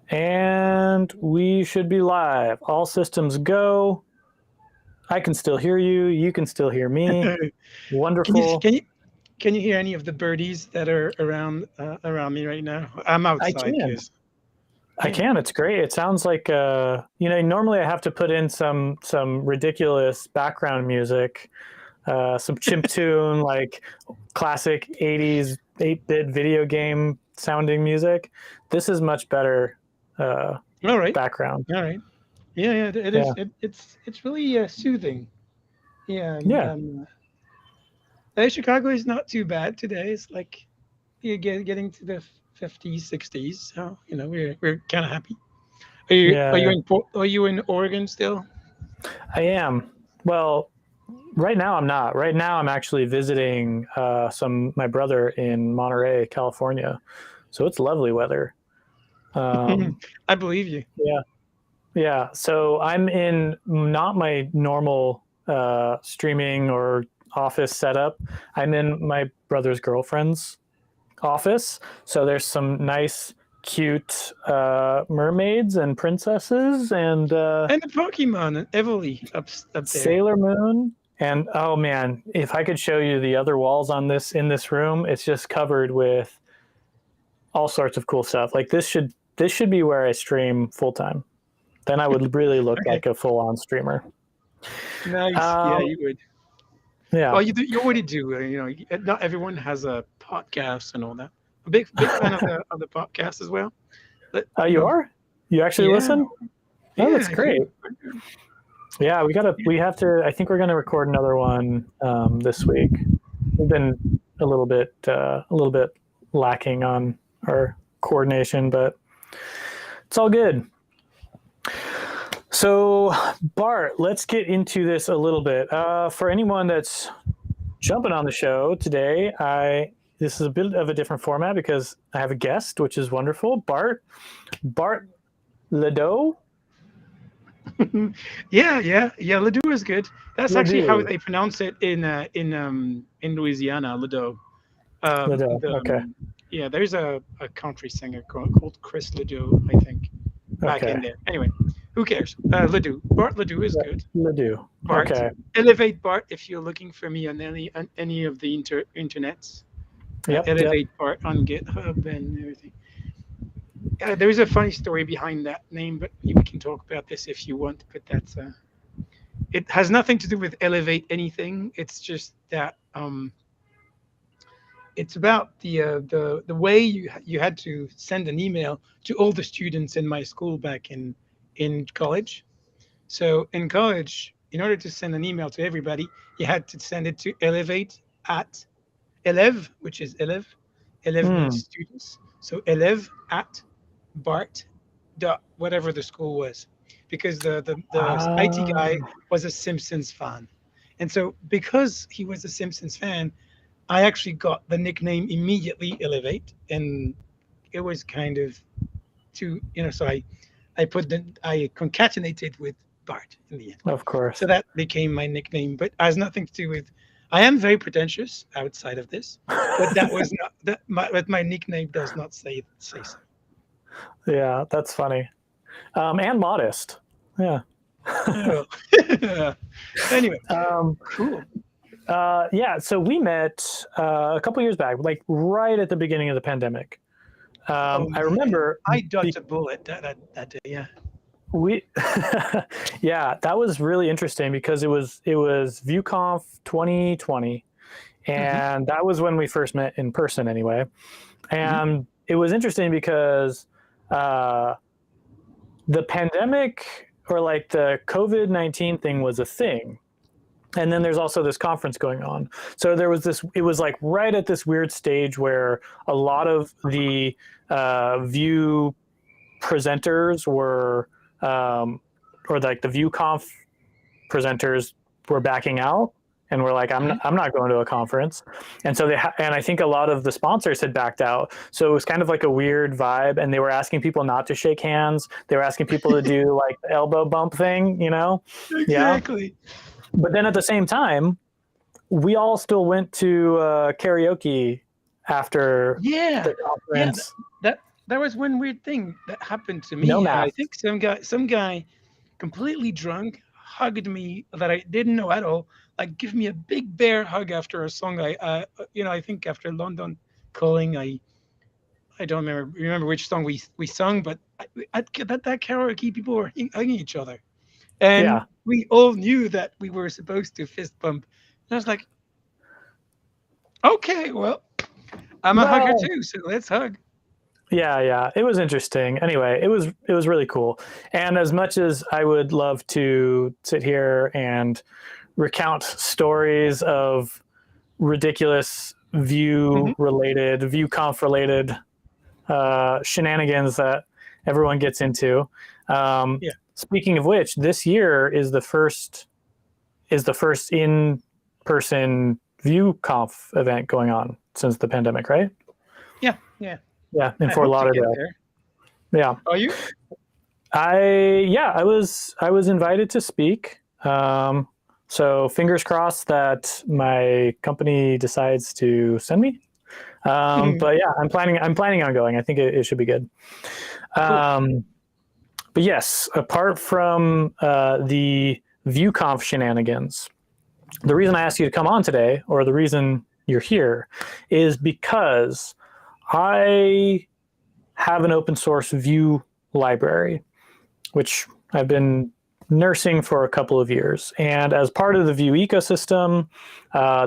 And we should be live. All systems go. I can still hear you. You can still hear me. Can Wonderful. you hear any of the birdies that are around me right now? I'm I outside can. because I can. It's great. It sounds like normally I have to put in some ridiculous background music, some chiptune, like classic 80s 8-bit video game sounding music. This is much better all right, background. all right, yeah, it is. Yeah. It's really soothing. Yeah, and Yeah. Chicago is not too bad today. It's like you're getting to the 50s, 60s. So we're kind of happy. Yeah. Are you in Oregon still? I am. Well, right now I'm not. Right now I'm actually visiting my brother in Monterey, California. So it's lovely weather. I believe you. Yeah. Yeah. So I'm in not my normal streaming or office setup. I'm in my brother's girlfriend's office. So there's some nice, cute mermaids and princesses and And the Pokemon and Evoli up there. Sailor Moon. And oh man, if I could show you the other walls in this room, it's just covered with all sorts of cool stuff. Like this should be where I stream full time. Then I would really look Okay. like a full on streamer. Nice. Yeah, you would. Yeah. Well, you already do. Not everyone has a podcast and all that. A big fan of the podcast as well. But, You are? You actually listen? Oh, that's great. Yeah, we have to. I think we're going to record another one this week. We've been a little bit lacking on our coordination, but it's all good. So, Bart, let's get into this a little bit. For anyone that's jumping on the show today, this is a bit of a different format because I have a guest, which is wonderful. Bart Ledoux. Yeah. Ledoux is good. That's actually how Ledoux. they pronounce it in Louisiana. Ledoux. Ledoux. Okay. Yeah, there's a country singer called Chris Ledoux, I think, back in there. Anyway, who cares? Ledoux. Bart Ledoux is good. Ledoux. Bart. Okay. Elevate Bart if you're looking for me on any of the internets. Elevate Bart on GitHub and everything. There is a funny story behind that name, but we can talk about this if you want. But that's it has nothing to do with elevate anything. It's just that it's about the way you had to send an email to all the students in my school back in college. So in college, in order to send an email to everybody, you had to send it to elevate at élève, which is élève. Élève means students. So élève at Bart dot whatever the school was, because the IT guy was a Simpsons fan, and so because he was a Simpsons fan, I actually got the nickname immediately, Elevate, and it was kind of so I concatenated with Bart in the end. Of course. So that became my nickname, but has nothing to do with. I am very pretentious outside of this, but that was not that. My nickname does not say so. Yeah, that's funny, and modest. Yeah. Anyway, cool. Yeah, so we met a couple years back, like right at the beginning of the pandemic. I remember I dodged a bullet that day. Yeah. Yeah, that was really interesting because it was VueConf 2020, and that was when we first met in person anyway. And it was interesting because the pandemic, or like the COVID-19 thing, was a thing. And then there's also this conference going on. So there was it was like right at this weird stage where a lot of the Vue presenters were, or like the VueConf presenters were backing out, and we're like, I'm not going to a conference. And so and I think a lot of the sponsors had backed out. So it was kind of like a weird vibe, and they were asking people not to shake hands. They were asking people to do like the elbow bump thing, Exactly. Yeah. But then at the same time, we all still went to karaoke after the conference. Yeah, there was one weird thing that happened to No me. I math. think some guy completely drunk hugged me that I didn't know at all. Like give me a big bear hug after a song. I think after London Calling, I don't remember which song we sung, but that karaoke people were hugging each other, and Yeah. we all knew that we were supposed to fist bump. And I was like, okay, well, I'm a hugger No. too, so let's hug. Yeah, yeah. It was interesting. Anyway, it was really cool. And as much as I would love to sit here and recount stories of ridiculous Hmm. VueConf related shenanigans that everyone gets into. Yeah. Speaking of which, this year is the first in person VueConf event going on since the pandemic, right? Yeah, yeah. Yeah, in I Fort hope to get Lauderdale. there. Yeah, Are you? I was invited to speak. So fingers crossed that my company decides to send me. But yeah, I'm planning on going. I think it should be good. Cool. Um, but yes, apart from the VueConf shenanigans, the reason I asked you to come on today, or the reason you're here, is because I have an open source Vue library, which I've been nursing for a couple of years. And as part of the Vue ecosystem,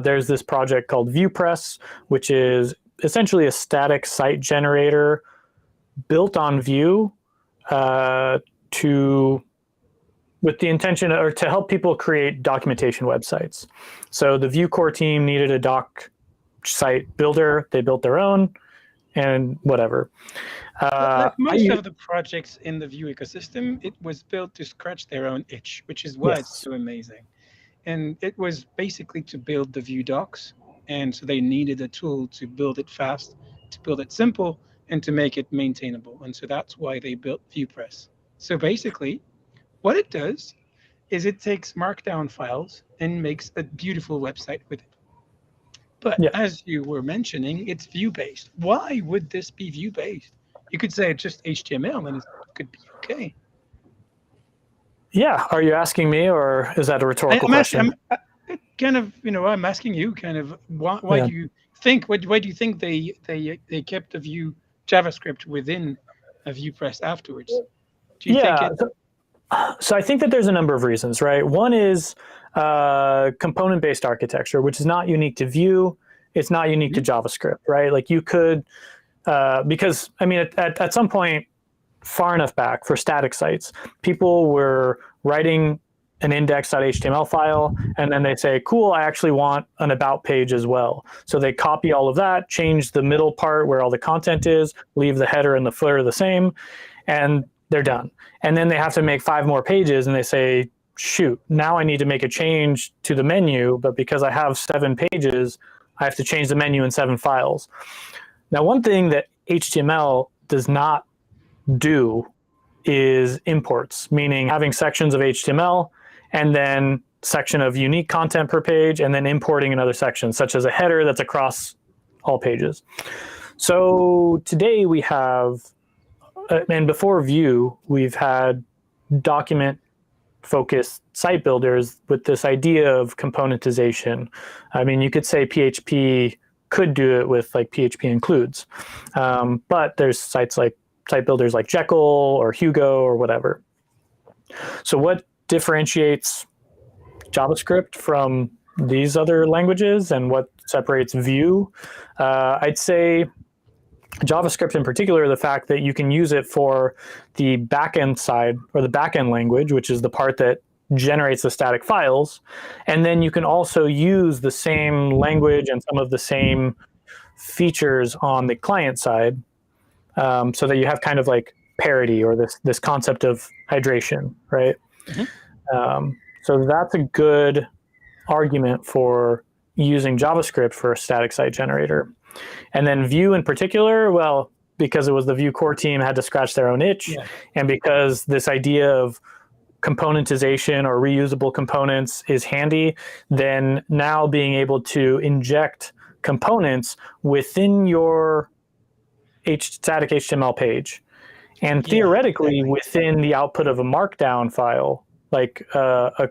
there's this project called Viewpress, which is essentially a static site generator built on Vue to with the intention or to help people create documentation websites. So the Vue core team needed a doc site builder. They built their own and whatever. Like I most of the projects in the Vue ecosystem, it was built to scratch their own itch, which is why it's Yes. so amazing. And it was basically to build the Vue docs, and so they needed a tool to build it fast, to build it simple, and to make it maintainable. And so that's why they built Viewpress. So basically, what it does is it takes Markdown files and makes a beautiful website with it. But Yeah. as you were mentioning, it's Vue-based. Why would this be Vue-based? You could say it's just HTML, and it could be okay. Yeah. Are you asking me, or is that a rhetorical I'm asking. question? Kind of. I'm asking you. Kind of. Why Yeah. do you think? Why do you think they kept the Vue JavaScript within a VuePress afterwards? Do you think Yeah. it? So I think that there's a number of reasons, right? One is component-based architecture, which is not unique to Vue. It's not unique to JavaScript, right? Like you could, because I mean, at some point, far enough back for static sites, people were writing an index.html file, and then they say, cool, I actually want an about page as well. So they copy all of that, change the middle part where all the content is, leave the header and the footer the same, and they're done. And then they have to make 5 more pages, and they say, shoot, now I need to make a change to the menu, but because I have 7 pages, I have to change the menu in 7 files. Now, one thing that HTML does not do is imports, meaning having sections of HTML and then section of unique content per page, and then importing another section, such as a header that's across all pages. So today we have, and before Vue, we've had document-focused site builders with this idea of componentization. I mean, you could say PHP could do it with like PHP includes, but there's site builders like Jekyll or Hugo or whatever. So what differentiates JavaScript from these other languages and what separates Vue? I'd say JavaScript in particular, the fact that you can use it for the backend side or the backend language, which is the part that generates the static files. And then you can also use the same language and some of the same features on the client side, so that you have kind of like parity or this concept of hydration, right? So that's a good argument for using JavaScript for a static site generator. And then Vue in particular, well, because it was the Vue core team had to scratch their own itch, and because this idea of componentization or reusable components is handy, then now being able to inject components within your static HTML page. And Yeah, theoretically, exactly. within the output of a Markdown file, like a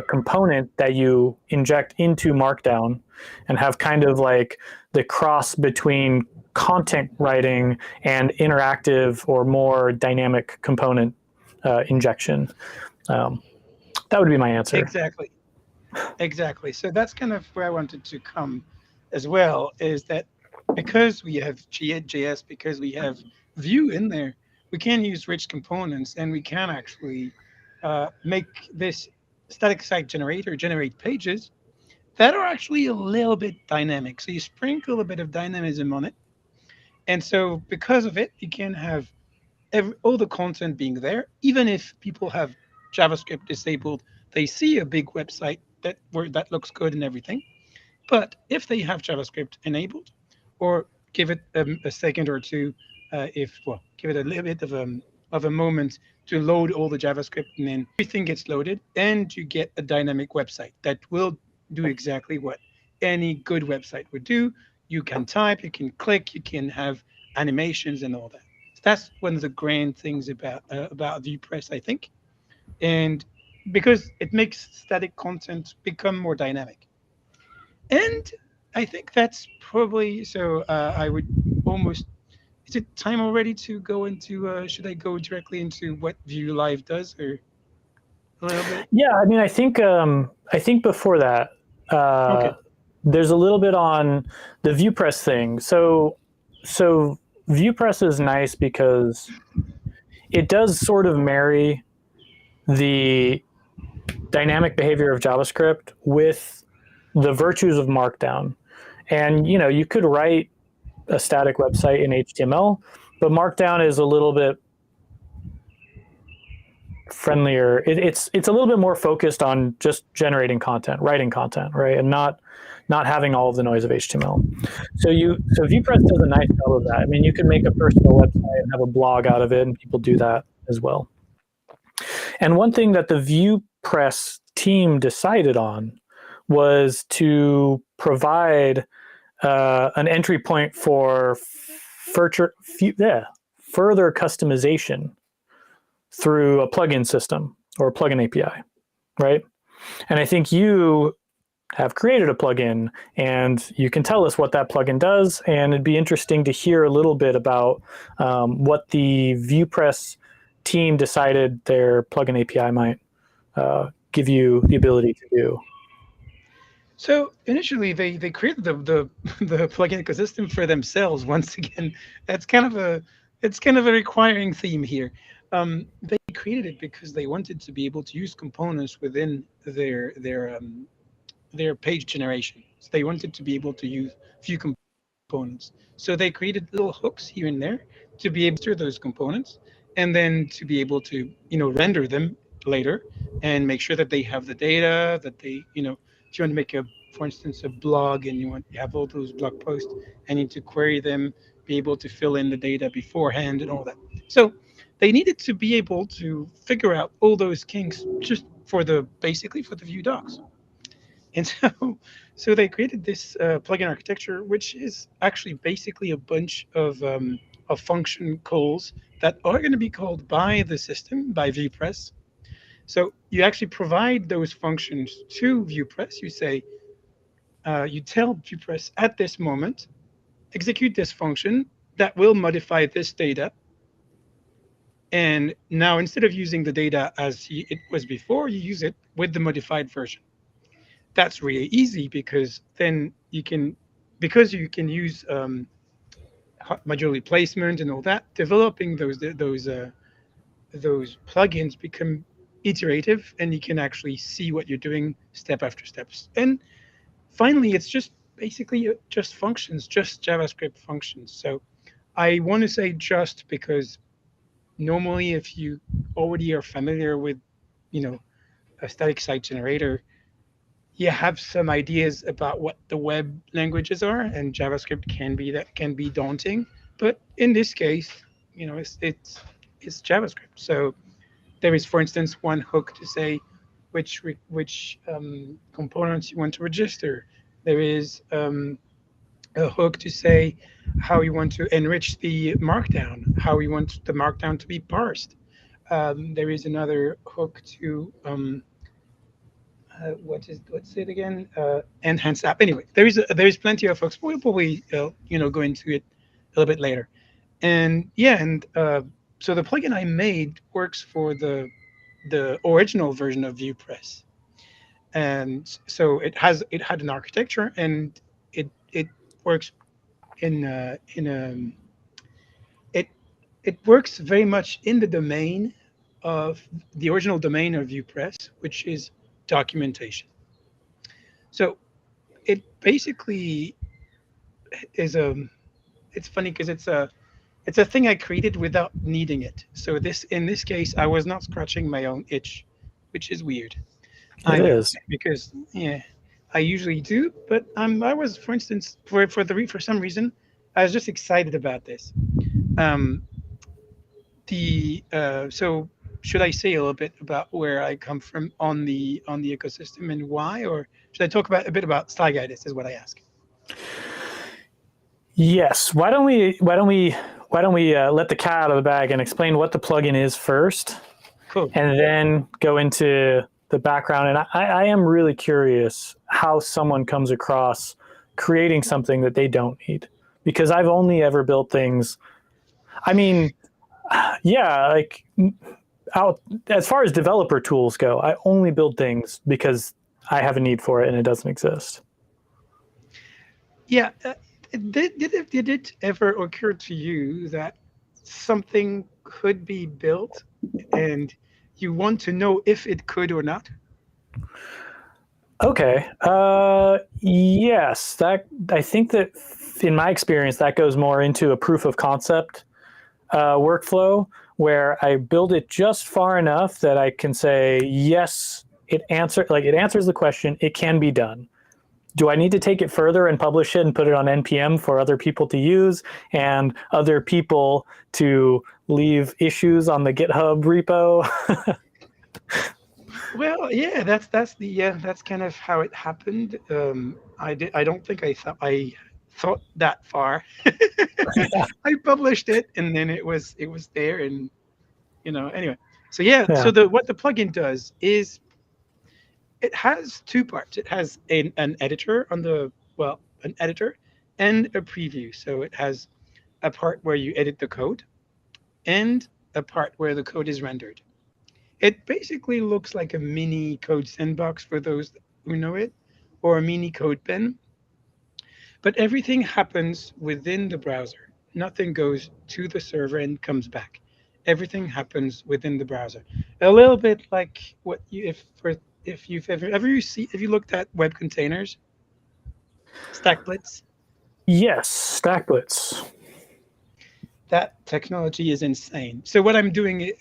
component that you inject into Markdown and have kind of like the cross between content writing and interactive or more dynamic component injection. Um, that would be my answer. Exactly. Exactly. So that's kind of where I wanted to come as well, is that because we have JS, because we have Vue in there, we can use rich components and we can actually make this static site generator generate pages that are actually a little bit dynamic. So you sprinkle a bit of dynamism on it. And so because of it, you can have all the content being there, even if people have JavaScript disabled, they see a big website that looks good and everything. But if they have JavaScript enabled, or give it a second or two, if well, give it a little bit of a moment to load all the JavaScript, and then everything gets loaded, and you get a dynamic website that will do exactly what any good website would do. You can type, you can click, you can have animations and all that. So that's one of the grand things about Viewpress, I think, and because it makes static content become more dynamic. And I think that's probably so. I would almost. Is it time already to go into? Should I go directly into what Vue Live does, or a little bit? Yeah, I mean, I think before that, uh, Okay. there's a little bit on the Viewpress thing. So Viewpress is nice because it does sort of marry the dynamic behavior of JavaScript with the virtues of Markdown. And you know, you could write a static website in HTML, but Markdown is a little bit friendlier. It's a little bit more focused on just generating content, writing content, right, and not having all of the noise of HTML. So Viewpress does a nice job of that. I mean, you can make a personal website and have a blog out of it, and people do that as well. And one thing that the Viewpress team decided on was to provide an entry point for further customization through a plugin system or a plugin API, right? And I think you have created a plugin and you can tell us what that plugin does. And it'd be interesting to hear a little bit about what the Viewpress team decided their plugin API might give you the ability to do. So initially, they created the plugin ecosystem for themselves. Once again, that's kind of a it's kind of a requiring theme here. They created it because they wanted to be able to use components within their page generation. So they wanted to be able to use Vue components. So they created little hooks here and there to be able to store those components, and then to be able to render them later and make sure that they have the data that they if you want to make a for instance a blog and you have all those blog posts and need to query them, be able to fill in the data beforehand and all that. So they needed to be able to figure out all those kinks just for the basically for the Vue docs. And so they created this plugin architecture, which is actually basically a bunch of function calls that are going to be called by the system, by Viewpress. So you actually provide those functions to Viewpress. You say, you tell Viewpress at this moment, execute this function that will modify this data. And now instead of using the data as it was before, you use it with the modified version. That's really easy because then because you can use modular replacement and all that, developing those plugins become iterative, and you can actually see what you're doing step after steps. And finally, it's just basically just functions, just JavaScript functions. So I want to say just because normally if you already are familiar with, a static site generator, you have some ideas about what the web languages are, and JavaScript can be daunting. But in this case, it's JavaScript. So there is, for instance, one hook to say which components you want to register. There is a hook to say how you want to enrich the Markdown, how you want the Markdown to be parsed. There is another hook to what's it again? Enhance app. Anyway, there is plenty of hooks. We'll probably go into it a little bit later. And yeah, and so the plugin I made works for the original version of Viewpress, and so it had an architecture, and it works in it it works very much in the domain of the original domain of Viewpress, which is documentation. So it basically is a it's funny because it's a thing I created without needing it. So in this case, I was not scratching my own itch, which is weird. I It know is. because yeah, I usually do, but I was, for instance, for some reason, I was just excited about this. Um, the so should I say a little bit about where I come from on the ecosystem and why, or should I talk about a bit about Stygitis? Is what I ask. Yes. Why don't we let the cat out of the bag and explain what the plugin is first, Cool. and then go into the background. And I am really curious how someone comes across creating something that they don't need, because I've only ever built things. I mean, yeah, like out as far as developer tools go, I only build things because I have a need for it and it doesn't exist. Yeah. Did it ever occur to you that something could be built and you want to know if it could or not? Okay. Yes, that I think that in my experience that goes more into a proof of concept workflow where I build it just far enough that I can say yes, it answers the question. It can be done. Do I need to take it further and publish it and put it on NPM for other people to use and other people to leave issues on the GitHub repo? Well, yeah, that's kind of how it happened. I don't think I thought that far. I published it, and then it was there, and anyway. So yeah, Yeah. so the what the plugin does is it has two parts. It has an editor on the an editor and a preview. So it has a part where you edit the code and a part where the code is rendered. It basically looks like a mini code sandbox for those who know it, or a mini code pen. But everything happens within the browser. Nothing goes to the server and comes back. Everything happens within the browser. A little bit like what you if you've if you looked at web containers, StackBlitz, Yes, StackBlitz. that technology is insane. So what I'm doing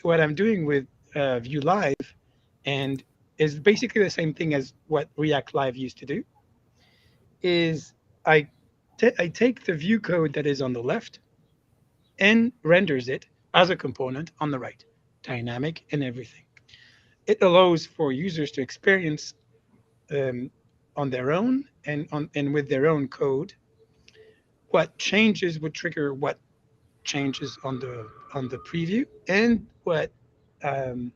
with Vue Live, and is basically the same thing as what React Live used to do, is I take the Vue code that is on the left and renders it as a component on the right, dynamic and everything. It allows for users to experience on their own and with their own code what changes would trigger what changes on the preview, and what um,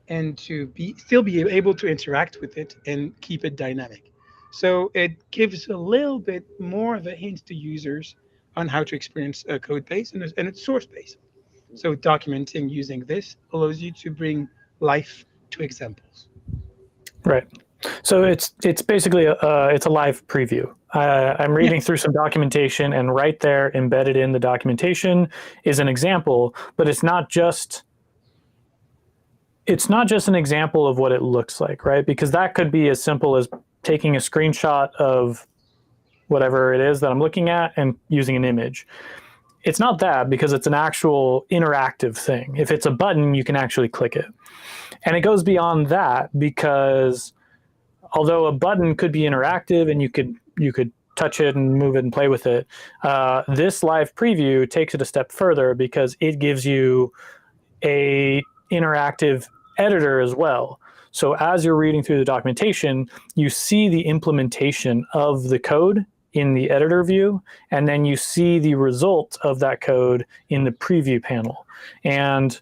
and to be still be able to interact with it and keep it dynamic. So it gives a little bit more of a hint to users on how to experience a code base and its source base. So documenting using this allows you to bring life to examples. Right. So it's basically it's a live preview. I'm Yeah. reading through some documentation, and right there, embedded in the documentation, is an example. But it's not just an example of what it looks like, right? Because that could be as simple as taking a screenshot of whatever it is that I'm looking at and using an image. It's not that, because it's an actual interactive thing. If it's a button, you can actually click it. And it goes beyond that, because although a button could be interactive and you could touch it and move it and play with it, this live preview takes it a step further because it gives you a interactive editor as well. So as you're reading through the documentation, you see the implementation of the code in the editor view, and then you see the result of that code in the preview panel. And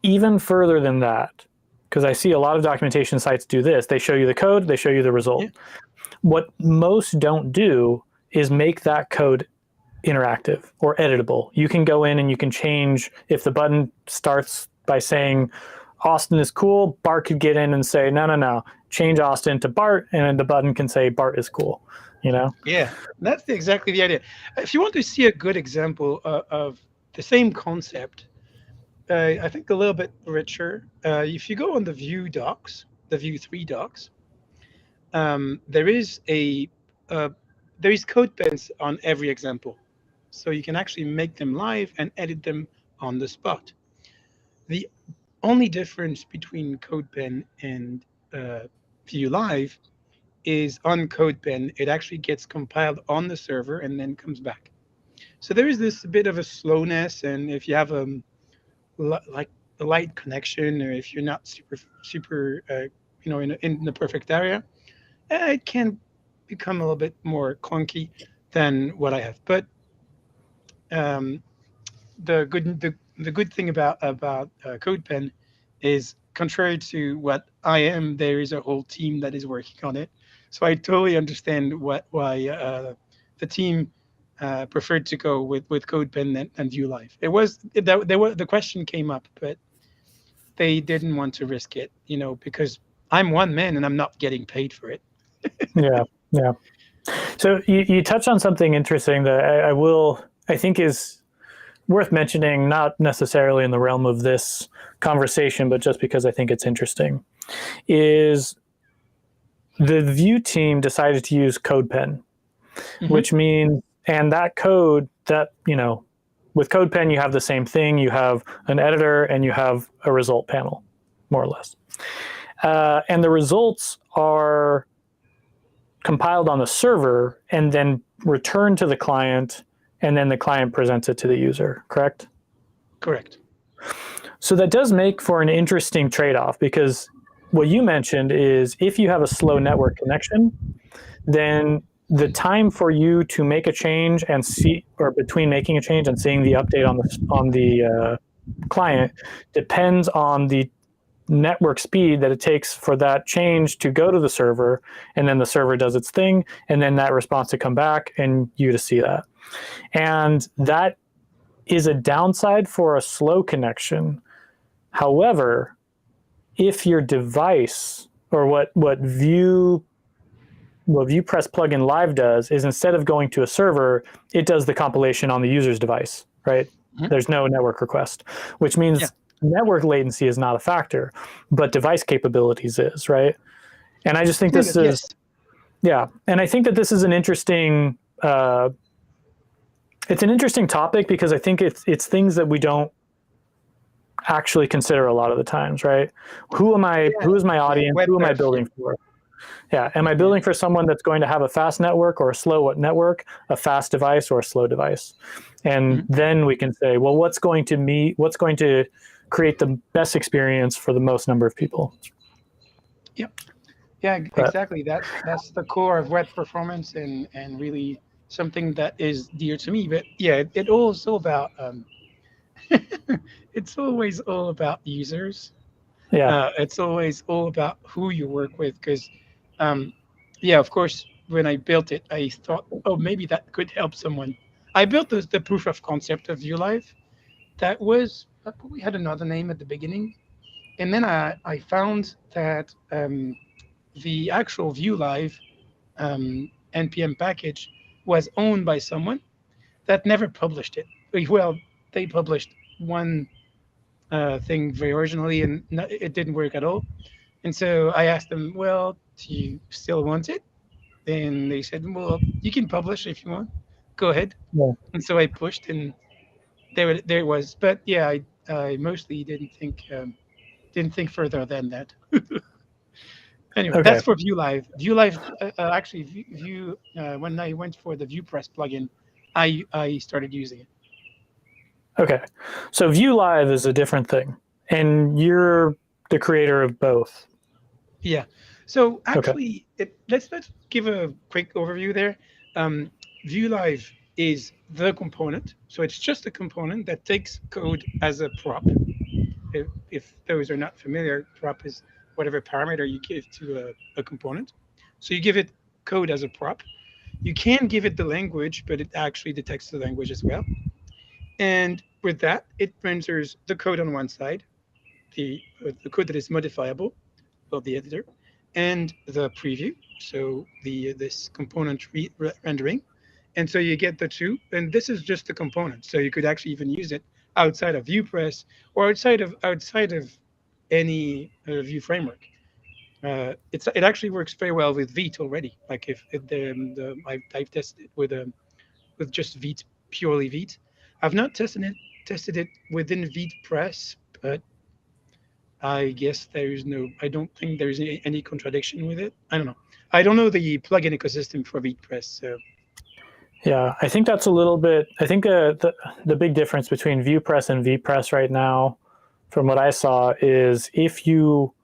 even further than that, because I see a lot of documentation sites do this, they show you the code, they show you the result. Yeah. What most don't do is make that code interactive or editable. You can go in and you can change, if the button starts by saying Austin is cool, Bart could get in and say, no, change Austin to Bart, and then the button can say Bart is cool, you know? Yeah, that's exactly the idea. If you want to see a good example of the same concept, I think a little bit richer, if you go on the Vue docs, the Vue 3 docs, there is code pens on every example. So you can actually make them live and edit them on the spot. The only difference between CodePen and Vue Live is on CodePen, it actually gets compiled on the server and then comes back. So there is this bit of a slowness, and if you have like a light connection, or if you're not super in the perfect area, it can become a little bit more clunky than what I have. But the good thing about CodePen is, contrary to what I am, there is a whole team that is working on it. So I totally understand why the team preferred to go with CodePen and Vue Live. The question came up, but they didn't want to risk it, because I'm one man and I'm not getting paid for it. Yeah. So you touched on something interesting that I think is worth mentioning, not necessarily in the realm of this conversation, but just because I think it's interesting, is the Vue team decided to use CodePen, which means, and that code that, with CodePen, you have the same thing. You have an editor and you have a result panel, more or less. And the results are compiled on the server and then returned to the client, and then the client presents it to the user, correct? Correct. So that does make for an interesting trade-off, because what you mentioned is if you have a slow network connection, then the time for you to make a change and see, or between making a change and seeing the update on the client, depends on the network speed that it takes for that change to go to the server, and then the server does its thing, and then that response to come back and you to see that. And that is a downside for a slow connection. However, if your device, or what vuepress-plugin-live does, is instead of going to a server, it does the compilation on the user's device, right? There's no network request, which means network latency is not a factor, but device capabilities is, right? And I just think this is, and I think that this is an interesting, it's an interesting topic, because I think it's things that we don't actually consider a lot of the times, right? Who is my audience? Who am I building for? Yeah, am I building for someone that's going to have a fast network or a slow network, a fast device or a slow device? And then we can say, well, what's going to create the best experience for the most number of people? Yep. Yeah, exactly. That's the core of web performance, and really something that is dear to me. But yeah, it also about it's always all about users. It's always all about who you work with, because of course, when I built it, I thought, oh, maybe that could help someone. I built the proof of concept of Vue Live. That probably had another name at the beginning, and then I found that the actual Vue Live npm package was owned by someone that never published it. Well, they published one thing very originally, and it didn't work at all. And so I asked them, well, do you still want it? And they said, well, you can publish if you want. Go ahead. Yeah. And so I pushed, and there it was. But yeah, I mostly didn't think further than that. Anyway, that's for Vue Live. Vue Live, actually, Vue. When I went for the Viewpress plugin, I started using it. Okay, so Vue Live is a different thing, and you're the creator of both. Yeah. So actually, let's give a quick overview there. Vue Live is the component, so it's just a component that takes code as a prop. If those are not familiar, prop is whatever parameter you give to a component. So you give it code as a prop. You can give it the language, but it actually detects the language as well. And with that, it renders the code on one side, the code that is modifiable of the editor, and the preview, so this component rendering. And so you get the two, and this is just the component. So you could actually even use it outside of Viewpress or outside of any Vue framework. It actually works very well with Vite already. Like if I've tested it with just Vite, purely Vite. I've not tested it within Viewpress, but I guess I don't think there's any contradiction with it. I don't know. I don't know the plugin ecosystem for Viewpress. So. Yeah, I think that's a little bit, I think the big difference between Viewpress and Vpress right now, from what I saw, is if you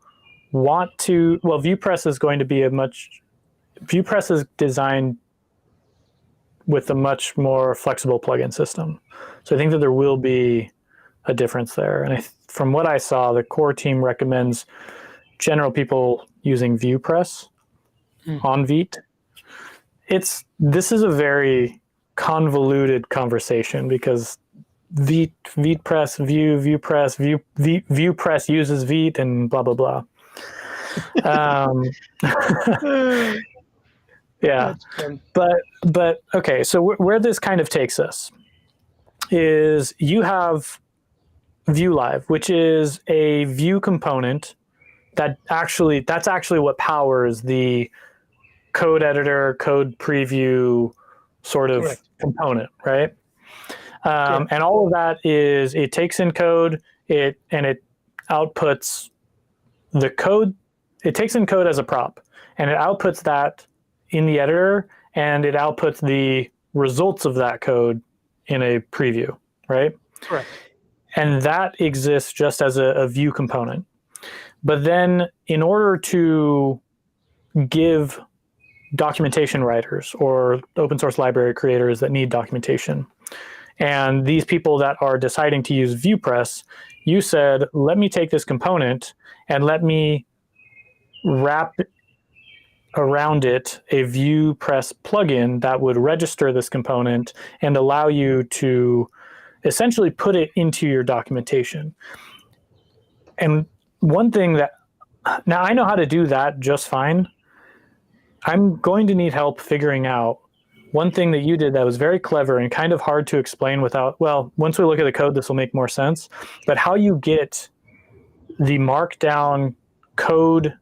want to, well, Viewpress is going to be Viewpress is designed with a much more flexible plugin system. So I think that there will be a difference there. And from what I saw, the core team recommends general people using Viewpress on Vite. This is a very convoluted conversation because Viewpress, Viewpress, Viewpress uses Vite, and blah blah blah. Yeah, but okay. So where this kind of takes us is you have Vue Live, which is a Vue component that's actually what powers the code editor, code preview sort of component, right? And all of that is, it takes in code, it outputs the code. It takes in code as a prop, and it outputs that in the editor, and it outputs the results of that code in a preview, right? Correct. And that exists just as a Vue component. But then in order to give documentation writers or open source library creators that need documentation, and these people that are deciding to use Viewpress, you said, let me take this component and let me wrap around it a Viewpress plugin that would register this component and allow you to essentially put it into your documentation. And one thing that, now I know how to do that just fine. I'm going to need help figuring out one thing that you did that was very clever and kind of hard to explain without, well, once we look at the code, this will make more sense, but how you get the Markdown code,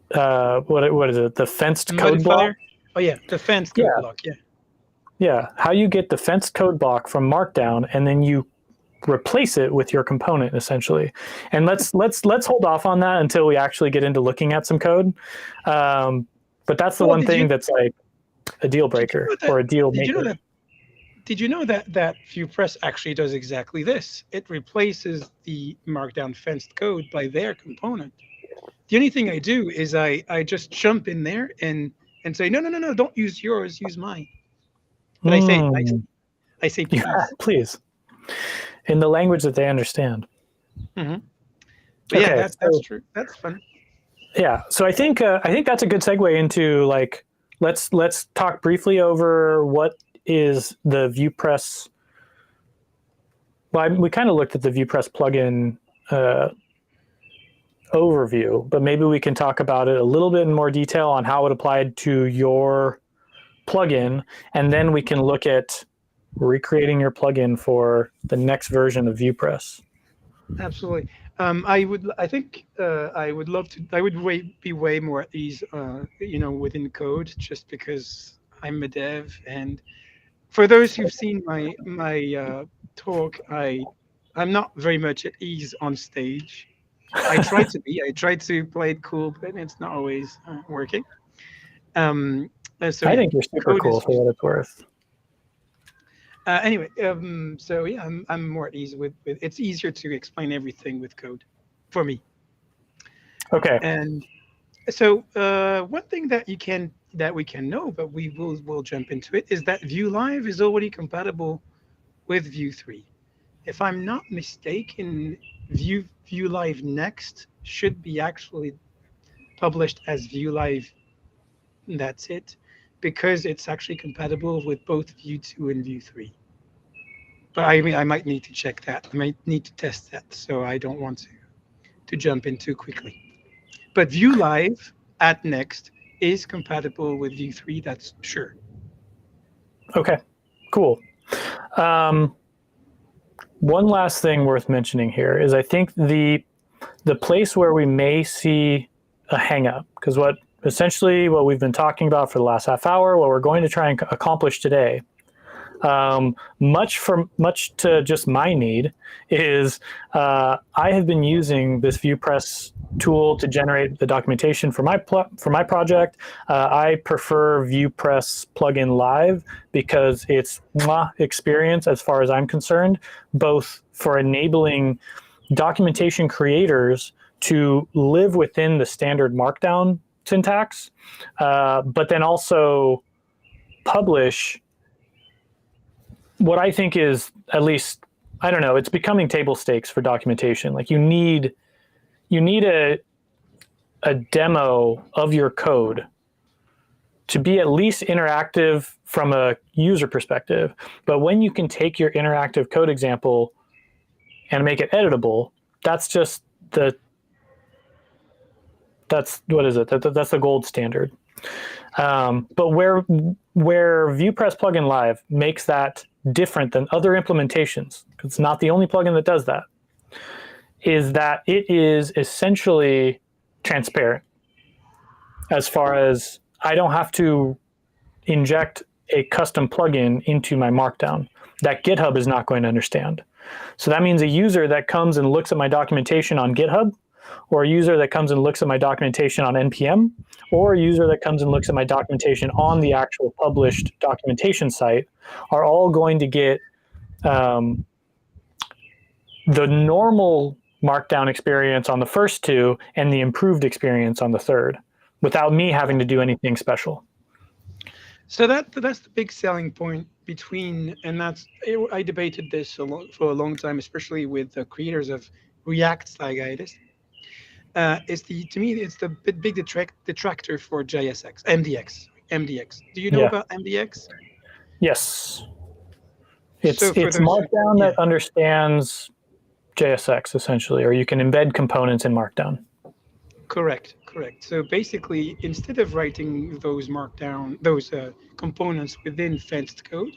what is it? The fenced code block? Oh yeah, the fenced code block, yeah. Yeah, how you get the fenced code block from Markdown and then you replace it with your component essentially. And let's hold off on that until we actually get into looking at some code. But that's the one thing that's like a deal breaker or a deal maker. Did you know that Viewpress actually does exactly this? It replaces the Markdown fenced code by their component. The only thing I do is I just jump in there and say, no, don't use yours, use mine. But I say please. Yeah, please. In the language that they understand. Mm-hmm. But okay, that's true. That's fun. Yeah, so I think that's a good segue into, like, let's talk briefly over what is the Viewpress. Well, we kind of looked at the Viewpress plugin overview, but maybe we can talk about it a little bit in more detail on how it applied to your plugin, and then we can look at recreating your plugin for the next version of Viewpress. Absolutely. I would love to. I would be way more at ease, within code, just because I'm a dev. And for those who've seen my talk, I'm not very much at ease on stage. I try to be. I try to play it cool, but it's not always working. So I think you're super cool for what it's worth. Anyway, so yeah, I'm more at ease with it's easier to explain everything with code for me. Okay. And so one thing that you can that we can know, but we'll jump into it, is that Vue Live is already compatible with Vue 3. If I'm not mistaken, Vue Live Next should be actually published as Vue Live. That's it, because it's actually compatible with both Vue 2 and Vue 3. But I mean, I might need to check that. I might need to test that, so I don't want to jump in too quickly. But Vue Live at Next is compatible with Vue 3. That's sure. Okay, cool. One last thing worth mentioning here is I think the place where we may see a hang-up, because what we've been talking about for the last half hour, what we're going to try and accomplish today, much to just my need, is I have been using this Viewpress tool to generate the documentation for my project. I prefer vuepress-plugin-live because it's experience as far as I'm concerned, both for enabling documentation creators to live within the standard Markdown syntax, but then also publish what I think is, at least, I don't know, it's becoming table stakes for documentation. Like you need a demo of your code to be at least interactive from a user perspective. But when you can take your interactive code example and make it editable, that's the gold standard. But where Vuepress-plugin-live makes that different than other implementations, it's not the only plugin that does that, is that it is essentially transparent as far as I don't have to inject a custom plugin into my Markdown that GitHub is not going to understand. So that means a user that comes and looks at my documentation on GitHub, or a user that comes and looks at my documentation on NPM, or a user that comes and looks at my documentation on the actual published documentation site, are all going to get the normal Markdown experience on the first two and the improved experience on the third, without me having to do anything special. So that's the big selling point between, and I debated this for a long time, especially with the creators of React like I did. To me, it's the big detractor for JSX, MDX. Do you know about MDX? Yes. It's Markdown that understands JSX, essentially, or you can embed components in Markdown. Correct. So basically, instead of writing those components within fenced code,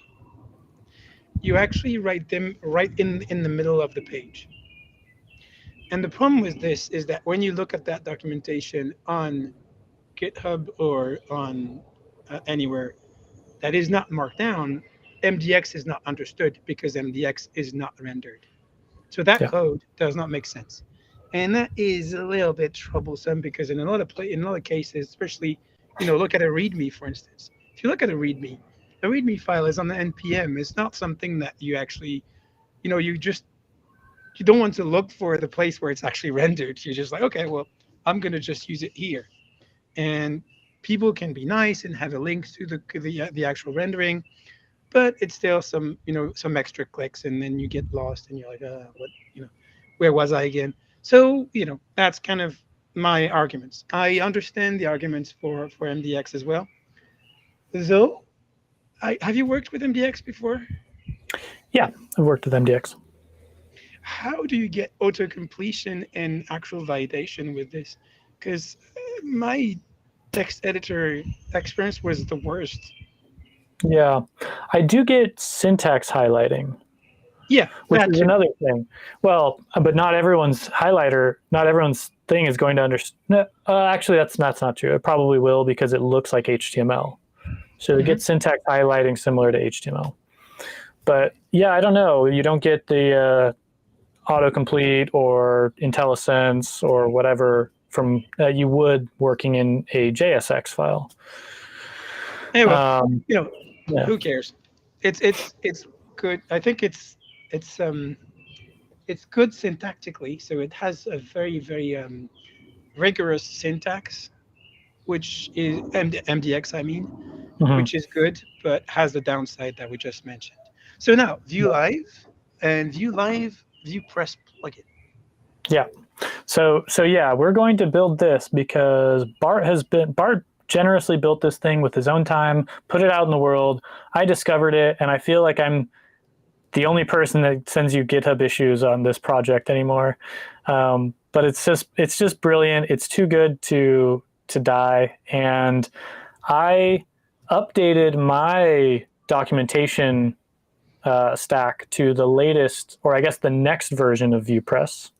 you actually write them right in the middle of the page. And the problem with this is that when you look at that documentation on GitHub or on anywhere that is not Markdown, MDX is not understood because MDX is not rendered. So that code does not make sense. And that is a little bit troublesome because in a lot of cases, especially, look at a README, for instance. If you look at a README file is on the NPM. It's not something that you actually, you don't want to look for the place where it's actually rendered. You're just like, okay, well, I'm going to just use it here. And people can be nice and have a link to the actual rendering, but it's still some extra clicks, and then you get lost and you're like, where was I again? So, that's kind of my arguments. I understand the arguments for MDX as well. So, have you worked with MDX before? Yeah, I've worked with MDX. How do you get auto-completion and actual validation with this? Because my text editor experience was the worst. Yeah, I do get syntax highlighting. Yeah, which is another thing. Well, but not everyone's thing is going to understand. Actually, that's not true. It probably will because it looks like HTML. So it gets syntax highlighting similar to HTML. But yeah, I don't know. You don't get the autocomplete or IntelliSense or whatever from you would working in a JSX file. Anyway, who cares? It's good. I think it's good syntactically. So it has a very, very rigorous syntax. which is MDX, I mean, Mhm. which is good, but has the downside that we just mentioned. So now Vue Live and Vue Live Viewpress plugin. Yeah. So yeah, we're going to build this because Bart generously built this thing with his own time, put it out in the world. I discovered it, and I feel like I'm the only person that sends you GitHub issues on this project anymore. But it's just brilliant. It's too good to die. And I updated my documentation stack to the latest, or I guess the next version of Viewpress,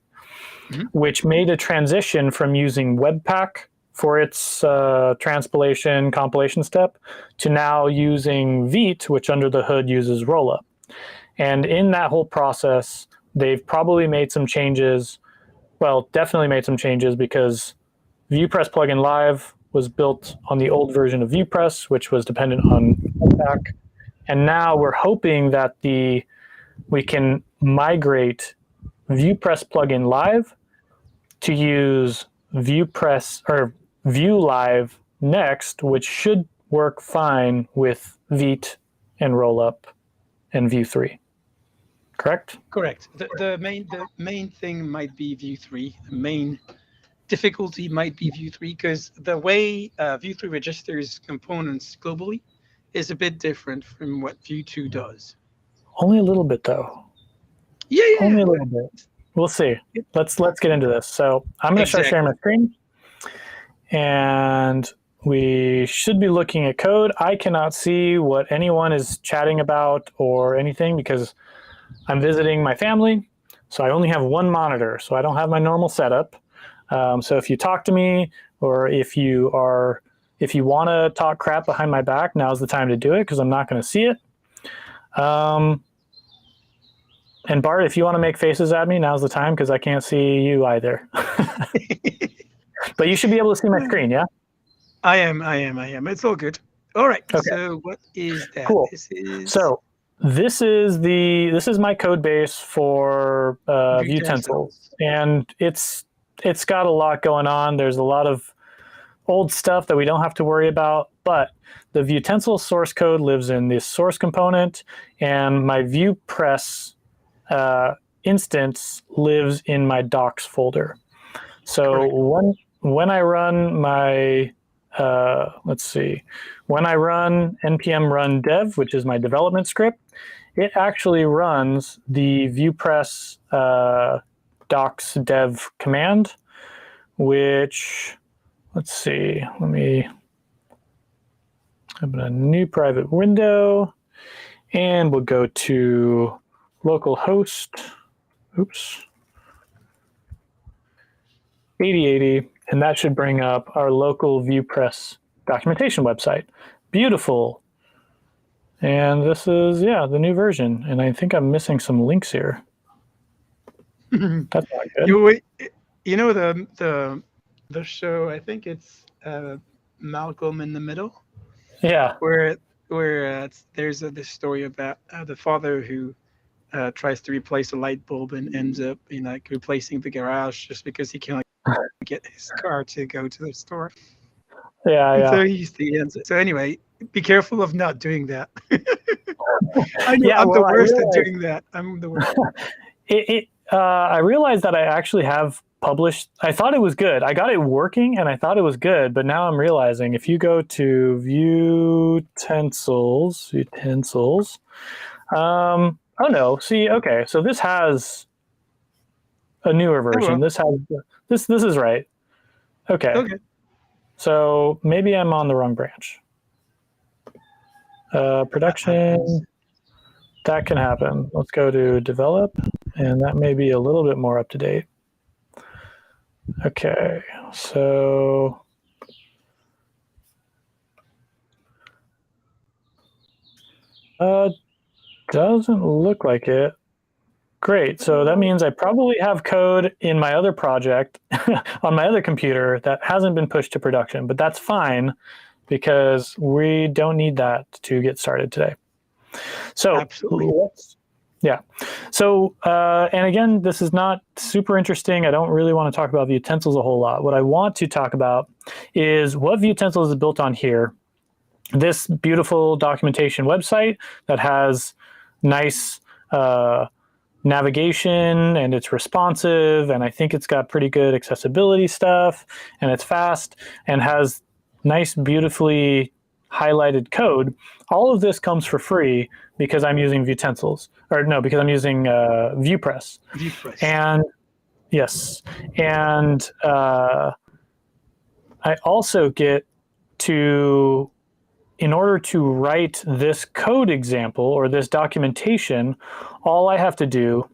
which made a transition from using Webpack for its transpilation compilation step to now using Vite, which under the hood uses Rollup. And in that whole process, they've probably made some changes. Well, definitely made some changes because vuepress-plugin-live was built on the old version of Viewpress, which was dependent on Webpack. And now we're hoping that we can migrate vuepress-plugin-live to use Viewpress or Vue Live next, which should work fine with Vite and Rollup and Vue 3. Correct? Correct. The main thing might be Vue 3. The main difficulty might be Vue 3 because the way Vue 3 registers components globally is a bit different from what Vue 2 does. Only a little bit, though. Yeah. Only a little bit. We'll see. Let's get into this. So I'm going to start sharing my screen, and we should be looking at code. I cannot see what anyone is chatting about or anything because I'm visiting my family, so I only have one monitor, so I don't have my normal setup. So if you talk to me, or if you want to talk crap behind my back, now's the time to do it because I'm not going to see it. And Bart, if you want to make faces at me, now's the time because I can't see you either. But you should be able to see my screen, yeah? I am. It's all good. All right. Okay. So what is that? Cool. This is my code base for Vuetensils, and it's got a lot going on. There's a lot of old stuff that we don't have to worry about, but the Vuetensil source code lives in this source component, and my Viewpress instance lives in my docs folder. So when I run my when I run npm run dev, which is my development script, it actually runs the Viewpress docs dev command, which, let me open a new private window, and we'll go to localhost, 8080, and that should bring up our local Viewpress documentation website. Beautiful. And this is, the new version. And I think I'm missing some links here. That's not good. You know the show, I think it's Malcolm in the Middle? Yeah. Where there's this story about the father who tries to replace a light bulb and ends up replacing the garage just because he can't get his car to go to the store. Yeah. So he's the answer. So anyway, be careful of not doing that. I know I'm the worst at doing that. I'm the worst. I realized that I actually have published. I thought it was good. I got it working, and I thought it was good. But now I'm realizing if you go to Vuetensils. Oh no! See, okay. So this has a newer version. This has this is right. Okay. So maybe I'm on the wrong branch. Production. That can happen. Let's go to develop, and that may be a little bit more up to date. Okay, so doesn't look like it. Great. So that means I probably have code in my other project on my other computer that hasn't been pushed to production, but that's fine because we don't need that to get started today. So Yeah. So, and again, this is not super interesting. I don't really want to talk about Vuetensils a whole lot. What I want to talk about is what Vuetensils is built on here. This beautiful documentation website that has nice navigation, and it's responsive, and I think it's got pretty good accessibility stuff, and it's fast and has nice, beautifully highlighted code. All of this comes for free because I'm using Vuetensils, or no, because I'm using Viewpress. Viewpress. And yes, and I also get to, in order to write this code example or this documentation, all I have to do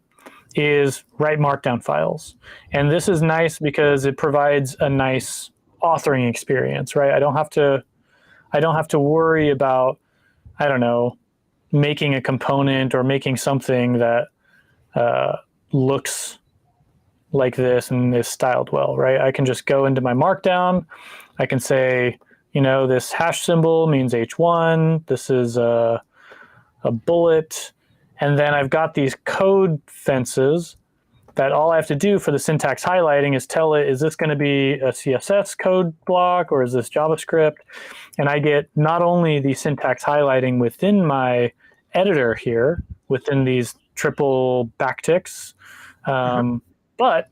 is write Markdown files. And this is nice because it provides a nice authoring experience, right? I don't have to worry about, I don't know, making a component or making something that looks like this and is styled well, right? I can just go into my Markdown. I can say, you know, this hash symbol means H1. This is a bullet. And then I've got these code fences that all I have to do for the syntax highlighting is tell it, is this going to be a CSS code block or is this JavaScript? And I get not only the syntax highlighting within my editor here, within these triple backticks, but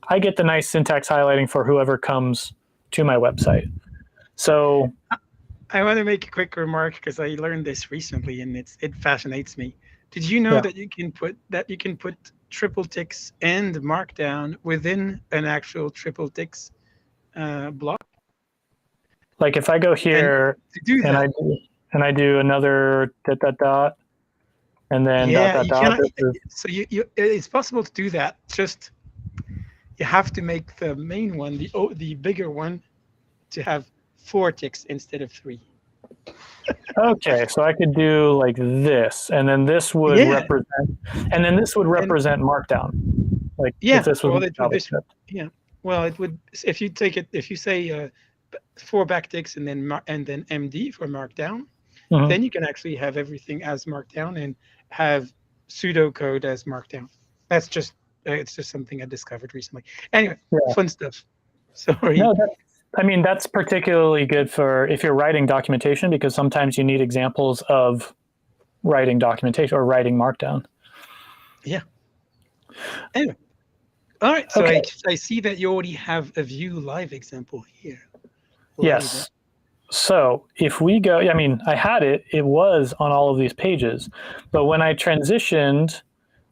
I get the nice syntax highlighting for whoever comes to my website. So I want to make a quick remark because I learned this recently and it fascinates me. Did you know that you can put triple ticks and Markdown within an actual triple ticks block? Like if I go here and I do another ... and then ... So it's possible to do that. Just you have to make the main one, the bigger one, to have 4 ticks instead of 3. Okay, so I could do like this, and then this would represent Markdown. Like if this was JavaScript. Yeah. Well, it would if you say 4 backticks and then MD for Markdown, then you can actually have everything as Markdown and have pseudocode as Markdown. That's just it's just something I discovered recently. Anyway, fun stuff. Sorry. No, that's particularly good for if you're writing documentation, because sometimes you need examples of writing documentation or writing Markdown. Yeah. Anyway. All right. So I see that you already have a Vue live example here. Yes. So if we go, I mean, I had it was on all of these pages, but when I transitioned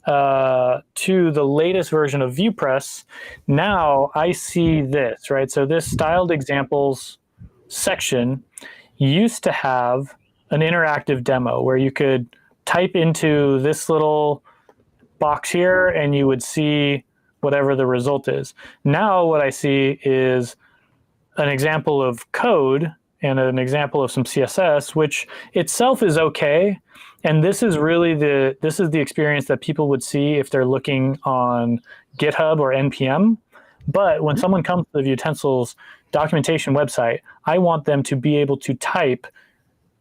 to the latest version of Viewpress, now I see this, right? So this styled examples section used to have an interactive demo where you could type into this little box here and you would see whatever the result is. Now what I see is an example of code and an example of some CSS, which itself is okay. And this is really the experience that people would see if they're looking on GitHub or NPM. But when someone comes to the Vuetensils documentation website, I want them to be able to type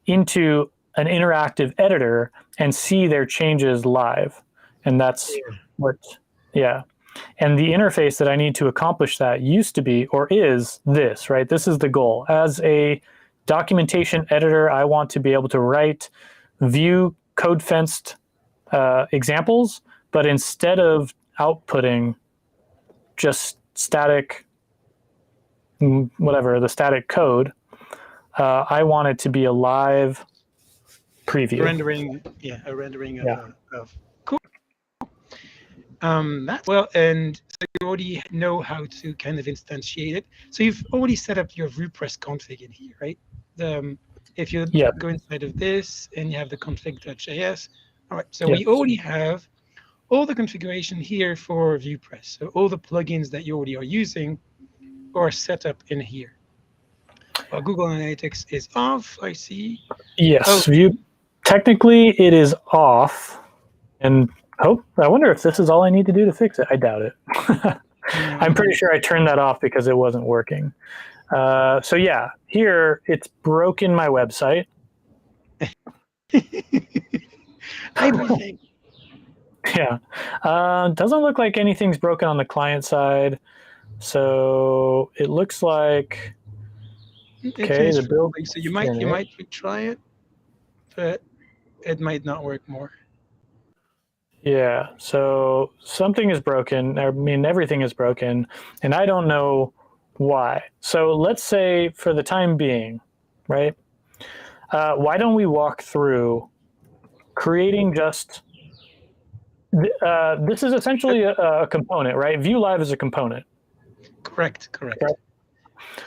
into an interactive editor and see their changes live. And that's And the interface that I need to accomplish that used to be, or is this, right? This is the goal. As a documentation editor, I want to be able to write Vue code fenced examples, but instead of outputting just static, whatever, the static code, I want it to be a live preview. A rendering of cool. And so you already know how to kind of instantiate it. So you've already set up your Viewpress config in here, right? If you go inside of this and you have the config.js, all right. So we already have all the configuration here for Viewpress. So all the plugins that you already are using are set up in here. Well, Google Analytics is off, I see. Yes, technically it is off. And I wonder if this is all I need to do to fix it. I doubt it. I'm pretty sure I turned that off because it wasn't working. So yeah, here it's broken my website. Everything. Yeah. Doesn't look like anything's broken on the client side. So it looks like, It okay, finished the build recording, so you might retry it, but it might not work more. Yeah, so something is broken. I mean, everything is broken, and I don't know why. So let's say for the time being, right? Why don't we walk through creating just, this is essentially a component, right? Vue Live is a component. Correct. Right?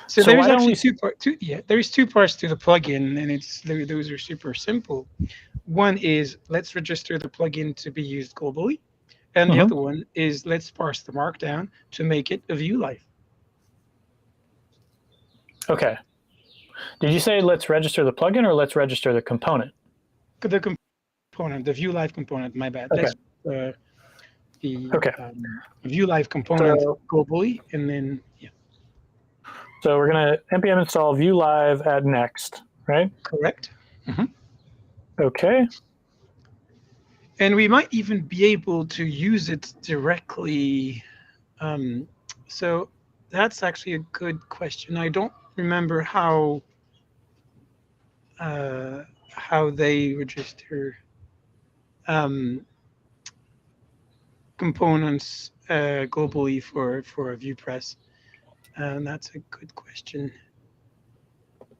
So, So there is why don't actually we, there is two parts to the plugin, and those are super simple. One is let's register the plugin to be used globally, and the other one is let's parse the Markdown to make it a Vue Live. Okay. Did you say let's register the plugin or let's register the component? The component, the Vue Live component. My bad. Okay. That's the Vue Live component globally, and then yeah. So we're gonna npm install Vue Live at next, right? Correct. Okay. And we might even be able to use it directly. So that's actually a good question. I don't remember how they register components globally for Viewpress, and that's a good question.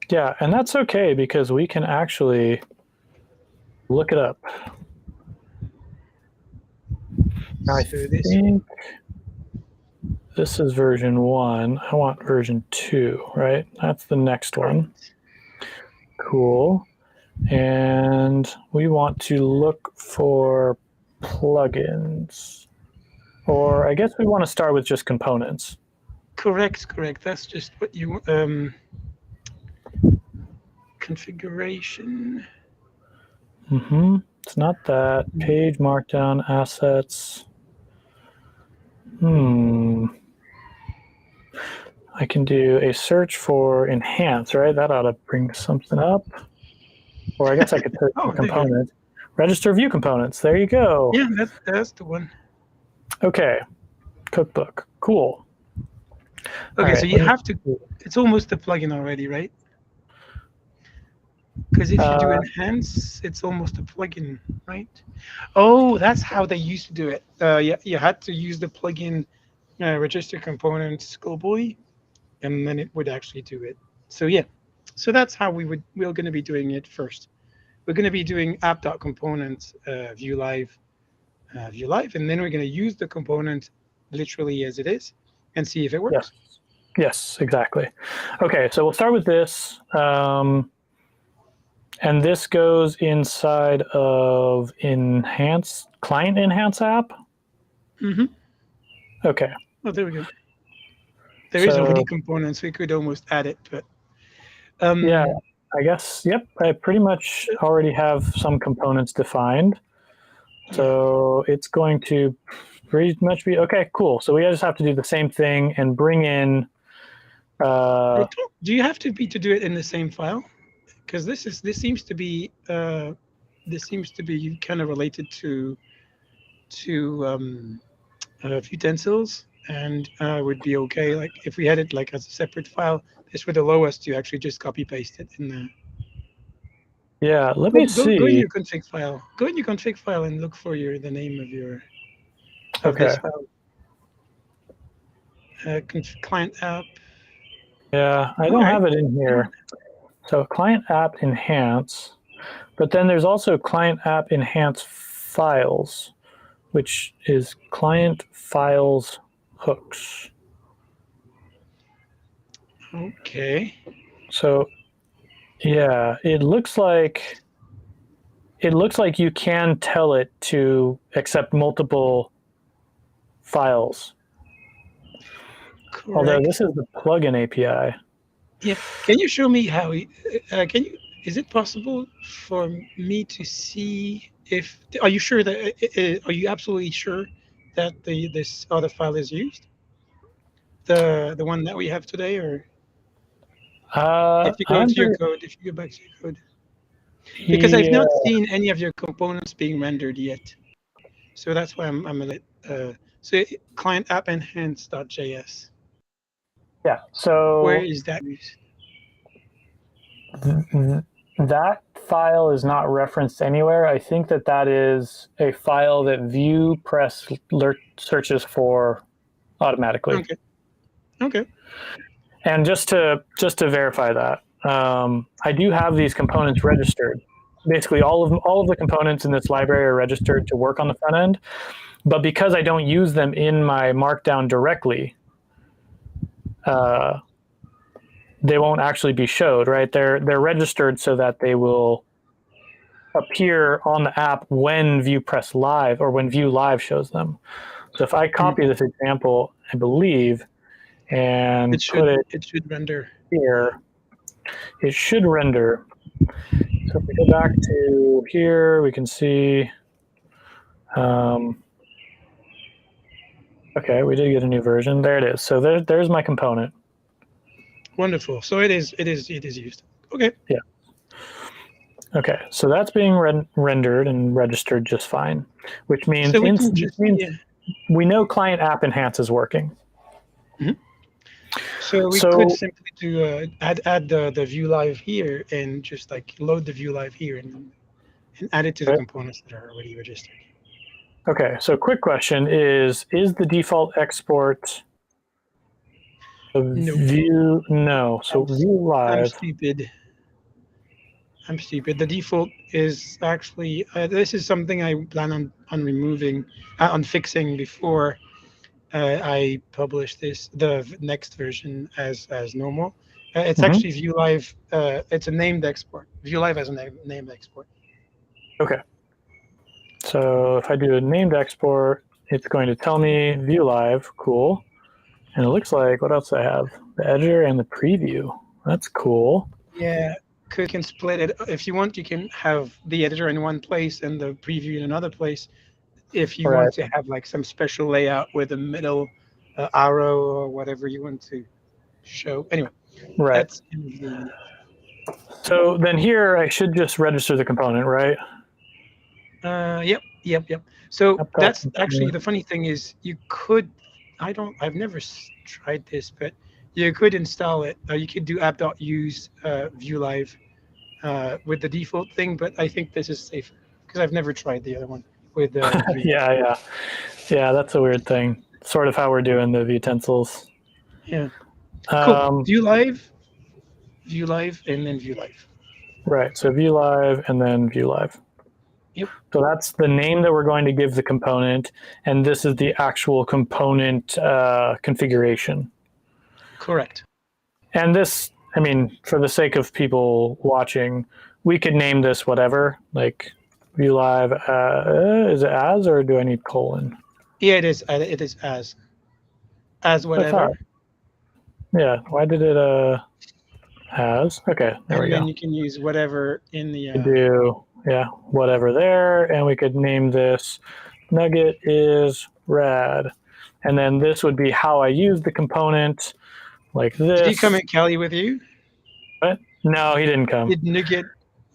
Yeah, and that's okay because we can actually look it up. I think this is version 1. I want version 2, right? That's the next one. Cool. And we want to look for plugins. Or I guess we want to start with just components. Correct. That's just what you configuration. It's not that. Page, Markdown, assets. I can do a search for enhance, right? That ought to bring something up. Or I guess I could search for components. Register Vue components. There you go. Yeah, that's the one. Okay. Cookbook. Cool. Okay, right, so you have to, it's almost a plugin already, right? Because if you do enhance, it's almost a plugin, right? Oh, that's how they used to do it. Yeah, you had to use the plugin register components globally, and then it would actually do it. So yeah, so that's how we're going to be doing it first. We're going to be doing app.component Vue Live, and then we're going to use the component literally as it is and see if it works. Yes, exactly. Okay, so we'll start with this. And this goes inside of client enhance app? Okay. Oh, there we go. There is already components. We could almost add it, but yeah, I guess, yep, I pretty much already have some components defined. So it's going to pretty much be, okay, cool. So we just have to do the same thing and bring in. Do you have to do it in the same file? Because this seems to be kind of related to utensils, and would be okay. Like if we had it like as a separate file, this would allow us to actually just copy paste it in there. Yeah, let me see. Go in your config file. Go in your config file and look for the name of this file. Client app. Yeah, I don't have it in here. So client app enhance, but then there's also client app enhance files, which is client files hooks. Okay. So yeah, it looks like you can tell it to accept multiple files. Correct. Although this is the plugin API. Yeah. Can you show me how? Is it possible for me to see if? Are you sure that? Are you absolutely sure that this other file is used? The one that we have today, or if you go to your code, if you go back to your code, because I've not seen any of your components being rendered yet. So that's why I'm a bit. So client app enhance.js. Yeah. Where So is that used? that file is not referenced anywhere. I think that is a file that Viewpress searches for automatically. Okay. Okay. And just to verify that, I do have these components registered. Basically, all of the components in this library are registered to work on the front end. But because I don't use them in my Markdown directly, they won't actually be showed. Right? They're registered so that they will appear on the app when Viewpress Live or when Vue Live shows them. So if I copy this example, I believe, and put it render. here, it should render. So if we go back to here, we can see, okay, we did get a new version. There it is. So there's my component. Wonderful. So it is used. Okay. Yeah. Okay, so that's being rendered and registered just fine, which means, So we can just, we know client app enhance is working. So we could simply do add the Vue Live here and just like load the Vue Live here and add it to the components that are already registered. Okay, so quick question is the default export of Vue? No. So Vue Live. I'm stupid. The default is actually this is something I plan on removing, on fixing before I publish the next version as normal. It's actually Vue Live. It's a named export. Vue Live as a named export. Okay. So if I do a named export, it's going to tell me Vue Live. Cool. And it looks like, what else do I have? The editor and the preview. That's cool. Yeah, you can split it. If you want, you can have the editor in one place and the preview in another place. If you want to have like some special layout with a middle arrow or whatever you want to show. Anyway, that's in the... So then here I should just register the component, right? Yep. So that's actually the funny thing is you could, I've never tried this, but you could install it. You could do app.use Vue Live with the default thing, but I think this is safer because I've never tried the other one with yeah, that's a weird thing. Sort of how we're doing the utensils. Yeah. Cool. Vue Live, and then Vue Live. Right. So Vue Live and then Vue Live. Yep. So that's the name that we're going to give the component, and this is the actual component configuration. Correct. And this, I mean, for the sake of people watching, we could name this whatever, like Vue Live. Is it as, or do I need colon? Yeah, it is. It is as whatever. Yeah. Why did it as? Okay, there we go. And then you can use whatever in the. Whatever there, and we could name this Nugget is rad, and then this would be how I use the component, like this. Did he come at Kelly with you? What? No, he didn't come. Did Nugget?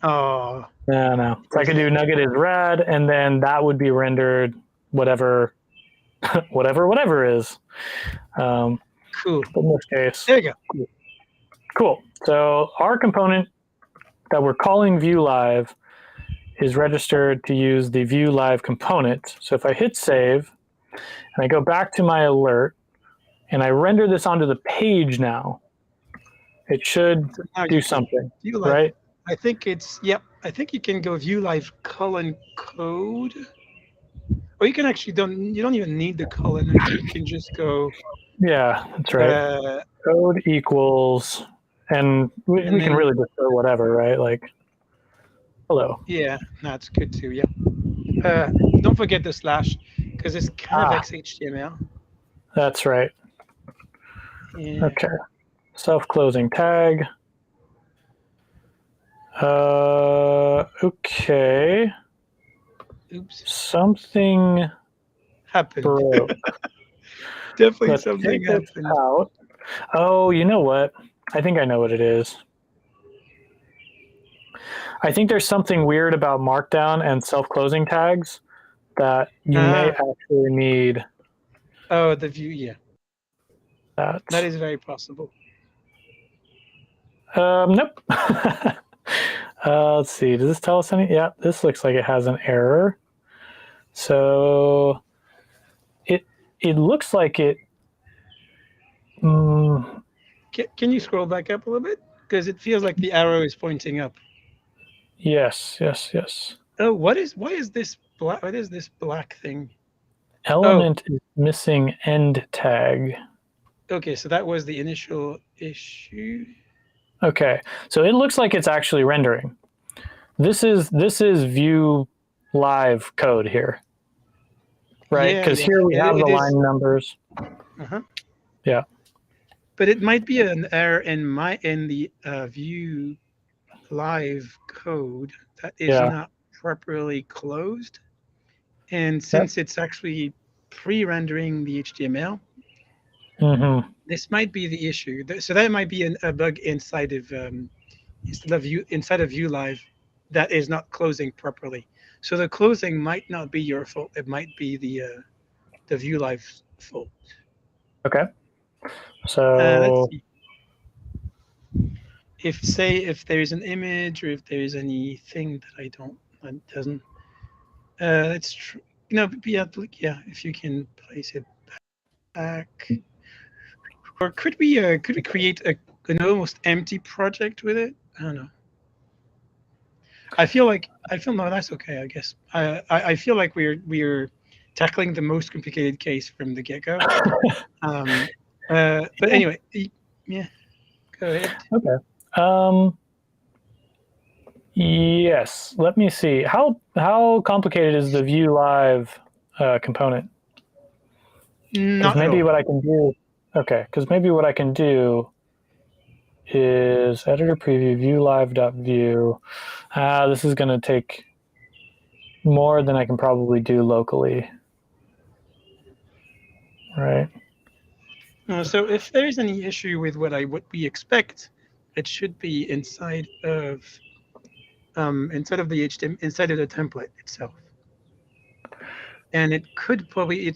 Oh. No. So I could do Nugget is rad, and then that would be rendered whatever, whatever is. Cool. In this case. There you go. Cool. So our component that we're calling Vue Live is registered to use the Vue Live component. So if I hit save and I go back to my alert and I render this onto the page now, it should do something, right? I think it's, I think you can go Vue Live :code. Or you can actually you don't even need the colon. You can just go. Yeah, that's right. Code equals, and we can really just go whatever, right? Like, hello. Yeah, that's good too. Yeah. Don't forget the slash because it's kind of XHTML. That's right. Yeah. Okay. Self-closing tag. Okay. Oops. Something happened. Broke. Definitely something happened. Out. Oh, you know what? I think I know what it is. I think there's something weird about Markdown and self-closing tags that you may actually need Oh, the view, yeah. that. That is very possible. Nope. Let's see. Does this tell us any? Yeah, this looks like it has an error. So it looks like it. Can you scroll back up a little bit? Because it feels like the arrow is pointing up. Yes. Oh, why is this black? What is this black thing? Element is missing end tag. Okay, so that was the initial issue. Okay, so it looks like it's actually rendering. This is Vue live code here, right? Because here we have the line numbers. Yeah. But it might be an error in the Vue live code that is not properly closed, and since it's actually pre-rendering the HTML, this might be the issue. So that might be a bug inside of Vue live that is not closing properly. So the closing might not be your fault. It might be the Vue live fault. Okay. So let's see. If there's an image or if there's anything that doesn't, that's true. No, yeah, if you can place it back, or could we create an almost empty project with it? I don't know. I feel no, that's okay. I guess I feel like we're tackling the most complicated case from the get-go. But anyway, yeah, go ahead. Okay. Yes. Let me see. How complicated is the Vue live component? Not maybe at all. what I can do. Okay. Because maybe what I can do is editor preview view live.view. This is going to take more than I can probably do locally. Right. So if there's any issue with what we expect, it should be inside of the HTML, inside of the template itself. And it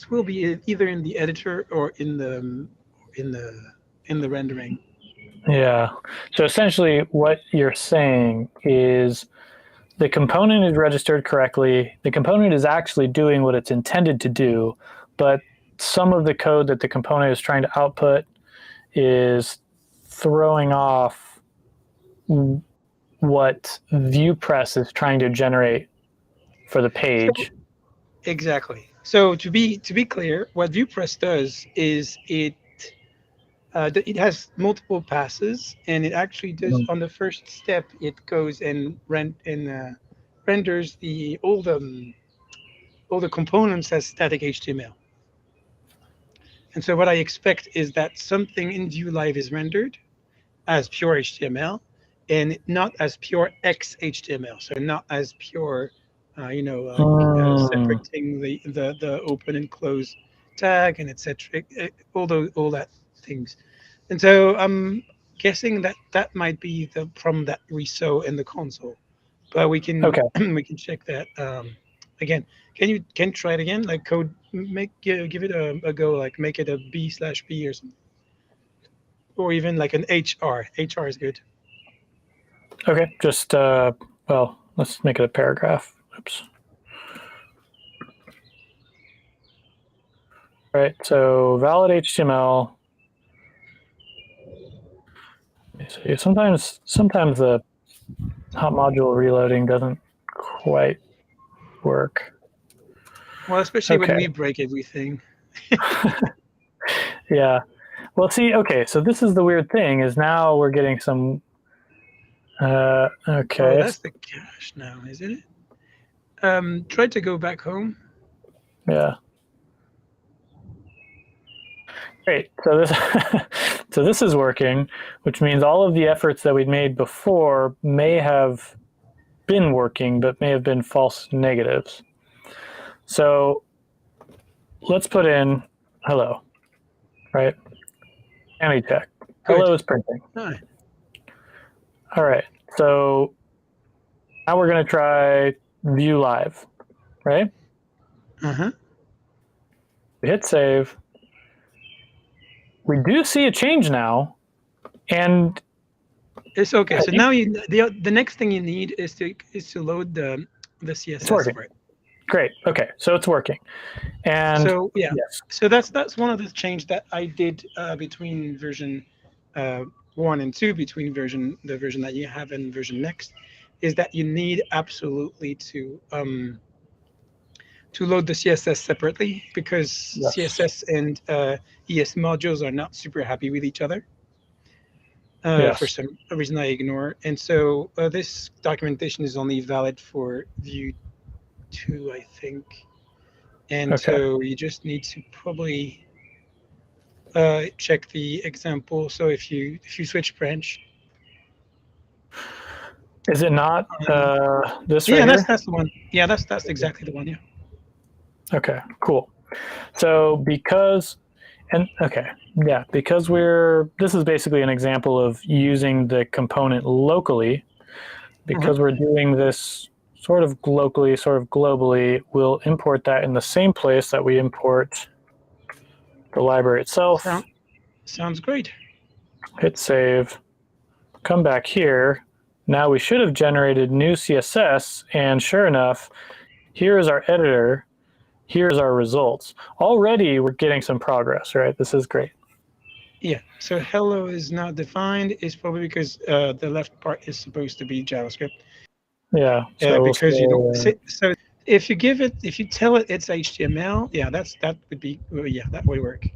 will be either in the editor or in the rendering. Yeah. So essentially what you're saying is the component is registered correctly. The component is actually doing what it's intended to do, but some of the code that the component is trying to output is throwing off what Viewpress is trying to generate for the page. Exactly. So to be clear, what Viewpress does is it has multiple passes, and it actually does on the first step. It goes and renders all the components as static HTML. And so what I expect is that something in Vue Live is rendered as pure HTML, and not as pure XHTML. So not as pure, separating the open and close tag and etc. All that things. And so I'm guessing that might be the problem that we saw in the console, but we can we can check that again. Can you try it again? Like code, give it a go. Like make it a B/B or something, or even like an HR. HR is good. Okay, just well, let's make it a paragraph. Oops. All right, so valid HTML. So sometimes the hot module reloading doesn't quite work. Well, especially when we break everything. Yeah. Well, see, okay, so this is the weird thing is now we're getting some. Okay. Oh, that's the cache now, isn't it? Try to go back home. Yeah. Great. So this is working, which means all of the efforts that we'd made before may have been working, but may have been false negatives. So let's put in hello, right? Anti check. Hello is printing. Hi. All right. So now we're going to try Vue Live, right? We hit save. We do see a change now, and It's okay. So now the next thing you need is to load the it's CSS working. for it. Great. Okay, so it's working. And so yeah, yes. so that's one of the changes that I did between version 1 and 2, between the version that you have and version next, is that you need absolutely to load the CSS separately, because Yes. CSS and ES modules are not super happy with each other. Yes. For some reason I ignore. And so this documentation is only valid for Vue 2, I think. And Okay. so you just need to probably check the example. So if you switch branch, Is it not this right yeah, here? that's the one. Yeah, that's exactly the one. Yeah. Okay, cool. So because this is basically an example of using the component locally. Because we're doing this sort of locally, sort of globally, we'll import that in the same place that we import the library itself. Sounds great. Hit save, come back here. Now we should have generated new CSS, and sure enough, here is our editor. Here's our results. Already we're getting some progress, right? This is great. Yeah, so hello is not defined. It's probably because the left part is supposed to be JavaScript. Yeah, so because you don't. So if you tell it it's HTML, yeah, that would be, yeah, that would work.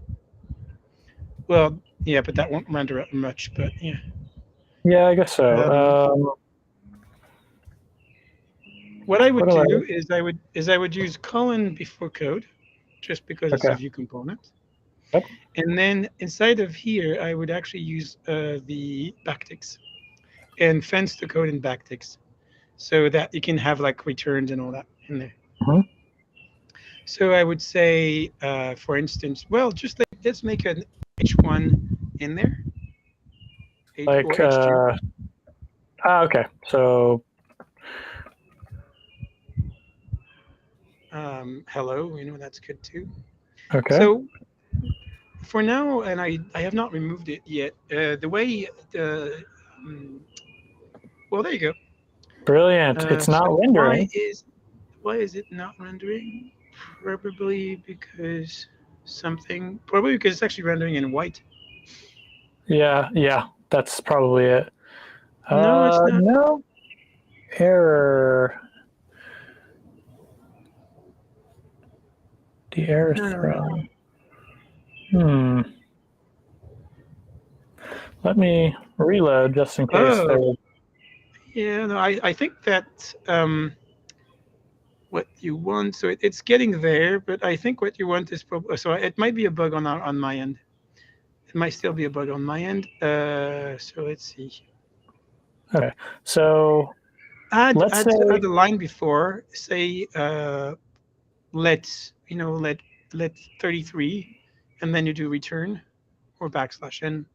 Well, yeah, but that won't render up much. But yeah. Yeah, I guess so. What I would do is I would use colon before code, just because it's a Vue component. Yep. And then inside of here, I would actually use the backticks and fence the code in backticks, so that you can have like returns and all that in there. Mm-hmm. So I would say, for instance, well, just let's make an H1 in there. Like, H2. Okay, so hello, that's good too. okay. So for now, and I have not removed it yet. The way well, there you go. Brilliant. It's not So rendering. why is it not rendering? Probably because it's actually rendering in white. Yeah, that's probably it. No, it's not. No error. The error thrown. Let me reload just in case. Yeah, no, I think that what you want, so it's getting there, but I think what you want is probably, so it might be a bug on my end. It might still be a bug on my end. So let's see. Okay, so add the line before, say let 33, and then you do return or \n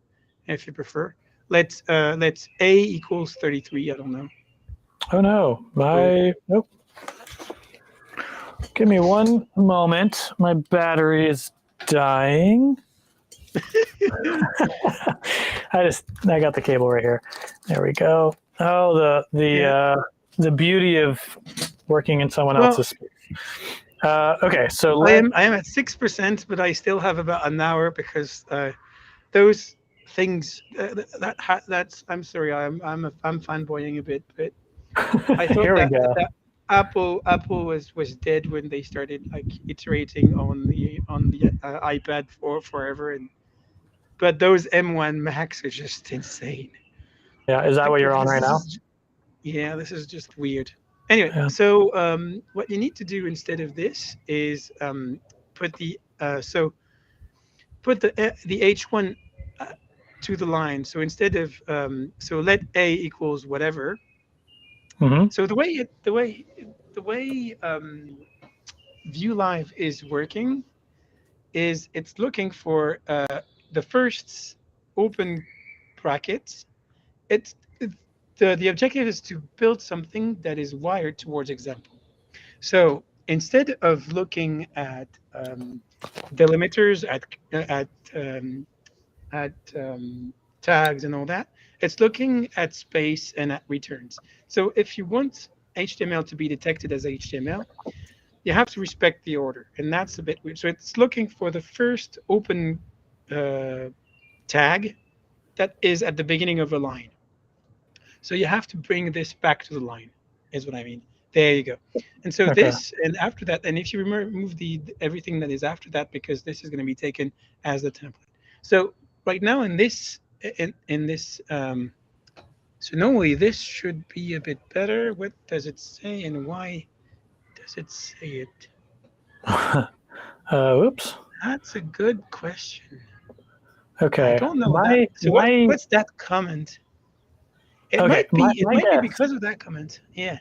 if you prefer. Let's a equals 33. I don't know. Oh no, nope. Give me one moment. My battery is dying. I got the cable right here. There we go. Oh, the beauty of working in someone else's space. Okay, so I am at 6%, but I still have about an hour, because those things that's, I'm sorry, I'm fanboying a bit, but I thought that Apple was dead when they started like iterating on the iPad for forever, but those M1 Macs are just insane. Yeah, is that what you're on right now? Yeah, this is just weird. Anyway, so what you need to do instead of this is put the H1 to the line. So instead of so let A equals whatever. Mm-hmm. So the way Vue Live is working is it's looking for the first open brackets. It's the objective is to build something that is wired towards example. So instead of looking at delimiters, at tags and all that, it's looking at space and at returns. So if you want HTML to be detected as HTML, you have to respect the order, and that's a bit weird. So it's looking for the first open tag that is at the beginning of a line. So you have to bring this back to the line, is what I mean. There you go. And so Okay. this, and after that, and if you remove everything that is after that, because this is going to be taken as the template. So right now in this, so normally this should be a bit better. What does it say, and why does it say it? Whoops. That's a good question. Okay. I don't know that. So what's that comment? It Okay, might be. It my might be guess. because of that comment. Yeah.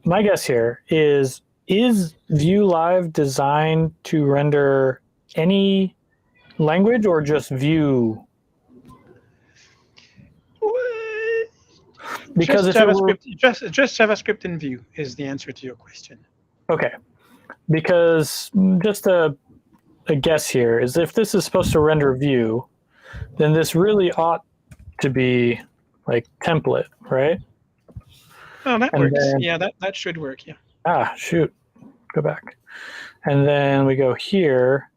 My guess here is Vue Live designed to render any language or just Vue? Because just if it were, JavaScript, just JavaScript and Vue is the answer to your question. okay, because just a guess here is if this is supposed to render Vue, then this really ought to be like template, right? Oh, that And works. then, Yeah, that should work. Yeah. ah, shoot, go back. And then we go here,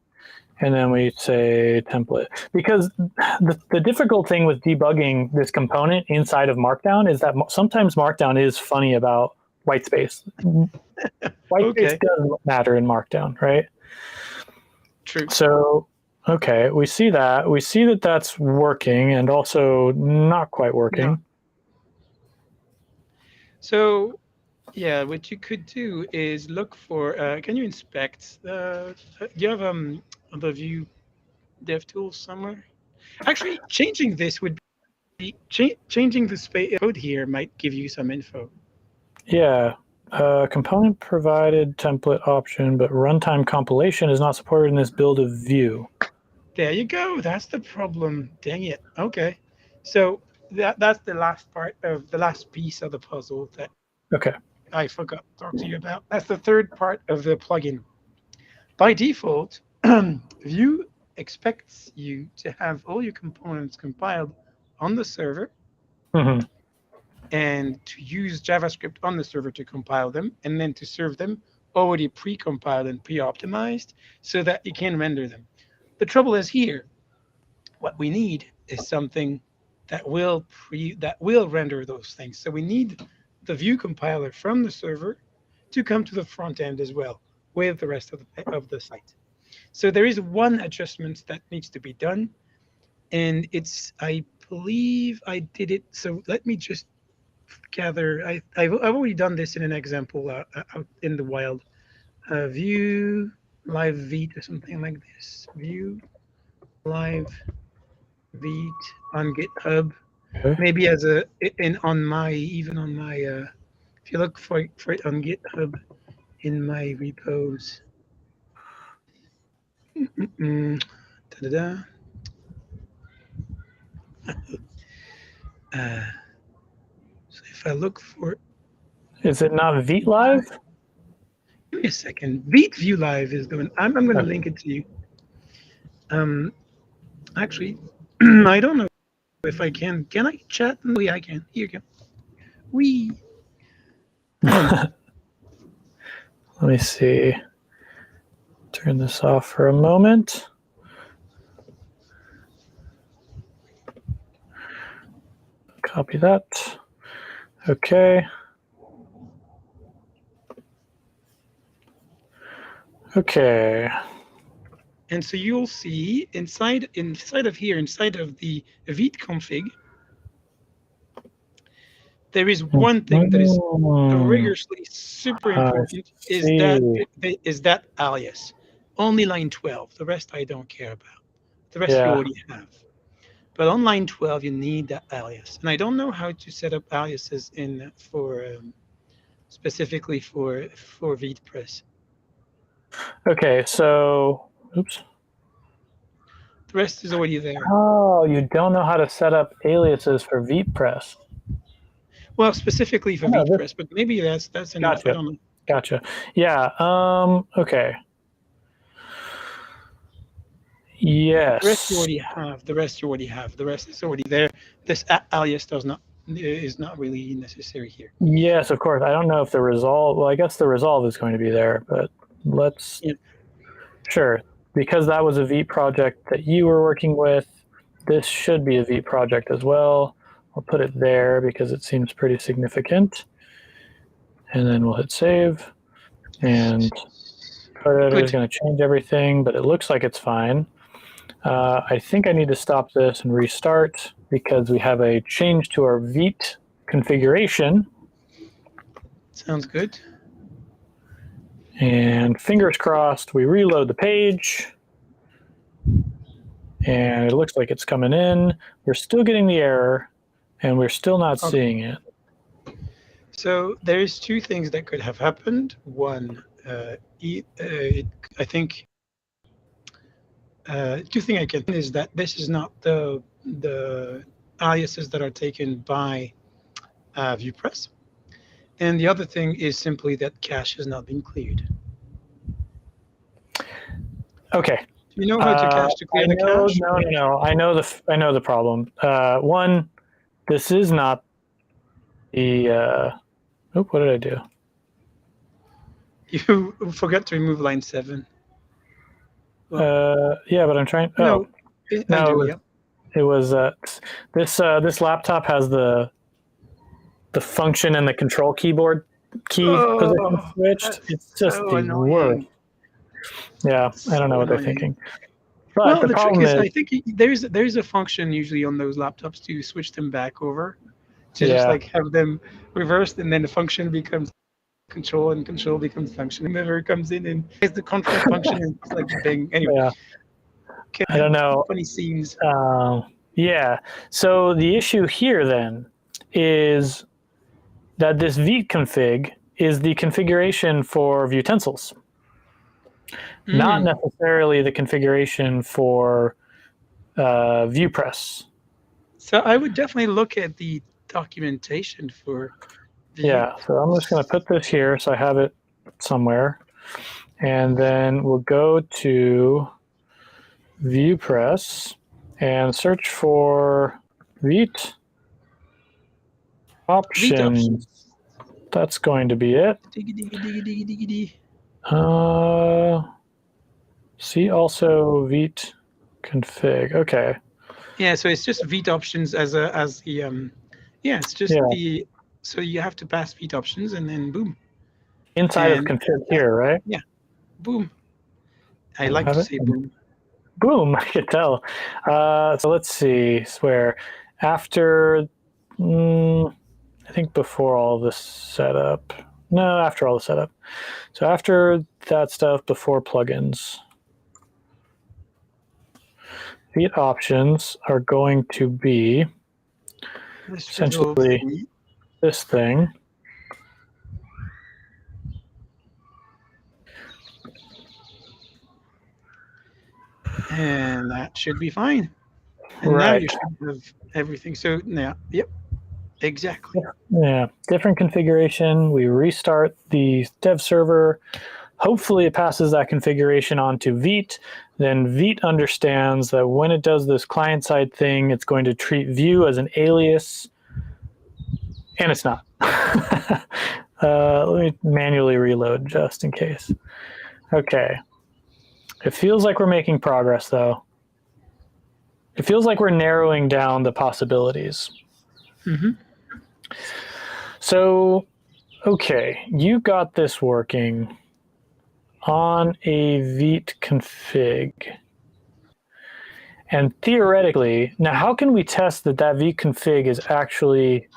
and then we say template. Because the difficult thing with debugging this component inside of Markdown is that sometimes Markdown is funny about white space. White space doesn't matter in Markdown, right? True. So, okay, we see that. We see that that's working and also not quite working. Yeah. So, yeah, what you could do is look for, can you inspect, do you have the Vue dev tools somewhere? Actually, changing this would be, changing the space code here might give you some info. Yeah. Component provided template option, but runtime compilation is not supported in this build of Vue. There you go. That's the problem. Dang it. Okay. So that's the last part of the last piece of the puzzle that Okay. I forgot to talk to you about. That's the third part of the plugin. By default, Vue expects you to have all your components compiled on the server Mm-hmm. and to use JavaScript on the server to compile them, and then to serve them already pre-compiled and pre-optimized so that you can render them. The trouble is here, what we need is something that will render those things. So we need the Vue compiler from the server to come to the front end as well with the rest of the site. So there is one adjustment that needs to be done, and it's, I believe I did it. So let me just gather. I've already done this in an example out in the wild. Vue live Vite or something like this. Vue live Vite on GitHub. Okay. Maybe as a on my if you look for it on GitHub in my repos. Da-da-da. So if I look for, Is it not Vite Live? give me a second. Vite Vue Live is the one. I'm going to link it to you. Actually, I don't know if I can. Can I chat? Oh, yeah, I can. Here you go. Let me see. Turn this off for a moment. Copy that. Okay. Okay. And so you'll see inside of here, inside of the Vite config, there is one thing that is rigorously super important, is that alias. Only line 12. The rest I don't care about. The rest you already have. But on line 12, you need that alias. And I don't know how to set up aliases in specifically for Viewpress. Okay, so oops. The rest is already there. Oh, you don't know how to set up aliases for Viewpress. Well, specifically for Viewpress, but maybe that's enough. Gotcha. I don't know. Gotcha. Yeah. Okay. Yes. The rest you already have. The rest you already have. The rest is already there. This alias is not really necessary here. Yes, of course. I don't know if the resolve. Well, I guess the resolve is going to be there, but let's. Yeah. Sure, because that was a Vite project that you were working with. This should be a Vite project as well. I'll put it there because it seems pretty significant. And then we'll hit save. And code editor is going to change everything, but it looks like it's fine. I think I need to stop this and restart because we have a change to our Vite configuration. Sounds good. And fingers crossed, we reload the page. And it looks like it's coming in. We're still getting the error, and we're still not seeing it. So there's two things that could have happened. One, I think two things I can is that this is not the aliases that are taken by Viewpress. And the other thing is simply that cache has not been cleared. Okay. Do you know how to clear the cache? No. I know the problem. One, this is not the. What did I do? You forgot to remove line 7. Yeah, but I'm trying. No, it was this laptop has the function and the control keyboard key position switched. It's just so the worst. Yeah, I don't know what they're thinking. But the problem is, I think there's a function usually on those laptops to switch them back over, to just like have them reversed, and then the function becomes control and control becomes function. Whoever comes in and has the control function and it's like bang. Anyway, yeah. I don't know. Funny scenes. Yeah. So the issue here then is that this Vite config is the configuration for Vuetensils. Not necessarily the configuration for Viewpress. So I would definitely look at the documentation for. Yeah, so I'm just going to put this here so I have it somewhere. And then we'll go to Viewpress and search for Vite options. That's going to be it. See also Vite config. Okay. Yeah, so it's just Vite options as the it's just the, so you have to pass Vite options and then boom. Inside of config here, right? Yeah. Boom. I like to say boom. Boom, I could tell. So let's see where after I think before all this setup. No, after all the setup. So after that stuff, before plugins. Vite options are going to be essentially this thing. And that should be fine. And now you should have everything. So now, yep, exactly. Yeah, different configuration. We restart the dev server. Hopefully it passes that configuration on to Vite. Then Vite understands that when it does this client-side thing, it's going to treat Vue as an alias. And it's not. Let me manually reload just in case. Okay. It feels like we're making progress, though. It feels like we're narrowing down the possibilities. So, okay, you got this working on a Vite config. And theoretically, now how can we test that that Vite config is actually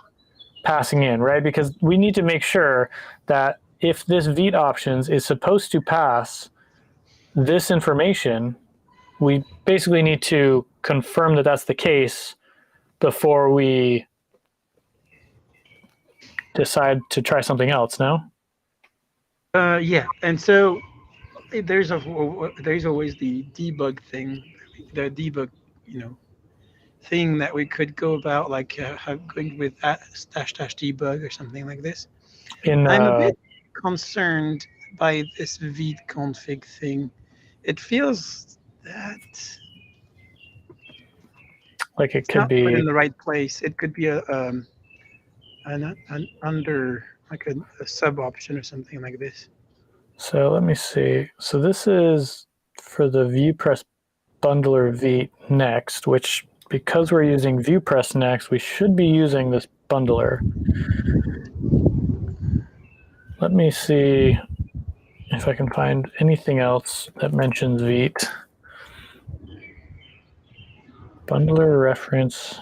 passing in, right? Because we need to make sure that if this Vite options is supposed to pass this information, we basically need to confirm that that's the case before we decide to try something else, no? Yeah, and so there's always the debug thing, the debug, thing that we could go about, like going with -- debug or something like this. In I'm a bit concerned by this Vite config thing. It feels that Like it it's could not put in be. the right place. It could be an under, like a sub option or something like this. So let me see. So this is for the Viewpress bundler v next, which because we're using Viewpress next, we should be using this bundler. Let me see if I can find anything else that mentions Vite. Bundler reference.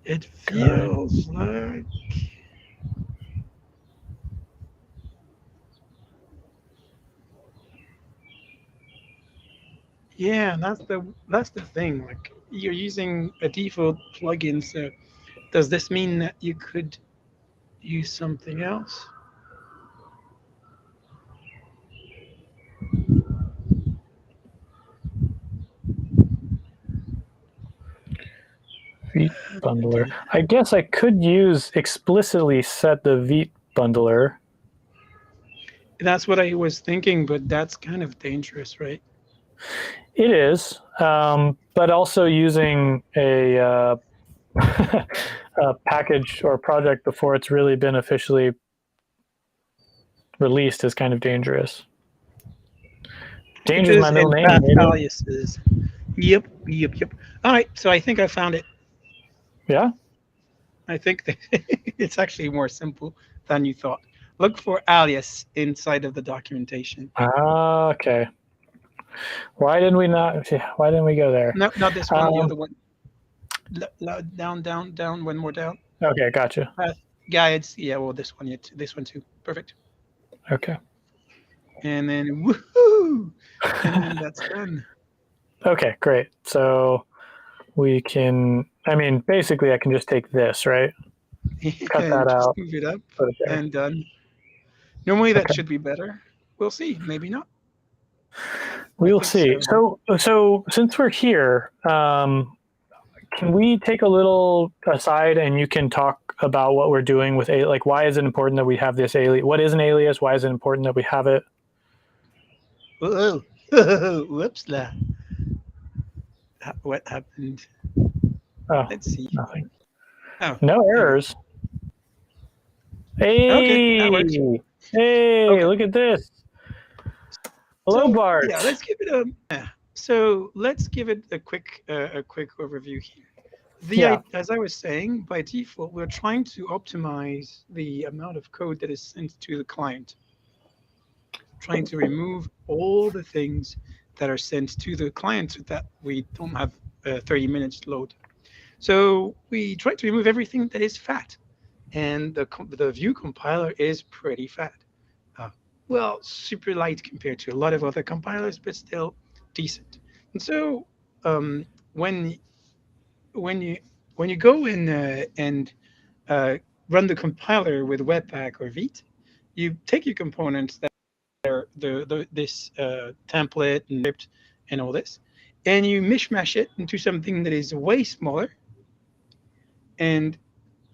It feels like yeah, that's the thing. Like you're using a default plugin, so does this mean that you could use something else? Vite bundler. I guess I could use explicitly set the Vite bundler. That's what I was thinking, but that's kind of dangerous, right? It is, but also using a a package or project before it's really been officially released is kind of dangerous. Danger's my middle name, fast maybe. aliases. Yep. All right, so I think I found it. Yeah. I think that it's actually more simple than you thought. Look for alias inside of the documentation. Okay. Why didn't we go there? No, not this one. The other one. Down. One more down. Okay, gotcha. Guides. Yeah, well, this one. This one too. Perfect. Okay. And then woohoo! And then that's done. Okay, great. So we can. I mean, basically, I can just take this, right? Cut that out. Move it up put it there. and done. Normally that should be better. We'll see. Maybe not. We'll see. So since we're here, can we take a little aside and you can talk about what we're doing with like why is it important that we have this alias? What is an alias? Why is it important that we have it? Whoa. Whoops. What happened? Oh, let's see. Nothing. Oh, no errors. Hey, okay, that works. Hey, okay. Look at this. Hello, Bart. Yeah, let's give it a quick overview here. As I was saying, by default, we're trying to optimize the amount of code that is sent to the client. Trying to remove all the things that are sent to the client so that we don't have 30 minutes load. So we try to remove everything that is fat, and the Vue compiler is pretty fat. Well, super light compared to a lot of other compilers, but still decent. And so when you go in and run the compiler with Webpack or Vite, you take your components that are this template and script and all this, and you mishmash it into something that is way smaller, and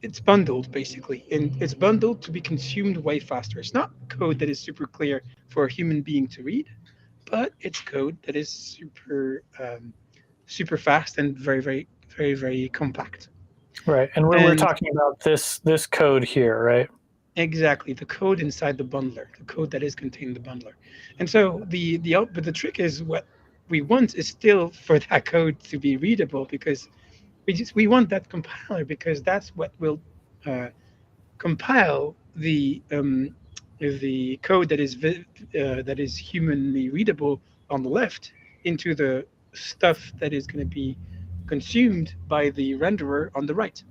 it's bundled basically, and it's bundled to be consumed way faster. It's not code that is super clear for a human being to read, but it's code that is super fast and very compact. Right, and we're talking about this code here, right? Exactly, the code inside the bundler, the code that is contained in the bundler. And so but the trick is what we want is still for that code to be readable, because we want that compiler, because that's what will compile the code that is humanly readable on the left into the stuff that is going to be consumed by the renderer on the right.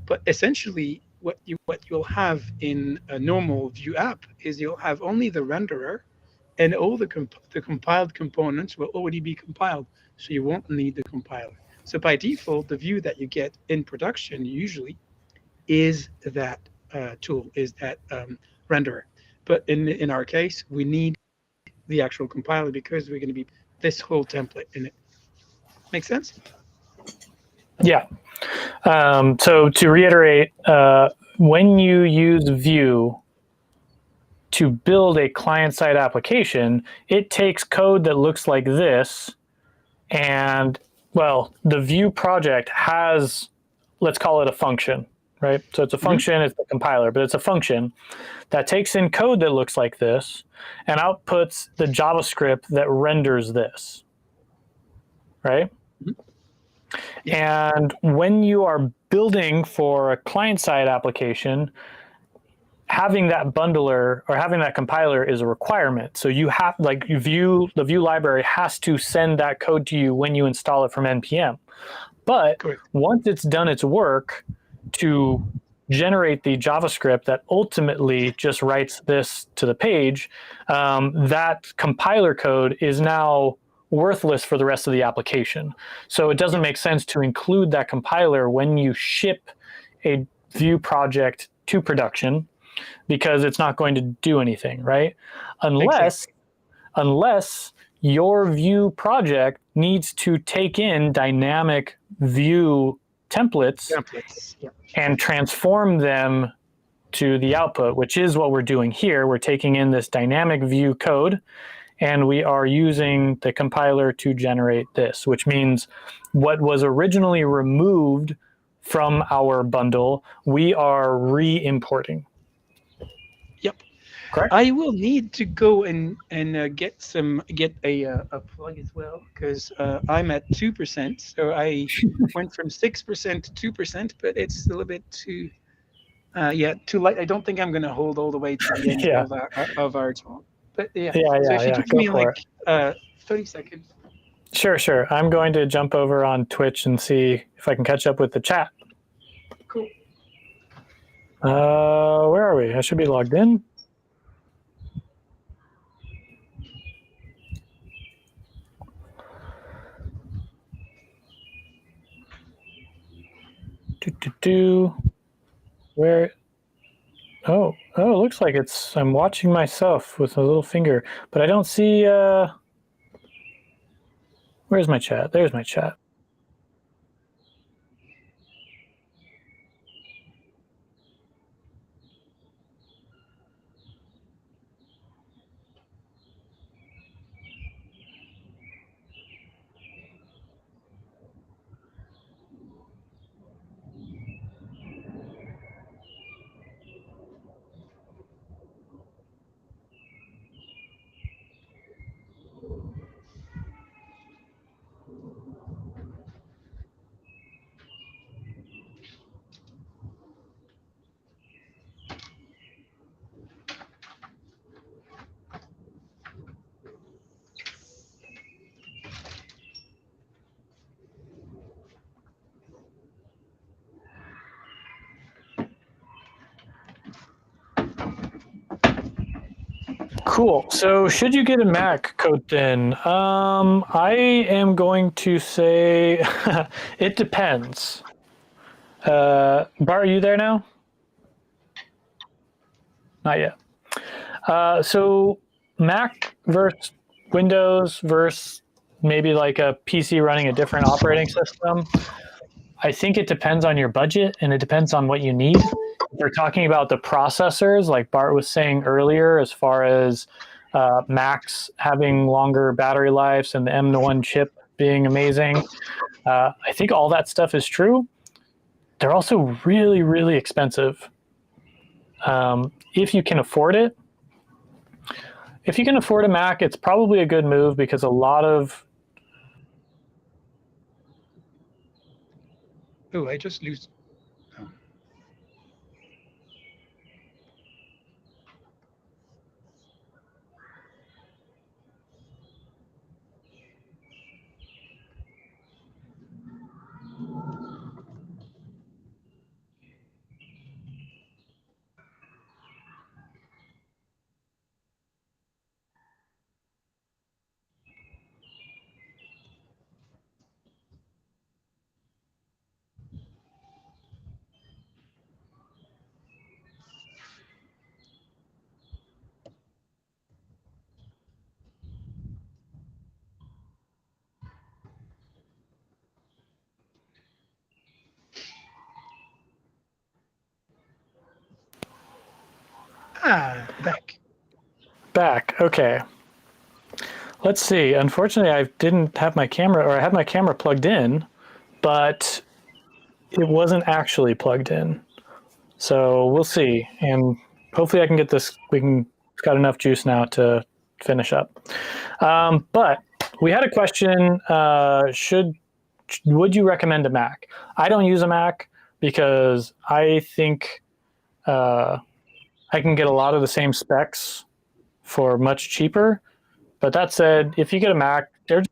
But essentially, what you'll have in a normal Vue app is you'll have only the renderer, and all the compiled components will already be compiled, so you won't need the compiler. So by default, the view that you get in production usually is that tool, is that renderer. But in our case, we need the actual compiler because we're going to be this whole template in it. Make sense? Yeah. So to reiterate, when you use Vue to build a client-side application, it takes code that looks like this, and well, the Vue project has, let's call it a function, right? So it's a function, it's the compiler, but it's a function that takes in code that looks like this and outputs the JavaScript that renders this, right? And when you are building for a client-side application, having that bundler or having that compiler is a requirement. So you have, like, the Vue library has to send that code to you when you install it from npm. But once it's done its work to generate the JavaScript that ultimately just writes this to the page, that compiler code is now worthless for the rest of the application. So it doesn't make sense to include that compiler when you ship a Vue project to production, because it's not going to do anything, right? Unless your Vue project needs to take in dynamic Vue templates and transform them to the output, which is what we're doing here. We're taking in this dynamic Vue code, and we are using the compiler to generate this, which means what was originally removed from our bundle, we are re-importing. Yep. Correct. I will need to go and get a plug as well, because I'm at 2%. So I went from 6% to 2%, but it's a little bit too too light. I don't think I'm going to hold all the way to the end of our talk. But so if you give me like 30 seconds. Sure. I'm going to jump over on Twitch and see if I can catch up with the chat. Cool. Where are we? I should be logged in. Where? Oh, it looks like I'm watching myself with a little finger, but I don't see, where's my chat? There's my chat. Cool. So should you get a Mac, code thin? I am going to say it depends. Bart, are you there now? Not yet. So Mac versus Windows versus maybe like a PC running a different operating system. I think it depends on your budget and it depends on what you need. If we're talking about the processors, like Bart was saying earlier, as far as Macs having longer battery lives and the M1 chip being amazing, I think all that stuff is true. They're also really, really expensive. If you can afford it, if you can afford a Mac, it's probably a good move, because a lot of... Oh, I just lose. Oh. Back. Okay. Let's see. Unfortunately, I didn't have my camera, or I had my camera plugged in, but it wasn't actually plugged in. So we'll see. And hopefully I can get this, got enough juice now to finish up. But we had a question, would you recommend a Mac? I don't use a Mac because I think I can get a lot of the same specs for much cheaper. But that said, if you get a Mac, they're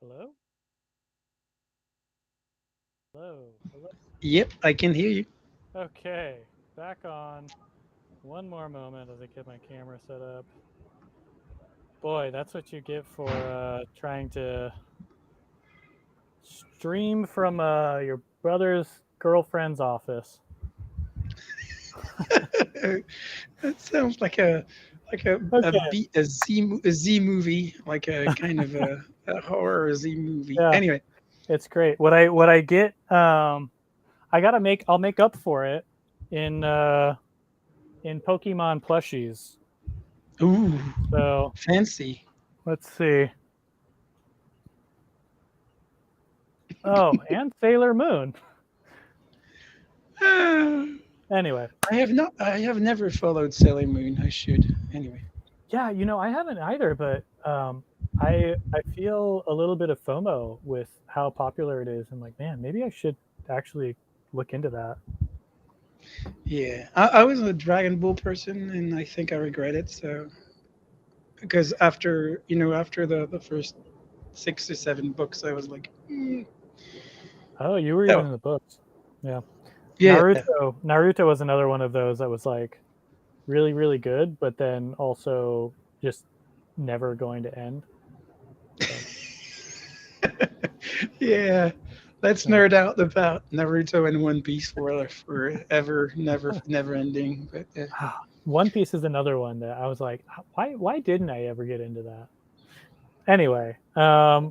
hello? Hello. Hello. Yep, I can hear you. Okay, back on. One more moment as I get my camera set up. Boy, that's what you get for trying to stream from your brother's girlfriend's office. That sounds like a Okay. Z movie, like a kind of a horror Z movie. Yeah, Anyway, it's great. What I get, I'll make up for it in in Pokemon plushies. Ooh, So fancy. let's see. Oh, and Sailor Moon. Anyway. I have not. I have never followed Sailor Moon. I should. Anyway. Yeah, I haven't either, but I feel a little bit of FOMO with how popular it is. I'm like, man, maybe I should actually look into that. Yeah, I was a Dragon Ball person, and I think I regret it. So because after the first 6 or 7 books, I was like, Oh, you were even oh in the books. Yeah. yeah, yeah. Naruto was another one of those that was like really, really good, but then also just never going to end. So, Yeah. Let's yeah. nerd out about Naruto and One Piece for forever, never ending. But One Piece is another one that I was like, why didn't I ever get into that? Anyway,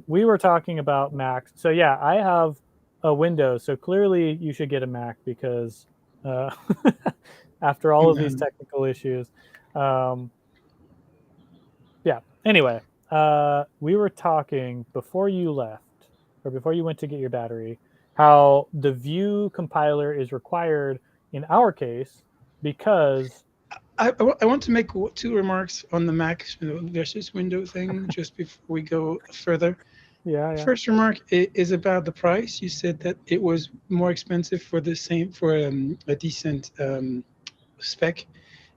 we were talking about Macs. So yeah, I have a Windows. So clearly you should get a Mac because uh, after all of these technical issues, um, yeah. Anyway, we were talking before you left or before you went to get your battery, how the Vue compiler is required in our case because I want to make 2 remarks on the Mac versus Windows thing just before we go further. yeah. First remark is about the price. You said that it was more expensive for a decent spec,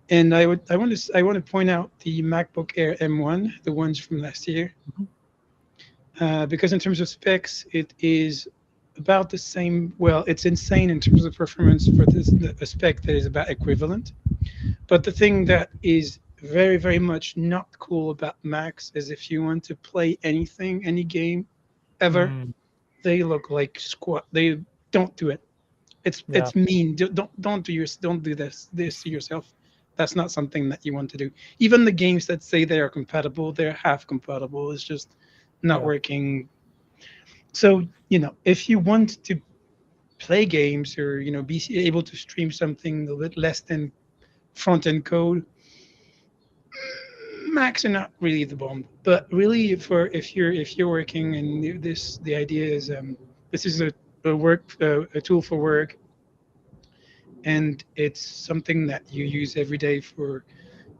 and I want to point out the MacBook Air M1, the ones from last year, Mhm. because in terms of specs, it is about the same. Well, it's insane in terms of performance for a spec that is about equivalent. But the thing that is very, very much not cool about Macs is if you want to play anything, any game ever, Mm, they look like squat. They don't do it. yeah. It's mean. Don't do this to yourself. That's not something that you want to do. Even the games that say they are compatible, they're half compatible. It's just not Yeah. working. So if you want to play games or be able to stream something a little bit less than front end code, Macs are not really the bomb. But really, for if you're working and the idea is this is a tool for work, and it's something that you use every day for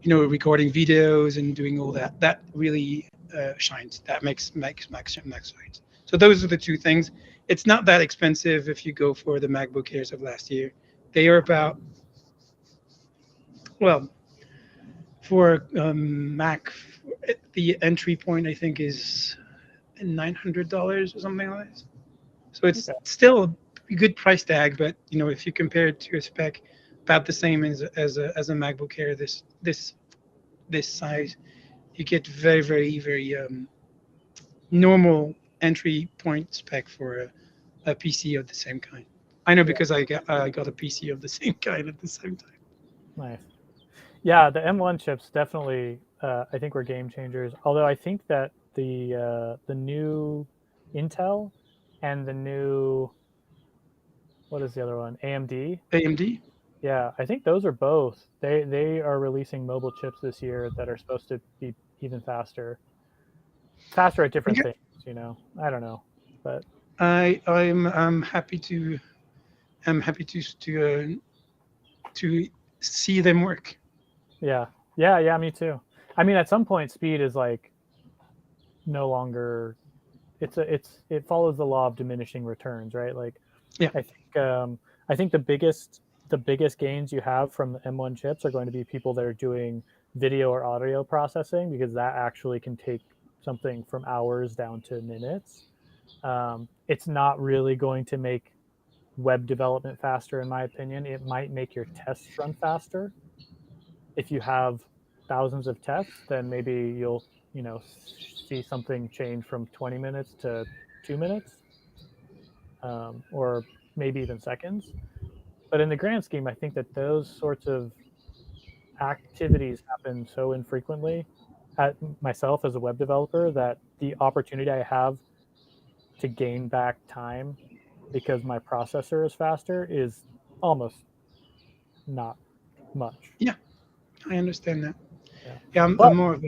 recording videos and doing all that. That really shines. That makes shines. So those are the 2 things. It's not that expensive if you go for the MacBook Airs of last year. They are about, well, for Mac, the entry point I think is $900 or something like that. So it's Okay. still a good price tag, but if you compare it to a spec about the same as a MacBook Air, this size, you get very, very, very normal entry point spec for a PC of the same kind. I know Yeah. because I got a PC of the same kind at the same time. Nice. Yeah, the M1 chips definitely, I think, were game changers. Although I think that the new Intel and the new, what is the other one? AMD. AMD. Yeah, I think those are both. They are releasing mobile chips this year that are supposed to be even faster at different Okay. things. I don't know, but I'm happy to to see them work. yeah, me too. I mean, at some point, speed is like no longer. It follows the law of diminishing returns, right? Like Yeah. I think I think the biggest gains you have from the M1 chips are going to be people that are doing video or audio processing because that actually can take something from hours down to minutes. It's not really going to make web development faster, in my opinion. It might make your tests run faster. If you have thousands of tests, then maybe you'll see something change from 20 minutes to 2 minutes, or maybe even seconds. But in the grand scheme, I think that those sorts of activities happen so infrequently at myself as a web developer that the opportunity I have to gain back time because my processor is faster is almost not much. Yeah. I understand that. Yeah. Yeah, But I'm more of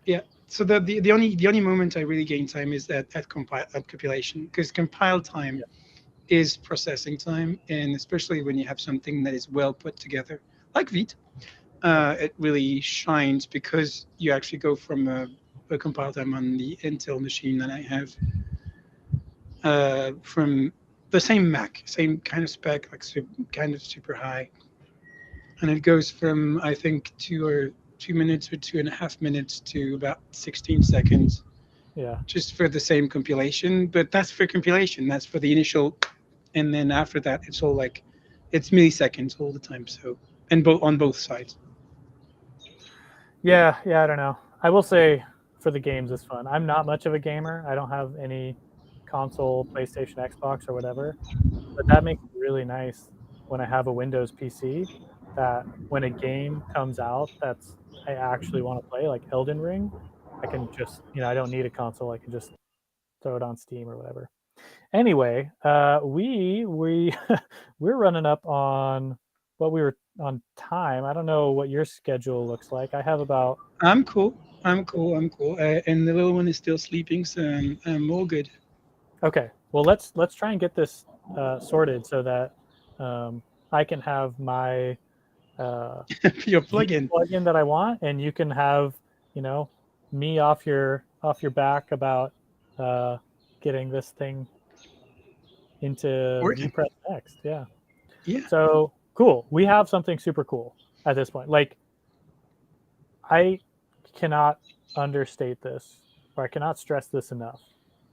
yeah. So the only moment I really gain time is at compilation, because compile time is processing time, and especially when you have something that is well put together, like Vite, it really shines because you actually go from a compile time on the Intel machine that I have, from the same Mac, same kind of spec, like kind of super high, and it goes from, I think, 2 minutes or 2.5 minutes to about 16 seconds, yeah. just for the same compilation. But that's for compilation. That's for the initial, and then after that, it's all like, it's milliseconds all the time. So, and both on both sides. Yeah, I don't know. I will say for the games it's fun. I'm not much of a gamer. I don't have any console, PlayStation, Xbox, or whatever. But that makes it really nice when I have a Windows PC that when a game comes out that's I actually want to play, like Elden Ring, I can just, I don't need a console. I can just throw it on Steam or whatever. Anyway, we we're running up on what we were on time. I don't know what your schedule looks like. I have about I'm cool. I'm cool. I'm cool. And the little one is still sleeping, so I'm all good. okay. Well, let's try and get this sorted so that I can have my Your Vue plugin. plugin that I want, and you can have you know me off your back about uh, getting this thing into Working. Viewpress next. Yeah. Yeah. So cool. We have something super cool at this point. Like I cannot understate this, or I cannot stress this enough,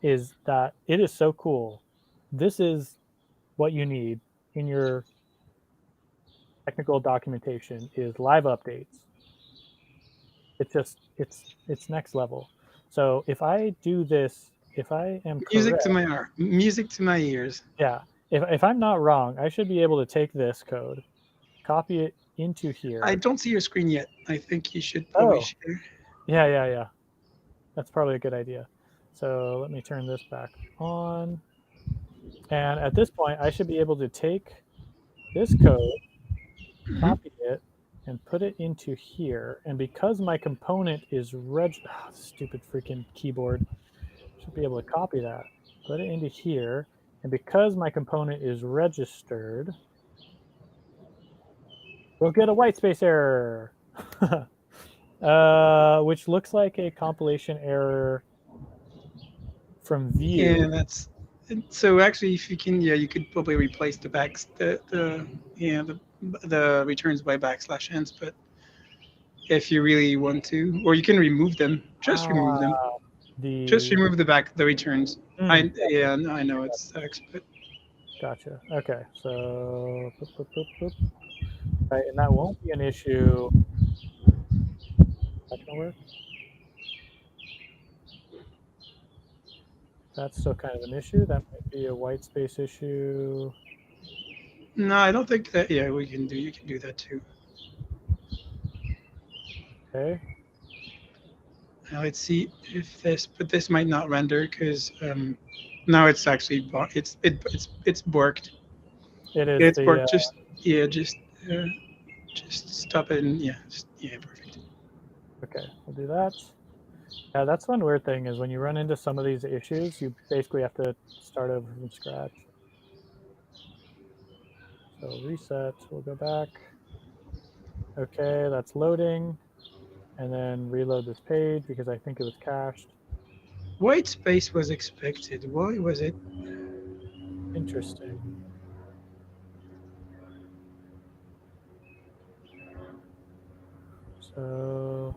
is that it is so cool. This is what you need in your technical documentation is live updates. It's next level. So if I do this, if I am Music to correct, my ear. Music to my ears. yeah, if I'm not wrong, I should be able to take this code, copy it into I here. don't see your screen yet. I think you should probably Oh, share. yeah. That's probably a good idea. So let me turn this back on. And at this point, I should be able to take this code, Hmm. copy it, and put it into here. And because my component is stupid freaking keyboard, should be able to copy that, put it into here. And because my component is registered, we'll get a white space error, which looks like a compilation error from Yeah, Vue. that's so. Actually, if you can, yeah, you could probably replace the returns by backslash n's. But if you really want to, or you can remove them. Just remove them. Ah, Just the remove the returns. Gotcha, Yeah, no, I know it sucks, but gotcha. Okay, so boop, boop, boop, boop. Right, and that won't be an issue. That gonna work? That's still kind of an issue. That might be a white space issue. no, I don't think that. Yeah, we can do. You can do that too. Okay, Now let's see if this, but this might not render because now it's actually it's borked. it is It's the borked. Just yeah, just stop it and yeah, yeah, perfect. okay. We'll do that. Yeah, that's one weird thing is when you run into some of these issues, you basically have to start over from scratch. So reset. We'll go back. Okay, that's loading, and then reload this page because I think it was cached. White space was expected. Why was it? Interesting. So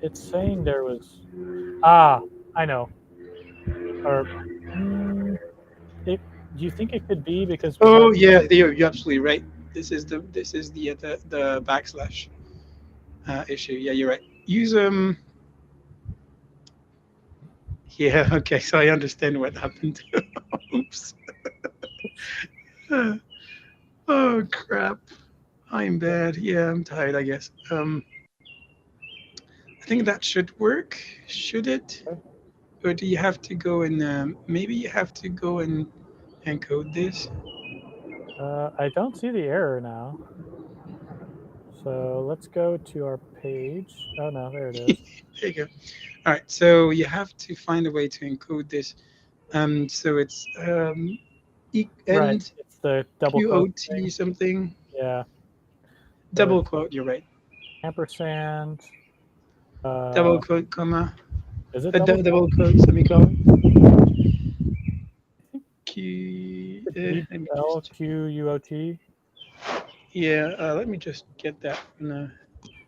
it's saying there was I know. Or mm, it, do you think it could be because we Oh have yeah, you're absolutely right. This is the backslash issue. Yeah, you're right. Use Yeah. Okay. So I understand what happened. Oops. Oh crap. I'm bad. Yeah, I'm tired. I guess. I think that should work. Should it? Or do you have to go and maybe you have to go and encode this? I don't see the error now. So let's go to our page. Oh no, there it is. There you go. All right, so you have to find a way to encode this. So it's Right. end It's the double quote QOT thing. something. Yeah. So Double it's quote, you're right. ampersand. Double quote, comma, Is it a double quote? double quote, semicolon. I think Q, it's let me just, VLQUOT. yeah, let me just get that from the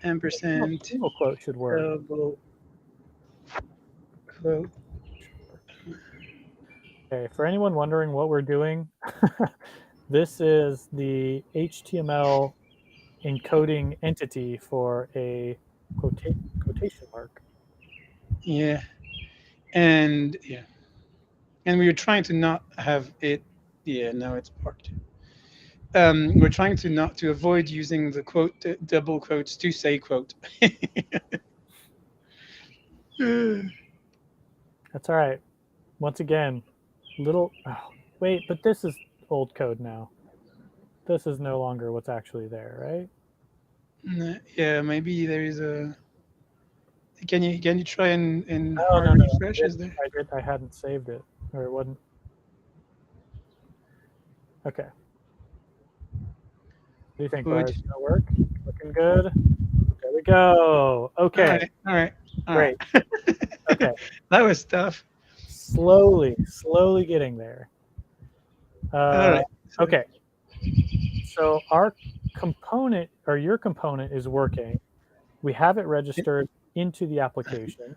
ampersand Single quote should work. double quote. Okay, for anyone wondering what we're doing, this is the HTML encoding entity for a quotation mark. Yeah, and yeah, and we were trying to not have it. Yeah, now it's parked. We're trying to not to avoid using the quote double quotes to say quote. That's all right. Once again, little. Oh, wait, but this is old code now. This is no longer what's actually there, right? Yeah, maybe there is a. Can you try and Oh no, hard no, refresh? Is there? I hadn't saved it, or it wasn't. Okay. What do you think, Bart? Good. Is it gonna work? Looking good. There we go. All Okay, right. All right. All right. great. Okay, That was tough. slowly getting there. All right. So, Okay, so our component or your component is working. We have it registered into the application.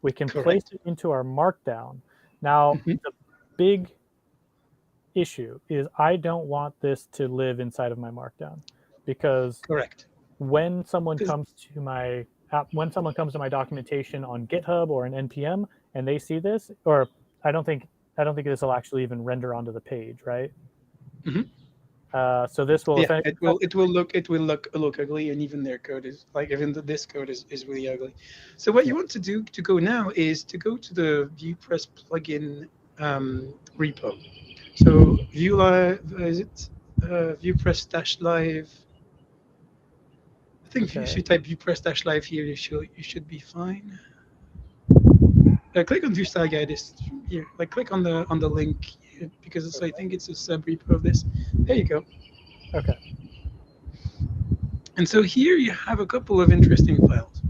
We can place correct. it into our Markdown. Now, Hmm. the big issue is I don't want this to live inside of my Markdown because Correct. when someone 'Cause- comes to my when someone comes to my documentation on GitHub or an npm and they see this, or I don't think this will actually even render onto the page, right? mhm. So this will Yeah, effectively, it will look ugly, and even their code is like even this code is really ugly. So what yeah, you want to do to go now is to go to the Viewpress plugin repo. So View Live is it Viewpress-live. I think if okay, you type Viewpress-live here, you should be fine. Click on View Style Guide is here. Like click on the link here, because I okay, think it's a sub repo of this. There you go. okay. And so here you have a couple of interesting files.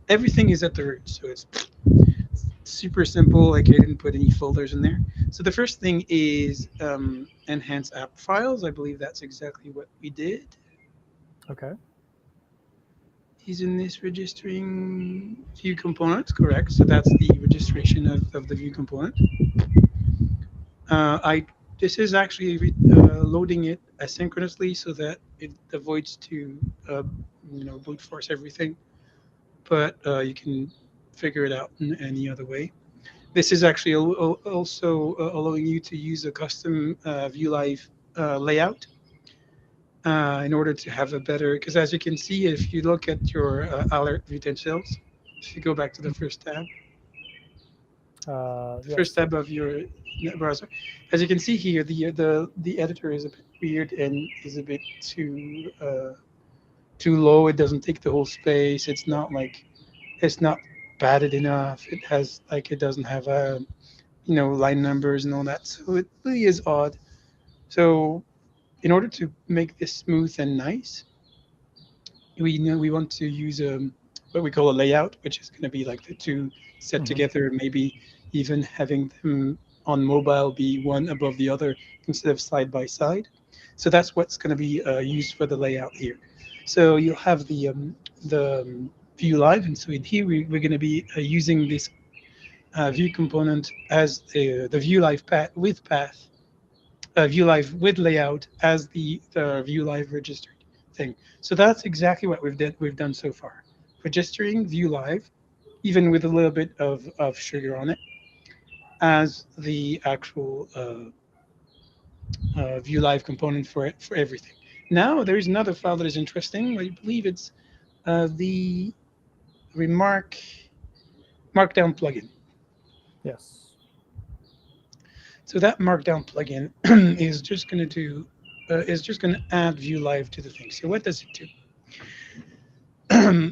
Everything is at the root, so it's super simple. Like I didn't put any folders in there. So the first thing is enhance app files. I believe that's exactly what we did. Okay. Isn't this registering view component? Correct. So that's the registration of the view component. This is actually loading it asynchronously so that it avoids to brute force everything. But you can figure it out in any other way. This is actually also allowing you to use a custom Vue Live layout in order to have a better, because as you can see, if you look at your alert utensils, if you go back to the first tab, Yes. of your browser, as you can see here, the editor is a bit weird and is a bit too low. It doesn't take the whole space. It's not padded enough. It doesn't have line numbers and all that. So it really is odd. So in order to make this smooth and nice, we want to use what we call a layout, which is going to be like the two set Hmm. together, maybe even having them on mobile be one above the other instead of side by side. So that's what's going to be used for the layout here. So you'll have the view live, and so in here we're going to be using this view component as the view live path with view live with layout as the view live registered thing. So that's exactly what we've done so far. Registering view live, even with a little bit of sugar on it, as the actual view live component for everything. Now there is another file that is interesting. I believe it's the Remark Markdown plugin. Yes. So that Markdown plugin is just going to add view live to the thing. So what does it do?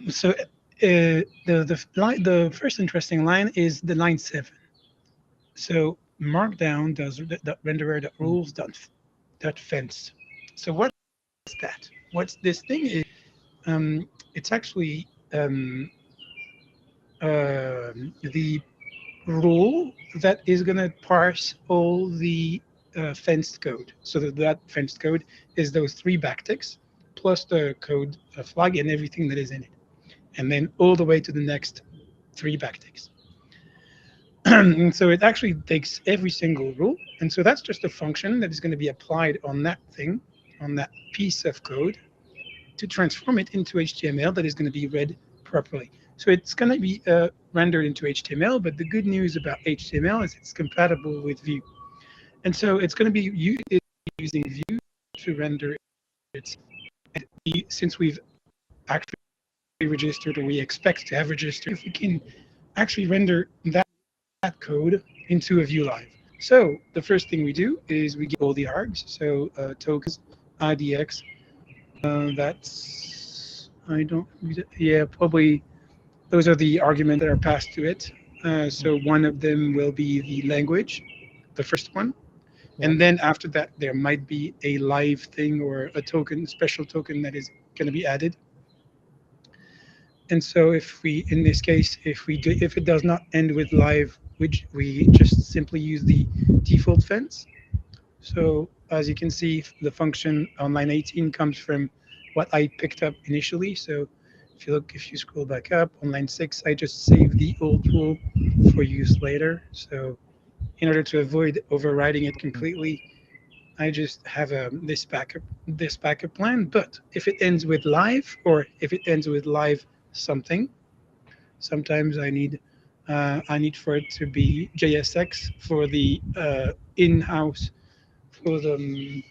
So the first interesting line is the line 7. So Markdown does renderer.rules.fence. So what's that? What's this thing is? It's actually the rule that is going to parse all the fenced code. So that fenced code is those 3 backticks plus the code flag and everything that is in it, and then all the way to the next 3 backticks. And so it actually takes every single rule, and so that's just a function that is going to be applied on that thing, on that piece of code, to transform it into HTML that is going to be read properly. So it's going to be rendered into HTML, but the good news about HTML is it's compatible with Vue. And so it's going to be using Vue to render it. And since we've actually registered, or we expect to have registered, if we can actually render that code into a Vue Live. So the first thing we do is we get all the args, so tokens, IDX, that's, I don't, yeah, probably those are the arguments that are passed to it. So one of them will be the language, the first one. Yeah. And then after that, there might be a live thing or a token, special token that is going to be added. And so if we, in this case, if it does not end with live, which we just simply use the default fence. So as you can see, the function on line 18 comes from what I picked up initially. So if you scroll back up on line 6, I just saved the old rule for use later. So in order to avoid overriding it completely, I just have this backup plan. But if it ends with live, or if it ends with live something, sometimes I need for it to be JSX for the in-house, for the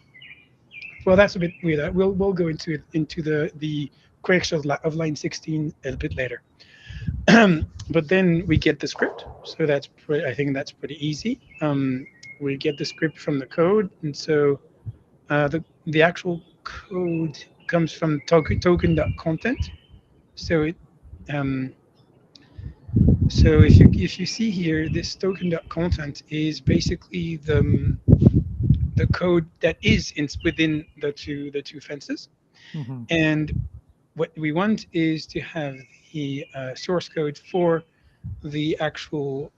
well, that's a bit weird. We'll go into the correction of line 16 a bit later. But then we get the script, so I think that's pretty easy. We get the script from the code, and so the actual code comes from token.content. So it so if you see here, this token.content is basically the code that is within the two fences. Mm-hmm. And what we want is to have the source code for the actual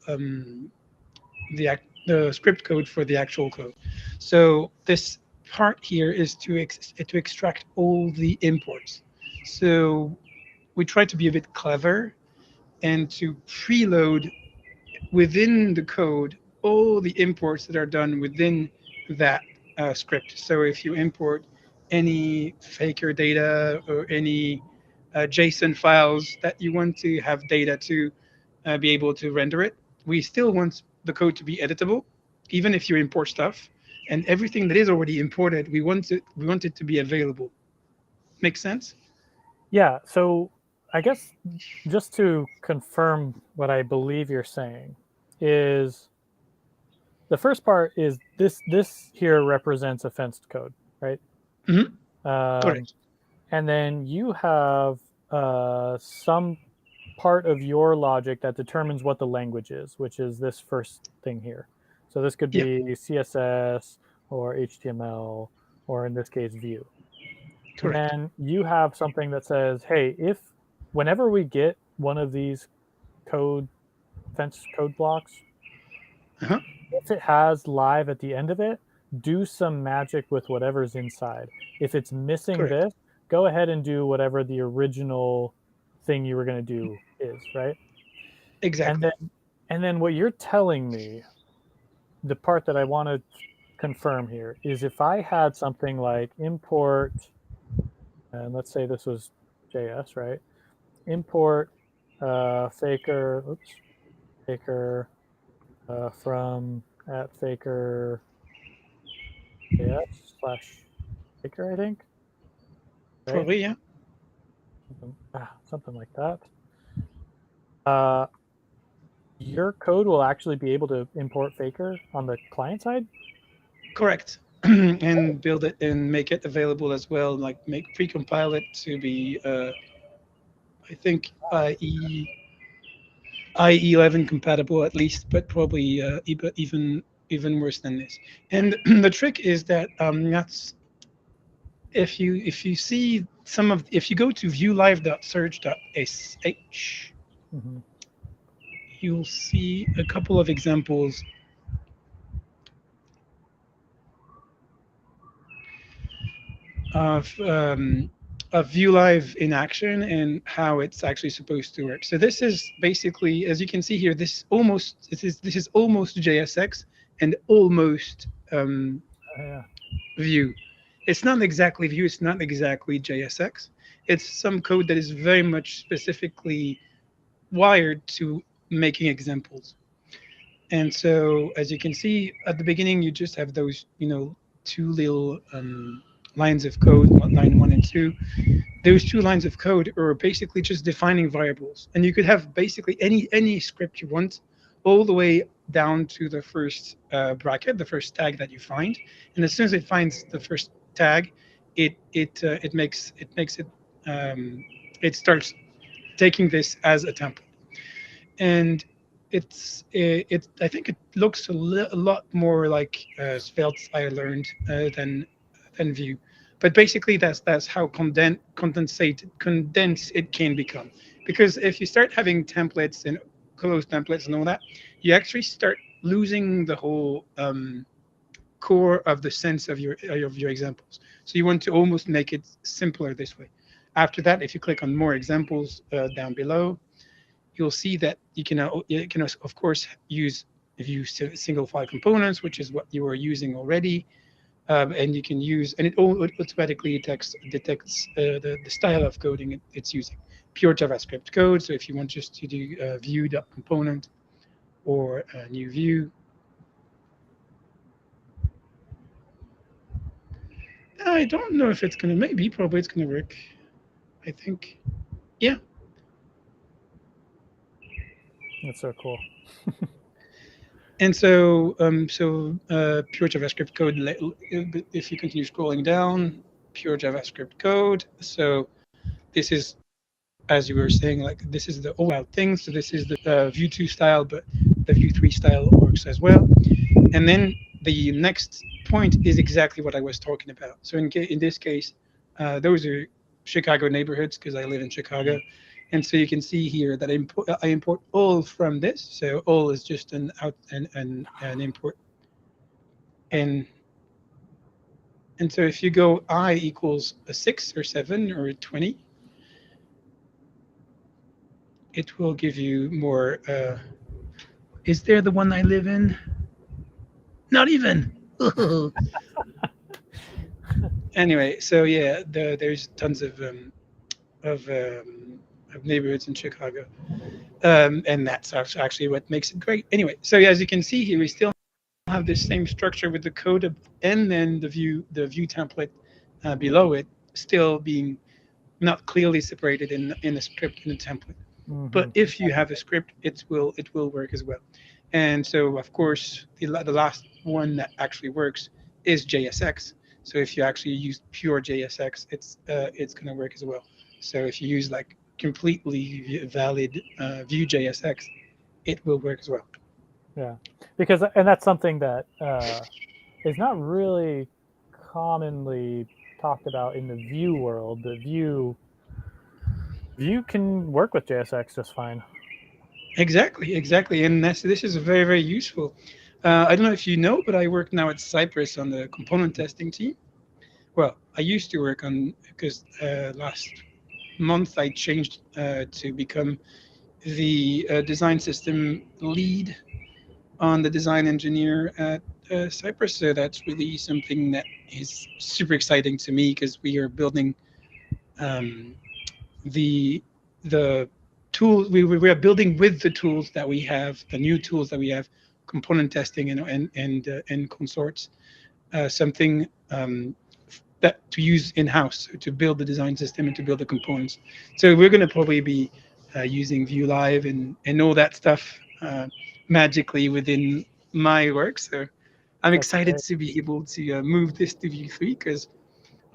the script code for the actual code. So this part here is to extract all the imports. So we try to be a bit clever and to preload within the code all the imports that are done within that script. So if you import any faker data or any JSON files that you want to have data to be able to render it, we still want the code to be editable, even if you import stuff. And everything that is already imported, we want it to be available. Make sense? Yeah. So I guess just to confirm what I believe you're saying is the first part is this here represents a fenced code, right? Mm-hmm. Correct. And then you have some part of your logic that determines what the language is, which is this first thing here. So this could be CSS or HTML, or in this case, Vue. And Correct. then you have something that says, hey, whenever we get one of these fence code blocks, Uh-huh. if it has live at the end of it, do some magic with whatever's inside. If it's missing Correct. this, go ahead and do whatever the original thing you were going to do is, right? Exactly. And then what you're telling me, the part that I want to confirm here, is if I had something like import, and let's say this was JS, right? Import faker from @faker JS/faker, I think, right? Probably, yeah. Something like that. Your code will actually be able to import faker on the client side? Correct. And build it and make it available as well, like pre-compile it to be I think IE11 compatible at least, but probably even worse than this. And the trick is that that's if you see some of if you go to viewlive.surge.sh, Mm-hmm. you'll see a couple of examples of Vue Live in action and how it's actually supposed to work. So this is basically, as you can see here, this is almost JSX and almost Yeah. Vue. It's not exactly Vue. It's not exactly JSX. It's some code that is very much specifically wired to making examples. And so, as you can see at the beginning, you just have those, two little lines of code, line 1 and 2. Those two lines of code are basically just defining variables, and you could have basically any script you want, all the way down to the first bracket, the first tag that you find. And as soon as it finds the first tag, it starts taking this as a template. And I think it looks a lot more like Svelte I learned than Vue, but basically that's how condensed it can become. Because if you start having templates and closed templates and all that, you actually start losing the whole core of the sense of your examples. So you want to almost make it simpler this way. After that, if you click on more examples down below, you'll see that you can of course use Vue single file components, which is what you are using already, and you can use, and it automatically detects the style of coding it's using. Pure JavaScript code. So if you want just to do Vue.component or a new Vue, I don't know if it's gonna. Maybe probably it's gonna work. I think, yeah. That's so cool. And so, pure JavaScript code. If you continue scrolling down, pure JavaScript code. So this is, as you were saying, like this is the old style thing. So this is the Vue 2 style, but the Vue 3 style works as well. And then the next point is exactly what I was talking about. So in this case, those are Chicago neighborhoods because I live in Chicago. And so you can see here that I import all from this. So all is just an import. And so if you go I equals a 6 or 7 or 20, it will give you more. Is there the one I live in? Not even. Anyway, so yeah, there's tons of, of neighborhoods in Chicago. And that's actually what makes it great. Anyway, so as you can see here, we still have this same structure with the code and then the view template below it still being not clearly separated in a script and a template. Mm-hmm. But if you have a script, it will work as well. And so, of course, the last one that actually works is JSX. So if you actually use pure JSX, it's going to work as well. So if you use like completely valid Vue JSX, it will work as well. Yeah, because and that's something that is not really commonly talked about in the Vue world. The Vue can work with JSX just fine. Exactly, and this is very, very useful. I don't know if you know, but I work now at Cypress on the component testing team. Well, I used to work on, because last month I changed to become the design system lead on the design engineer at Cypress. So that's really something that is super exciting to me because we are building um, the tools. We are building with the tools that we have, the new tools that we have, component testing and consorts, something that to use in-house to build the design system and to build the components. So we're going to probably be using Vue Live and all that stuff magically within my work. So I'm That's excited great. to be able to move this to Vue 3 because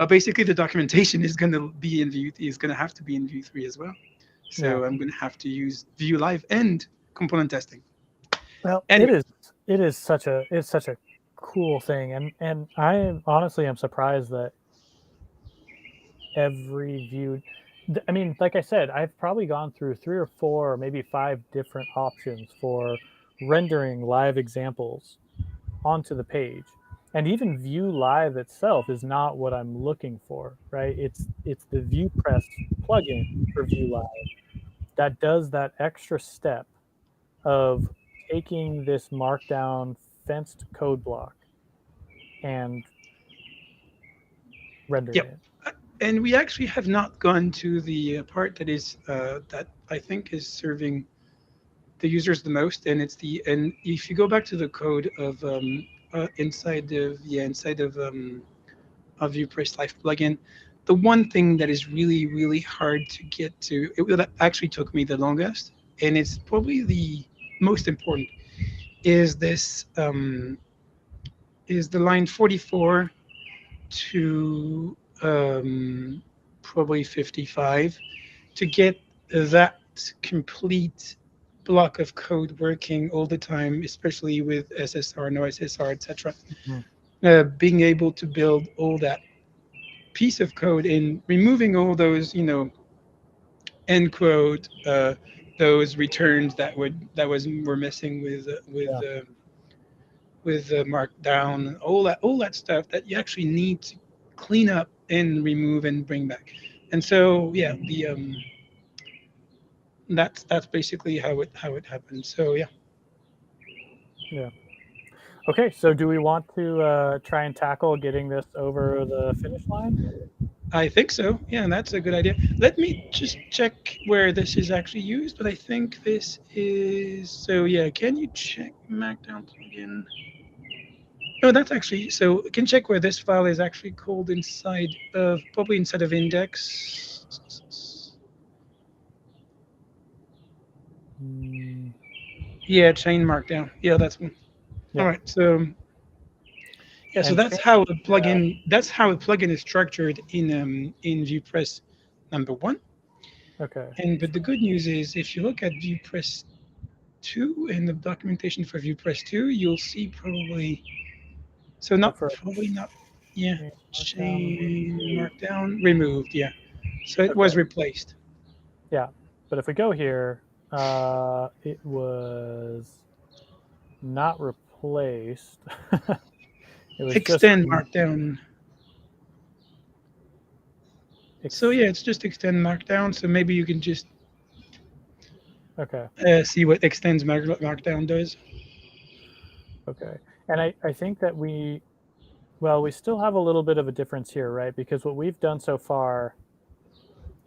basically the documentation is going to be in Vue, is going to have to be in Vue 3 as well. So Yeah. I'm going to have to use Vue Live and component testing. Well, Anyway, it is such a cool thing, and I honestly am surprised that every Vue. I mean, like I said, I've probably gone through 3 or 4, maybe 5 different options for rendering live examples onto the page. And even Vue Live itself is not what I'm looking for, right? It's the Viewpress plugin for Vue Live that does that extra step of taking this Markdown fenced code block and rendering yep. it. And we actually have not gone to the part that is that I think is serving the users the most, and if you go back to the code of inside of Viewpress Live plugin, the one thing that is really really hard to get to, that actually took me the longest, and it's probably the most important, is this is the line 44 to probably 55, to get that complete block of code working all the time, especially with SSR, no SSR, etc. Mhm. Being able to build all that piece of code and removing all those, end quote, those returns were missing Yeah, with Markdown, all that stuff that you actually need to clean up and remove and bring back. And so yeah, the that's basically how it happened. So yeah, yeah. Okay, so do we want to try and tackle getting this over the finish line? I think so. Yeah, that's a good idea. Let me just check where this is actually used, but I think this is, so yeah. Can you check Markdown plugin? No, that's actually, so you can check where this file is actually called probably inside of index. Mm, Yeah, chain Markdown. Yeah, that's one. All yeah, right. So yeah, so and that's change. how a plugin is structured in Viewpress number one. Okay, And but the good news is, if you look at Viewpress 2 and the documentation for Viewpress 2, you'll see probably, so so not for probably not, yeah, change markdown, chain Markdown removed, yeah. So it was okay, replaced. yeah, but if we go here, it was not replaced. It was just Extend Markdown. So ex- yeah, it's just extend Markdown. So maybe you can just okay, see what extends Markdown does. okay, and I think that we still have a little bit of a difference here, right? Because what we've done so far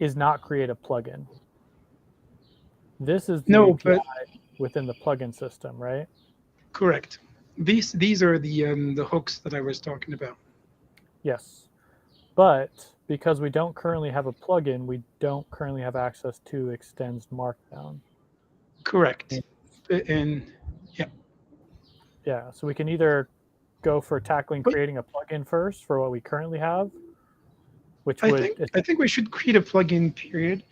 is not create a plugin. This is the No, but API within the plugin system, right? correct. These are the hooks that I was talking about. Yes. But because we don't currently have a plugin, we don't currently have access to extends Markdown. Correct. And yeah, Yeah, so we can either go for tackling but creating a plugin first for what we currently have, which I would, think I think we should create a plugin period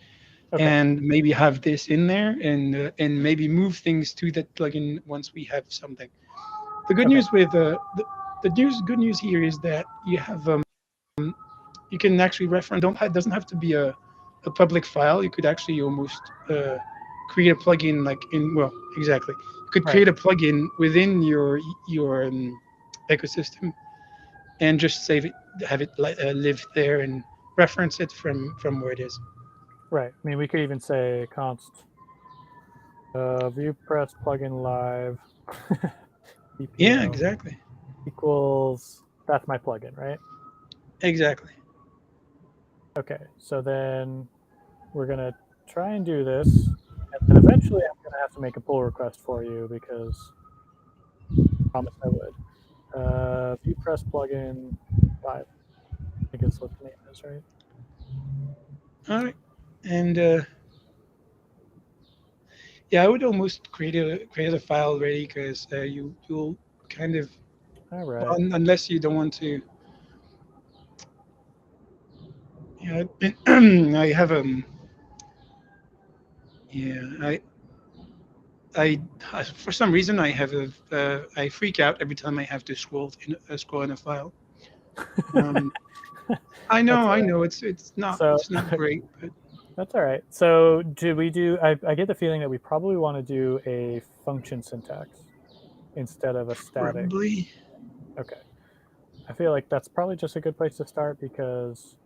okay, and maybe have this in there, and maybe move things to that plugin once we have something. The good okay, news with good news here is that you can actually reference. Don't It doesn't have to be a public file. You could actually almost create a plugin like exactly. You could right, create a plugin within your ecosystem and just save it, have it live there, and reference it from where it is. right. I mean, we could even say const Viewpress plugin live Yeah, PPL exactly, equals, that's my plugin, right? exactly. Okay, so then we're gonna try and do this, and then eventually I'm gonna have to make a pull request for you because I promised I would. Viewpress plugin live, I think is what the name is, right? All right, and yeah, I would almost create a file already, because you'll kind of, All well, right. unless you don't want to. Yeah, I have Yeah, I for some reason I have I freak out every time I have to scroll in a file. Um, I That's know, all I right. know, So it's not great, but that's all right. So do we do? I get the feeling that we probably want to do a function syntax instead of a static. probably Okay. I feel like that's probably just a good place to start because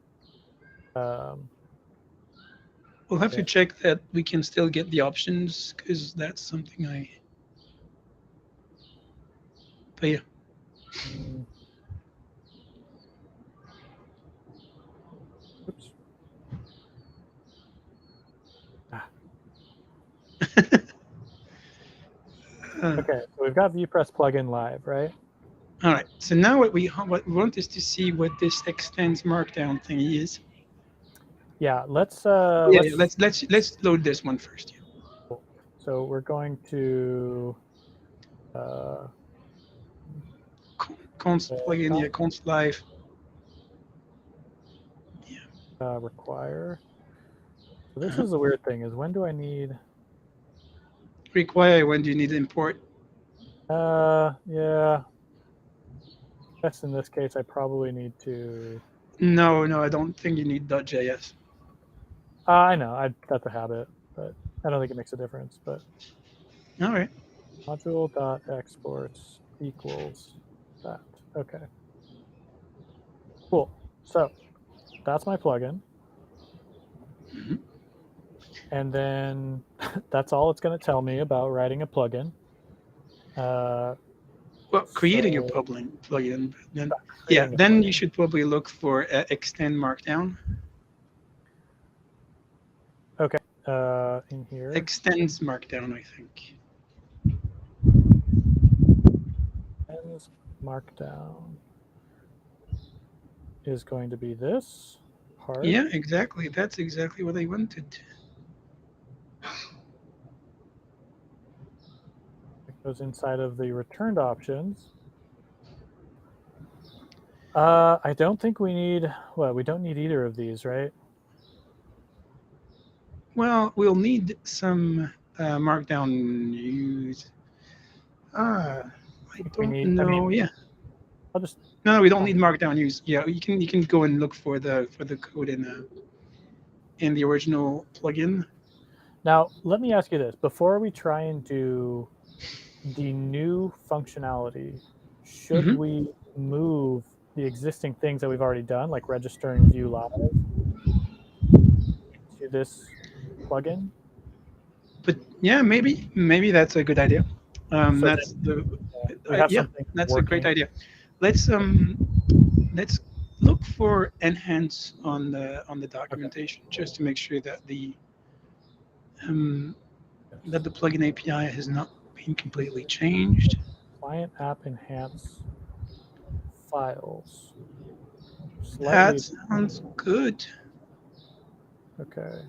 um, we'll have yeah. to check that we can still get the options because that's something I. But yeah, mm, oops. Ah, uh, okay. So we've got Viewpress plugin live, right? all right. So now what we want is to see what this extends Markdown thing is. Yeah. Let's Yeah, yeah. let's. Let's load this one first. Yeah. So we're going to uh, Const plugin, yeah, const const live. Yeah. require. So this Uh-huh. is the weird thing: is when do I need? Require when do you need import? Yeah. I guess in this case, I probably need to. No, no, I don't think you need .js. I know, that's a habit, but I don't think it makes a difference. But All right. module.exports equals that. Okay, cool. So that's my plugin. Mhm. And then that's all it's going to tell me about writing a plugin. Uh, Well, creating a so plugin, then yeah, creating a then you plugin. should probably look for extend Markdown. Okay. In here, Extends Markdown, I think. ends markdown is going to be this part. Yeah, exactly. That's exactly what I wanted. It goes inside of the returned options. I don't think we need, well, we don't need either of these, right? Well, we'll need some Markdown use. Ah, I We don't need, I mean, know. Yeah, I'll just, no, we don't I'll, need Markdown use. Yeah, you can go and look for the code in the original plugin. now let me ask you this. Before we try and do the new functionality, should Hmm. we move the existing things that we've already done, like registering Vue Live, to this plugin? But yeah, maybe that's a good idea. So That's then the we have yeah, something that's a great working. idea. Let's let's look for enhance on the Okay. documentation just to make sure um, that the Yes. plugin API has not been completely changed. Client app enhance files. That Slightly. sounds good. Okay.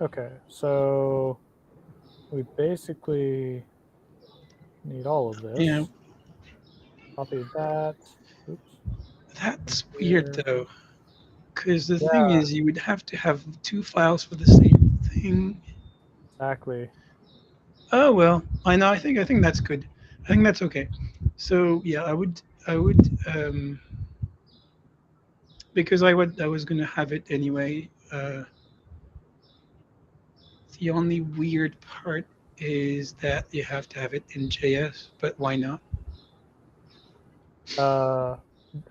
Okay. So we basically need all of Yeah, this. Copy that. Oops. that's weird Here. though, because the thing Yeah, is, you would have to have two files for the same thing. exactly. Oh well, I think that's good. I think that's okay. So yeah, I would because I was gonna have it anyway. The only weird part is that you have to have it in JS, but why not? Uh,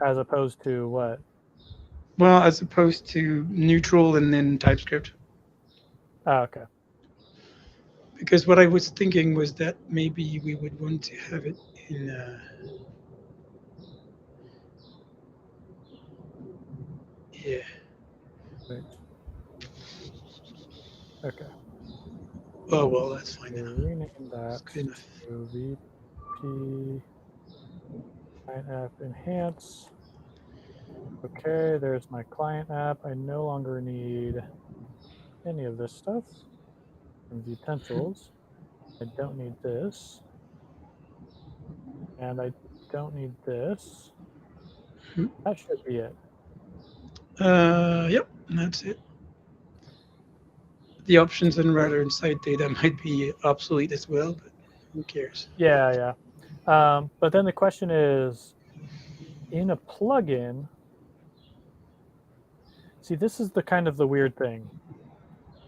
as opposed to what? Well, as opposed to neutral and then TypeScript. Oh, okay. Because what I was thinking was that maybe we would want to have it in. Yeah. Wait. Okay. Oh well, that's fine We then. rename It's that good enough. to VP client app enhance. Okay, there's my client app. I no longer need any of this stuff from utensils. I don't need this. And I don't need this. Mhm. That should be it. Yep, that's it. The options and router and site data might be obsolete as well, but who cares? Yeah. But then the question is, in a plugin, see, this is the kind of the weird thing,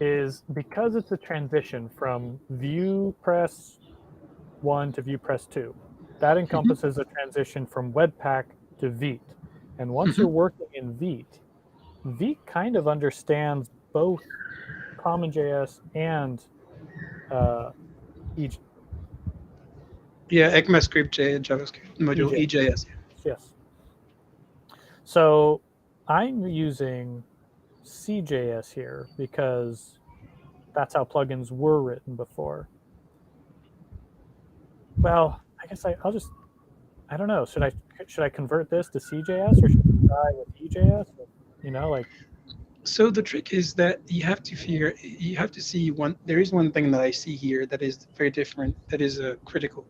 is because it's a transition from Viewpress 1 to Viewpress 2, that encompasses a transition from Webpack to Vite. And once you're working in Vite, Vite kind of understands both CommonJS and EJ. Yeah, ECMAScript JavaScript module EJ. EJS. Yes. So I'm using CJS here because that's how plugins were written before. Well, I guess I'll just, I don't know. Should I convert this to CJS or should I try with EJS? You know, like. So the trick is that you have to see one. There is one thing that I see here that is very different. That is critical.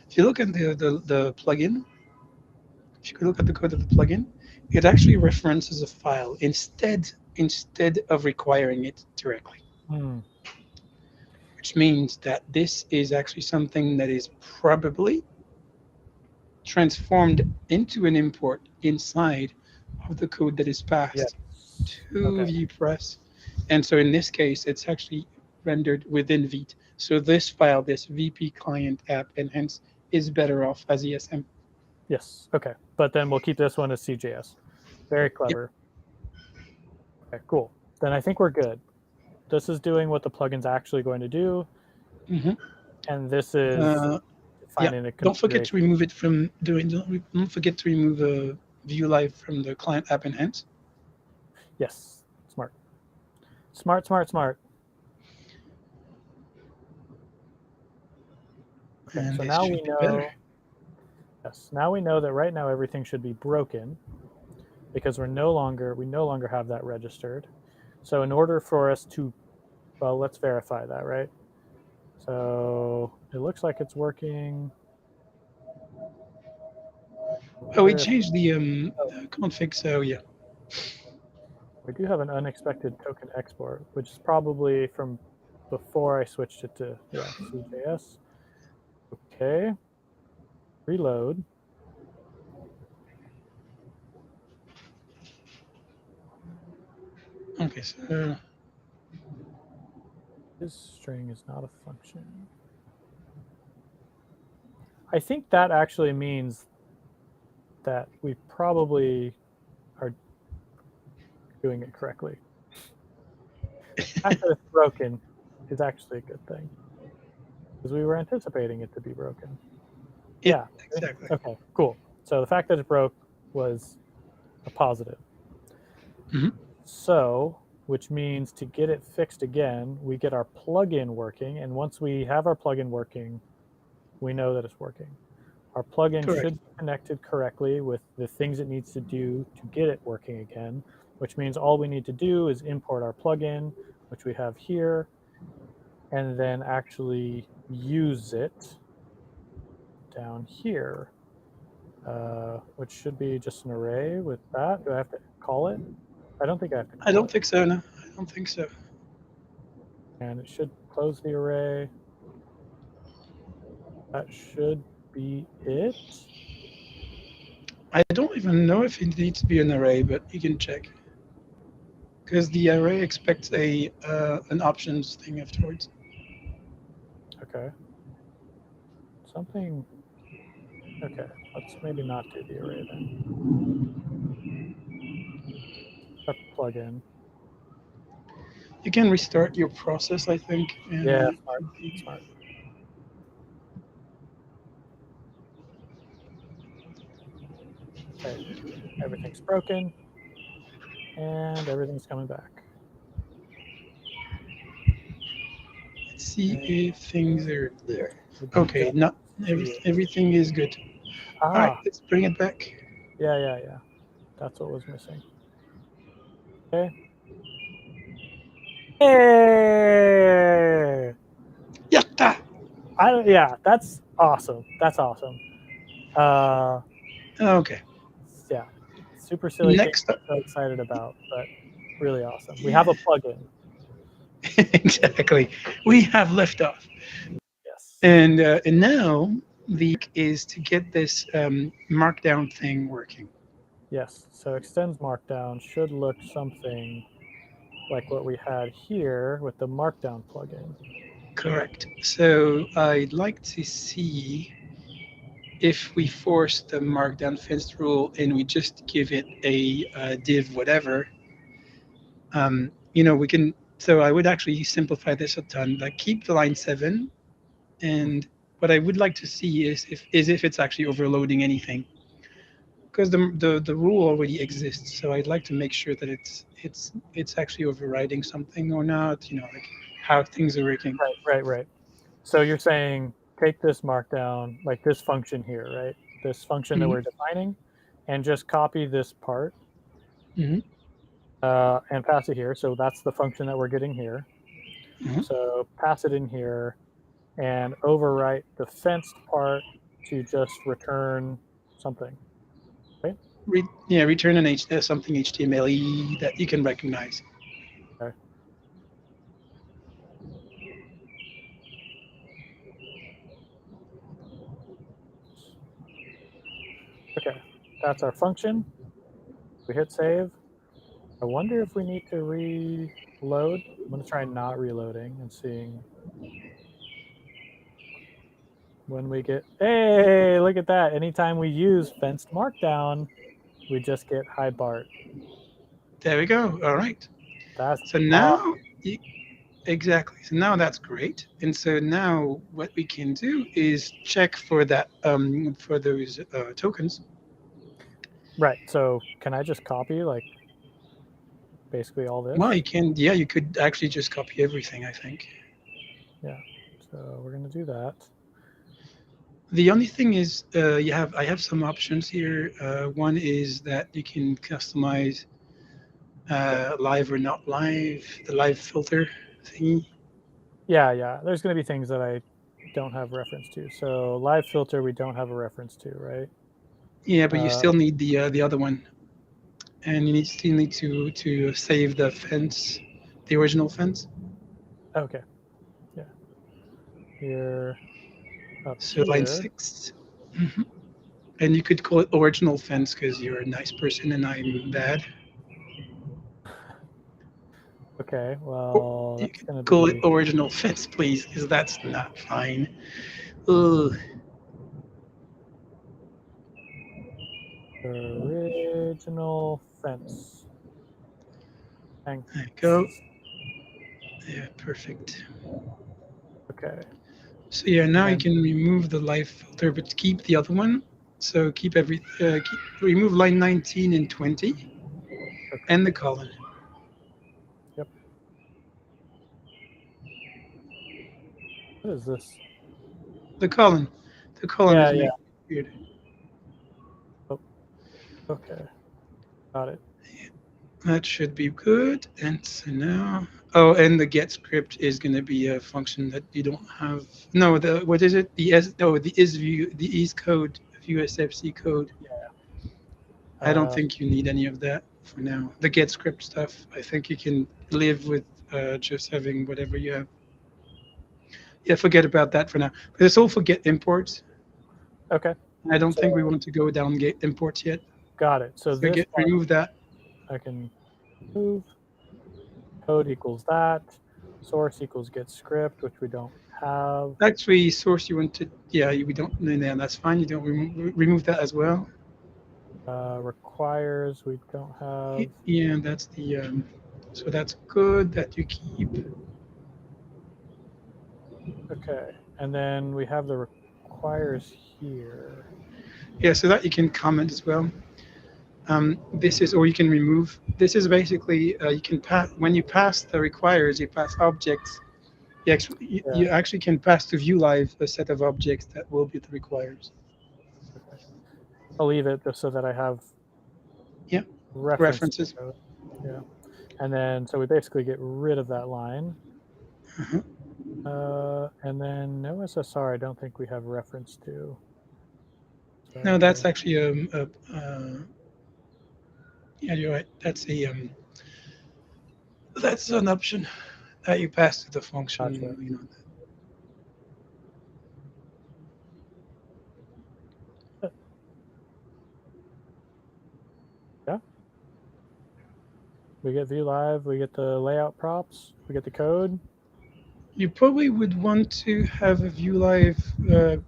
If you look at the plugin, if you look at the code of the plugin, it actually references a file instead of requiring it directly. Which means that this is actually something that is probably transformed into an import inside of the code that is passed to Viewpress. And so in this case, it's actually rendered within Vite. So this file, this VP client app, and hence is better off as ESM. Yes. Okay. But then we'll keep this one as CJS. Very clever. Yep. Okay, cool. Then I think we're good. This is doing what the plugin's actually going to do. And this is finding a Don't forget to remove it from doing. Don't forget to remove View Live from the client app enhance. Yes. Smart. Smart. Okay, And so now we know. Better. Yes. Now we know that right now everything should be broken because we no longer have that registered. So in order for us to, well, let's verify that, right? So it looks like it's working. Oh, we changed the config, so yeah. We do have an unexpected token export, which is probably from before I switched it to CJS. Okay. Reload. Okay, so this string is not a function. I think that actually means that we probably are doing it correctly. The fact that it's broken is actually a good thing because we were anticipating it to be broken. Yeah, exactly. Okay, cool. So the fact that it broke was a positive. So, which means to get it fixed again, we get our plugin working. And once we have our plugin working, we know that it's working. Our plugin should be connected correctly with the things it needs to do to get it working again, which means all we need to do is import our plugin, which we have here, and then actually use it down here, which should be just an array with that. Do I have to call it? I don't think I have to call it. I don't think so, no. I don't think so. And it should close the array. That should be it. I don't even know if it needs to be an array, but you can check. Because the array expects an options thing afterwards. Okay. Something. Okay, let's maybe not do the array then. Start the plugin. You can restart your process, I think. And yeah, smart. Okay, everything's broken, and everything's coming back. Let's see if things are there. Okay, no, everything is good. All right, let's bring it back. Yeah. That's what was missing. Okay. Hey! Yatta! Yeah, that's awesome. That's awesome. Okay. Yeah, super silly. Next thing I'm so excited about, but really awesome. We have a plugin. Exactly. We have liftoff. Yes. And now the is to get this Markdown thing working. Yes. So extends Markdown should look something like what we had here with the Markdown plugin. Correct. So I'd like to see if we force the Markdown fence rule and we just give it a div whatever. We can. So I would actually simplify this a ton. Like keep the line 7, and what I would like to see is if it's actually overloading anything, because the rule already exists. So I'd like to make sure that it's actually overriding something or not. Like how things are working. Right. So you're saying take this Markdown, like this function here, right? This function that Hmm. we're defining, and just copy this part Hmm. and pass it here. So that's the function that we're getting here. Hmm. So pass it in here and overwrite the fenced part to just return something. Right? Return an something HTML that you can recognize. Okay. Okay. That's our function. We hit save. I wonder if we need to reload. I'm going to try not reloading and seeing when we get, hey, look at that. Anytime we use fenced Markdown, we just get hi Bart. There we go. All right. That's So awesome. now, exactly. So now that's great. And so now what we can do is check for that for those tokens. Right. So can I just copy like basically all Well, this? you can. Yeah, you could actually just copy everything, I think. Yeah. So we're going to do that. The only thing is, I have some options here. One is that you can customize live or not live, the live filter thingy. Yeah. There's going to be things that I don't have reference to. So live filter, we don't have a reference to, right? Yeah, but you Uh, still need the other one, and still need to save the fence, the original fence. okay. Yeah. Here, up So line here. 6. Hmm. And you could call it original fence because you're a nice person and I'm bad. Okay. Or Well, you that's could going to call it be original fence, please, because that's not fine. Ugh. original fence. Thanks. There you go. Yeah, perfect. Okay. So yeah, And now you then, can remove the live filter, but keep the other one. So remove line 19 and 20 okay. and the colon. Yep. What is this? The colon. The colon is Yeah. making it weird. Oh, okay. Got it. That should be good. And so now, oh, and the get script is going to be a function that you don't have. No, the what is it? The is view, the is code, Vue SFC code. I don't Uh, think you need any of that for now. The get script stuff, I think you can live with just having whatever you have. Yeah, forget about that for now. But it's all for get imports. okay. I don't So think we want to go down get imports yet. got it. So So this get part remove that. I can move. Code equals that. Source equals get script, which we don't have. Actually, source you want to, yeah, we don't, no, no, that's fine. You don't remove that as well. Requires we don't have. Yeah, that's the, so that's good that you keep. Okay. And then we have the requires here. Yeah, so that you can comment as well. This is, or you can remove. This is basically, you can pass, when you pass the requires, you pass objects. Yeah. You actually can pass to view live a set of objects that will be the requires. Okay. I'll leave it just so that I have Yeah, reference to references. code. Yeah. And then so we basically get rid of that line. Uh-huh. And then no SSR, I don't think we have reference to. No, that's So actually yeah, you're right. That's an option. You pass to the function. Gotcha. You know. Yeah. We get Vue Live, we get the layout props, we get the code. You probably would want to have a Vue Live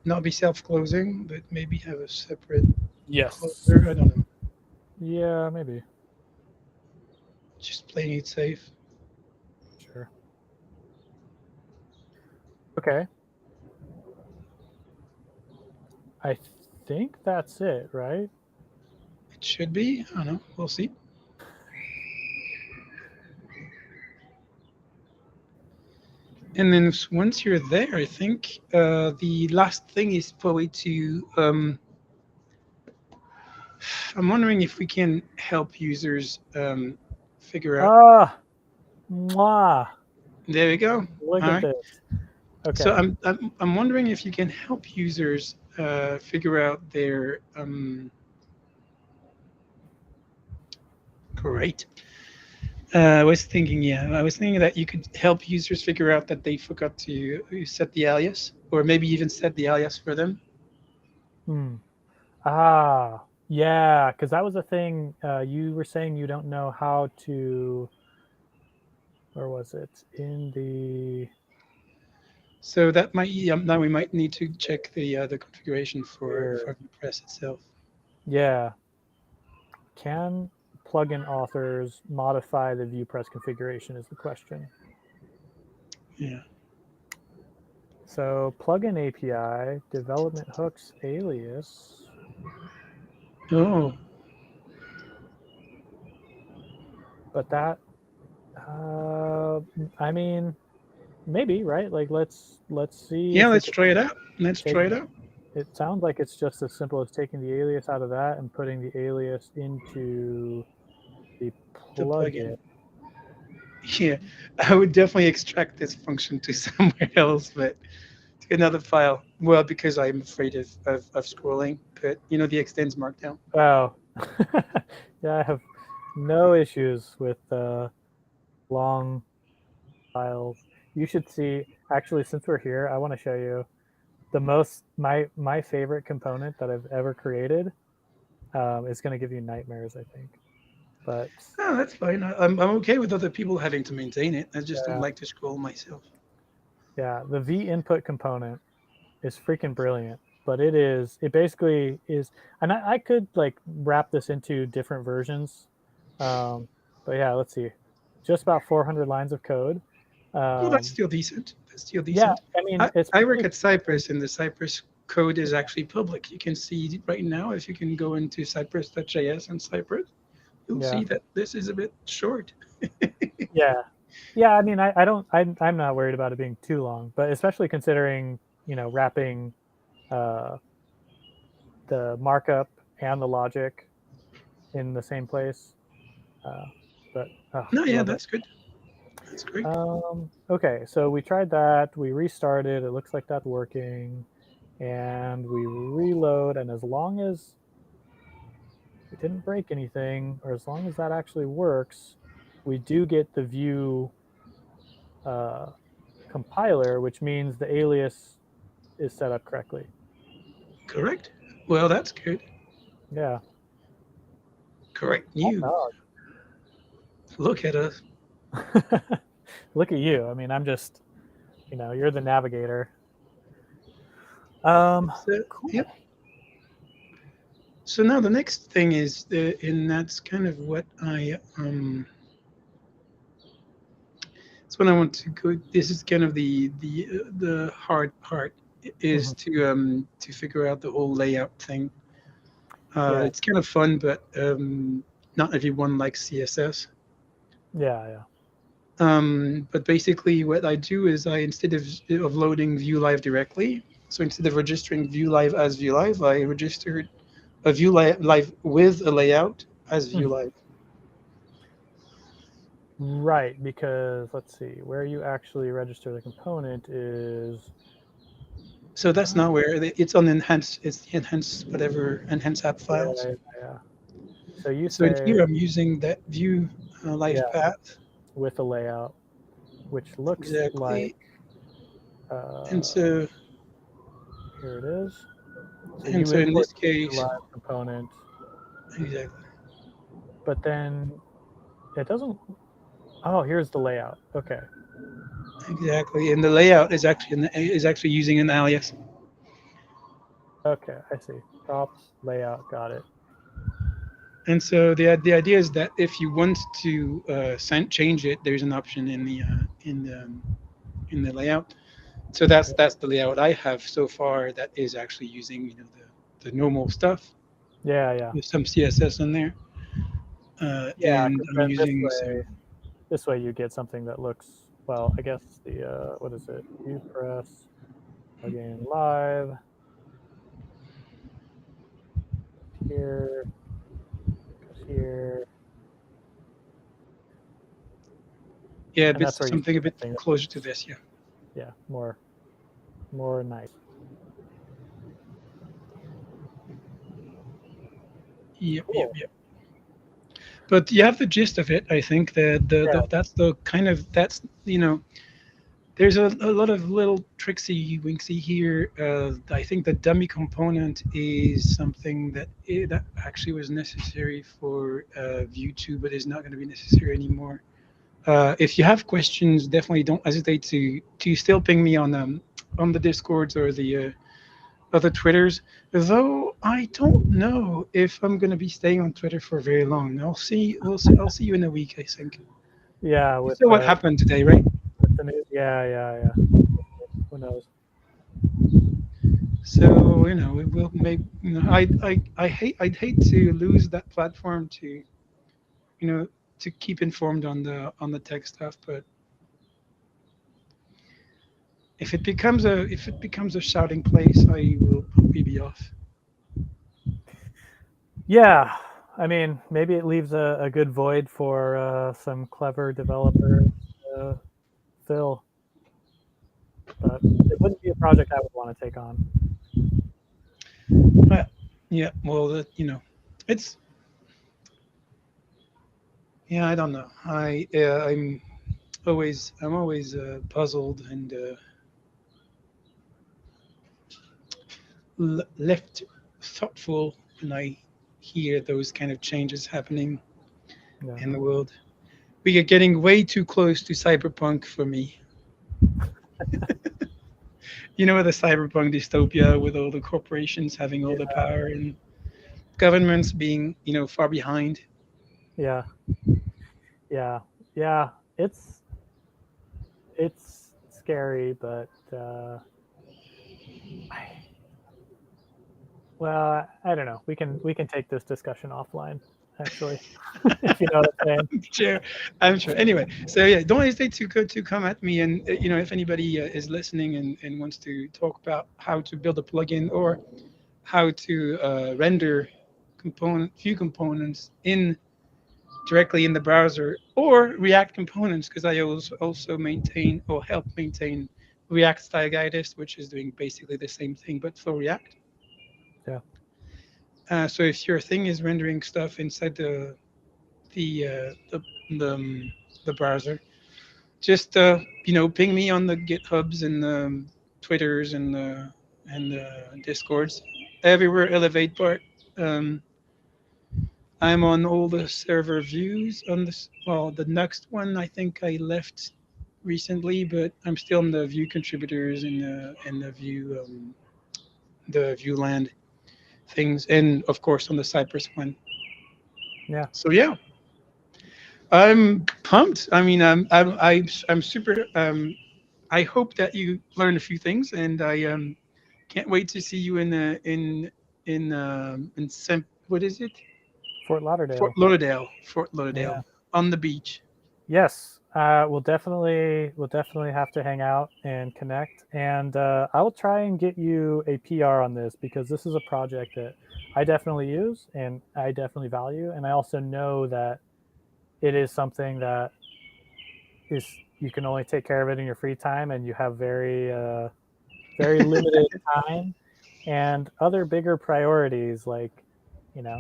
not be self-closing, but maybe have a separate Yes. closer. I don't know. Yeah, maybe. Just playing it safe. Sure. Okay. I think that's it, right? It should be. I don't know. We'll see. And then once you're there, I think the last thing is probably to. I'm wondering if we can help users figure out. Ah, mwah. There we go. Look All at right. this. Okay. So I'm wondering if you can help users figure out their. Great. I was thinking that you could help users figure out that they forgot to set the alias, or maybe even set the alias for them. Ah, yeah, because that was a thing. You were saying you don't know how to. Where was it? In the. So that might now we might need to check the configuration for Here. Viewpress itself. Yeah. Can plugin authors modify the Viewpress configuration is the question. Yeah. So plugin API, development hooks alias. Oh. But that, I mean, maybe, right? Like let's see. Yeah, let's try it out. Let's try it out. It sounds like it's just as simple as taking the alias out of that and putting the alias into the plugin. Yeah, I would definitely extract this function to somewhere else, but to another file. Well, because I'm afraid of scrolling, but you know the extends Markdown. Wow. Yeah, I have no issues with long files. You should see, actually, since we're here, I want to show you my favorite component that I've ever created. Is going to give you nightmares, I think. But Oh, that's fine. I'm okay with other people having to maintain it. I just don't like to scroll myself. Yeah, the V input component is freaking brilliant. But it basically is, and I could like wrap this into different versions. But yeah, let's see, just about 400 lines of code. Well, that's still decent. That's still decent. Yeah, I mean, I work at Cypress, and the Cypress code is actually public. You can see right now, if you can go into cypress.js and Cypress, you'll see that this is a bit short. Yeah. I mean, I'm not worried about it being too long, but especially considering, wrapping the markup and the logic in the same place. But no, yeah, that's good. That's great. Okay, so we tried that. We restarted. It looks like that's working, and we reload. And as long as we didn't break anything, or as long as that actually works, we do get the Vue compiler, which means the alias is set up correctly. Correct. Well, that's good. Yeah. Correct. Look at us. Look at you. I mean, I'm just, you're the navigator. Cool. Yep. So now the next thing is, and that's kind of what that's what I want to go. This is kind of the hard part is to figure out the whole layout thing. It's kind of fun, but not everyone likes CSS. Yeah. But basically, what I do is instead of loading Vue Live directly, so instead of registering Vue Live as Vue Live, I registered a Vue Live with a layout as Vue Live. Right, because let's see, where you actually register the component is. So that's not where it's on enhance. It's the enhance app files. Yeah. So in here I'm using that Vue Live path with a layout. which looks Exactly. like, And so here it is. So and you so in import this the case, live component, exactly. but then it doesn't. Oh, here's the layout. Okay. Exactly. And the layout is actually using an alias. Okay, I see. Props, layout, got it. And so the idea is that if you want to change it, there's an option in the layout. So that's the layout I have so far that is actually using the normal stuff. Yeah. There's some CSS in there, Yeah, and because I'm then using some. this way you get something that looks, well, I guess the, what is it? Viewpress, plugin live, here, goes here, Yeah, and but that's where you something a get bit something that closer to looks, this. Yeah. yeah, more nice. Yep. Yep. Cool. Yep. But you have the gist of it. I think that Yeah, that's the kind of there's a lot of little tricksy winksy here. I think the dummy component is something that actually was necessary for Vue 2, but is not going to be necessary anymore. If you have questions, definitely don't hesitate to still ping me on the Discords or the other Twitters. Though I don't know if I'm going to be staying on Twitter for very long. I'll see. We'll see. I'll see you in a week, I think. yeah, You saw what happened today, right? with the news. Yeah. Who knows? So we will make. I'd hate to lose that platform to to keep informed on the tech stuff, but if it becomes a shouting place, I will probably be off. Yeah, I mean, maybe it leaves a good void for some clever developers to fill, but it wouldn't be a project I would want to take on. Yeah, well, it's yeah. I don't know. I'm always puzzled and left thoughtful when I hear those kind of changes happening Yeah. in the world. We are getting way too close to cyberpunk for me. The cyberpunk dystopia with all the corporations having all Yeah, the power and governments being, far behind. yeah, yeah, yeah. It's scary, but well, I don't know. We can take this discussion offline, actually, if you know what I'm saying. Sure, I'm sure. Anyway, so yeah, don't hesitate to come at me, and if anybody is listening and wants to talk about how to build a plugin or how to render view components in directly in the browser or React components, because I also maintain or help maintain React Style Guidist, which is doing basically the same thing but for React. Yeah, So if your thing is rendering stuff inside the uh, the the, um, the browser, just ping me on the GitHubs and the Twitters and Discords everywhere. Elevate Bart. Um, I'm on all the server views on this. Well, the next one I think I left recently, but I'm still in the Vue contributors and the Vue land things, and of course on the Cypress one. yeah. So yeah, I'm pumped. I mean, I'm super. I hope that you learned a few things, and I can't wait to see you what is it? Fort Fort Lauderdale. Lauderdale. Fort Yeah. Lauderdale on the beach. Yes, we'll definitely have to hang out and connect, and I will try and get you a PR on this because this is a project that I definitely use and I definitely value, and I also know that it is something that is you can only take care of it in your free time, and you have very limited time and other bigger priorities like you know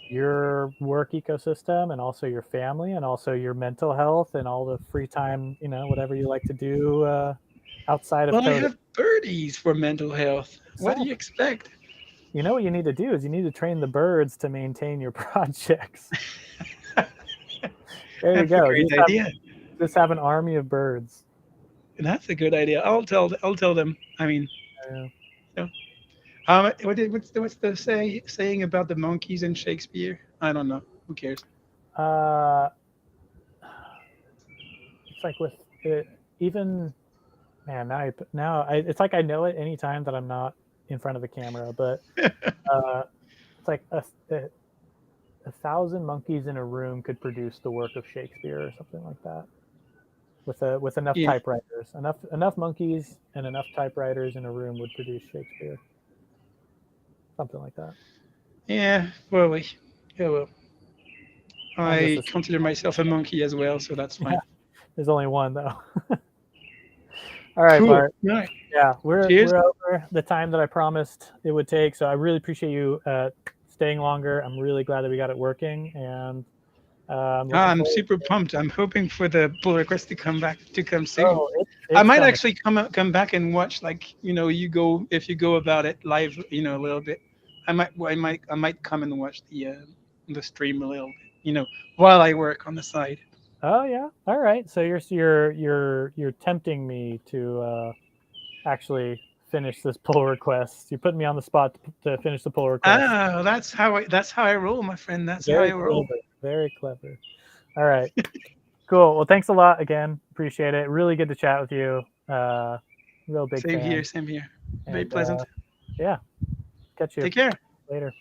your work ecosystem and also your family and also your mental health and all the free time, whatever you like to do outside of Well, I coding. have birdies for mental health. What do you expect? You know what you need to do is you need to train the birds to maintain your projects. There you That's a go. great idea. Just have an army of birds. That's a good idea. I'll tell them. I mean, Yeah. you know, what's the saying about the monkeys in Shakespeare? I don't know. Who cares? Uh, it's like with it, even man. It's like I know it anytime that I'm not in front of the camera, but it's like a thousand monkeys in a room could produce the work of Shakespeare or something like that. With enough Yeah. typewriters, enough monkeys and enough typewriters in a room would produce Shakespeare. Something like that. Yeah. Probably. Yeah. Well, I'm just I a consider myself a monkey as well, so that's yeah. fine. There's only one though. All right, Cool. Bart. All right. Yeah, we're Cheers. over the time that I promised it would take. So I really appreciate you staying longer. I'm really glad that we got it working, and I'm looking I'm forward. super pumped. I'm hoping for the pull request to come soon. Oh, I it's might coming. actually come back and watch, like, if you go about it live, a little bit. I might come and watch the stream a little bit, while I work on the side. Oh yeah. All right. So you're tempting me to actually finish this pull request. You put me on the spot to finish the pull request. Ah, that's how I roll, my friend. That's how Very I roll. clever. Very clever. All right. Cool. Well, thanks a lot again. Appreciate it. Really good to chat with you. Real big Same fan. here, same here. Very And pleasant. yeah, catch you Take care. later.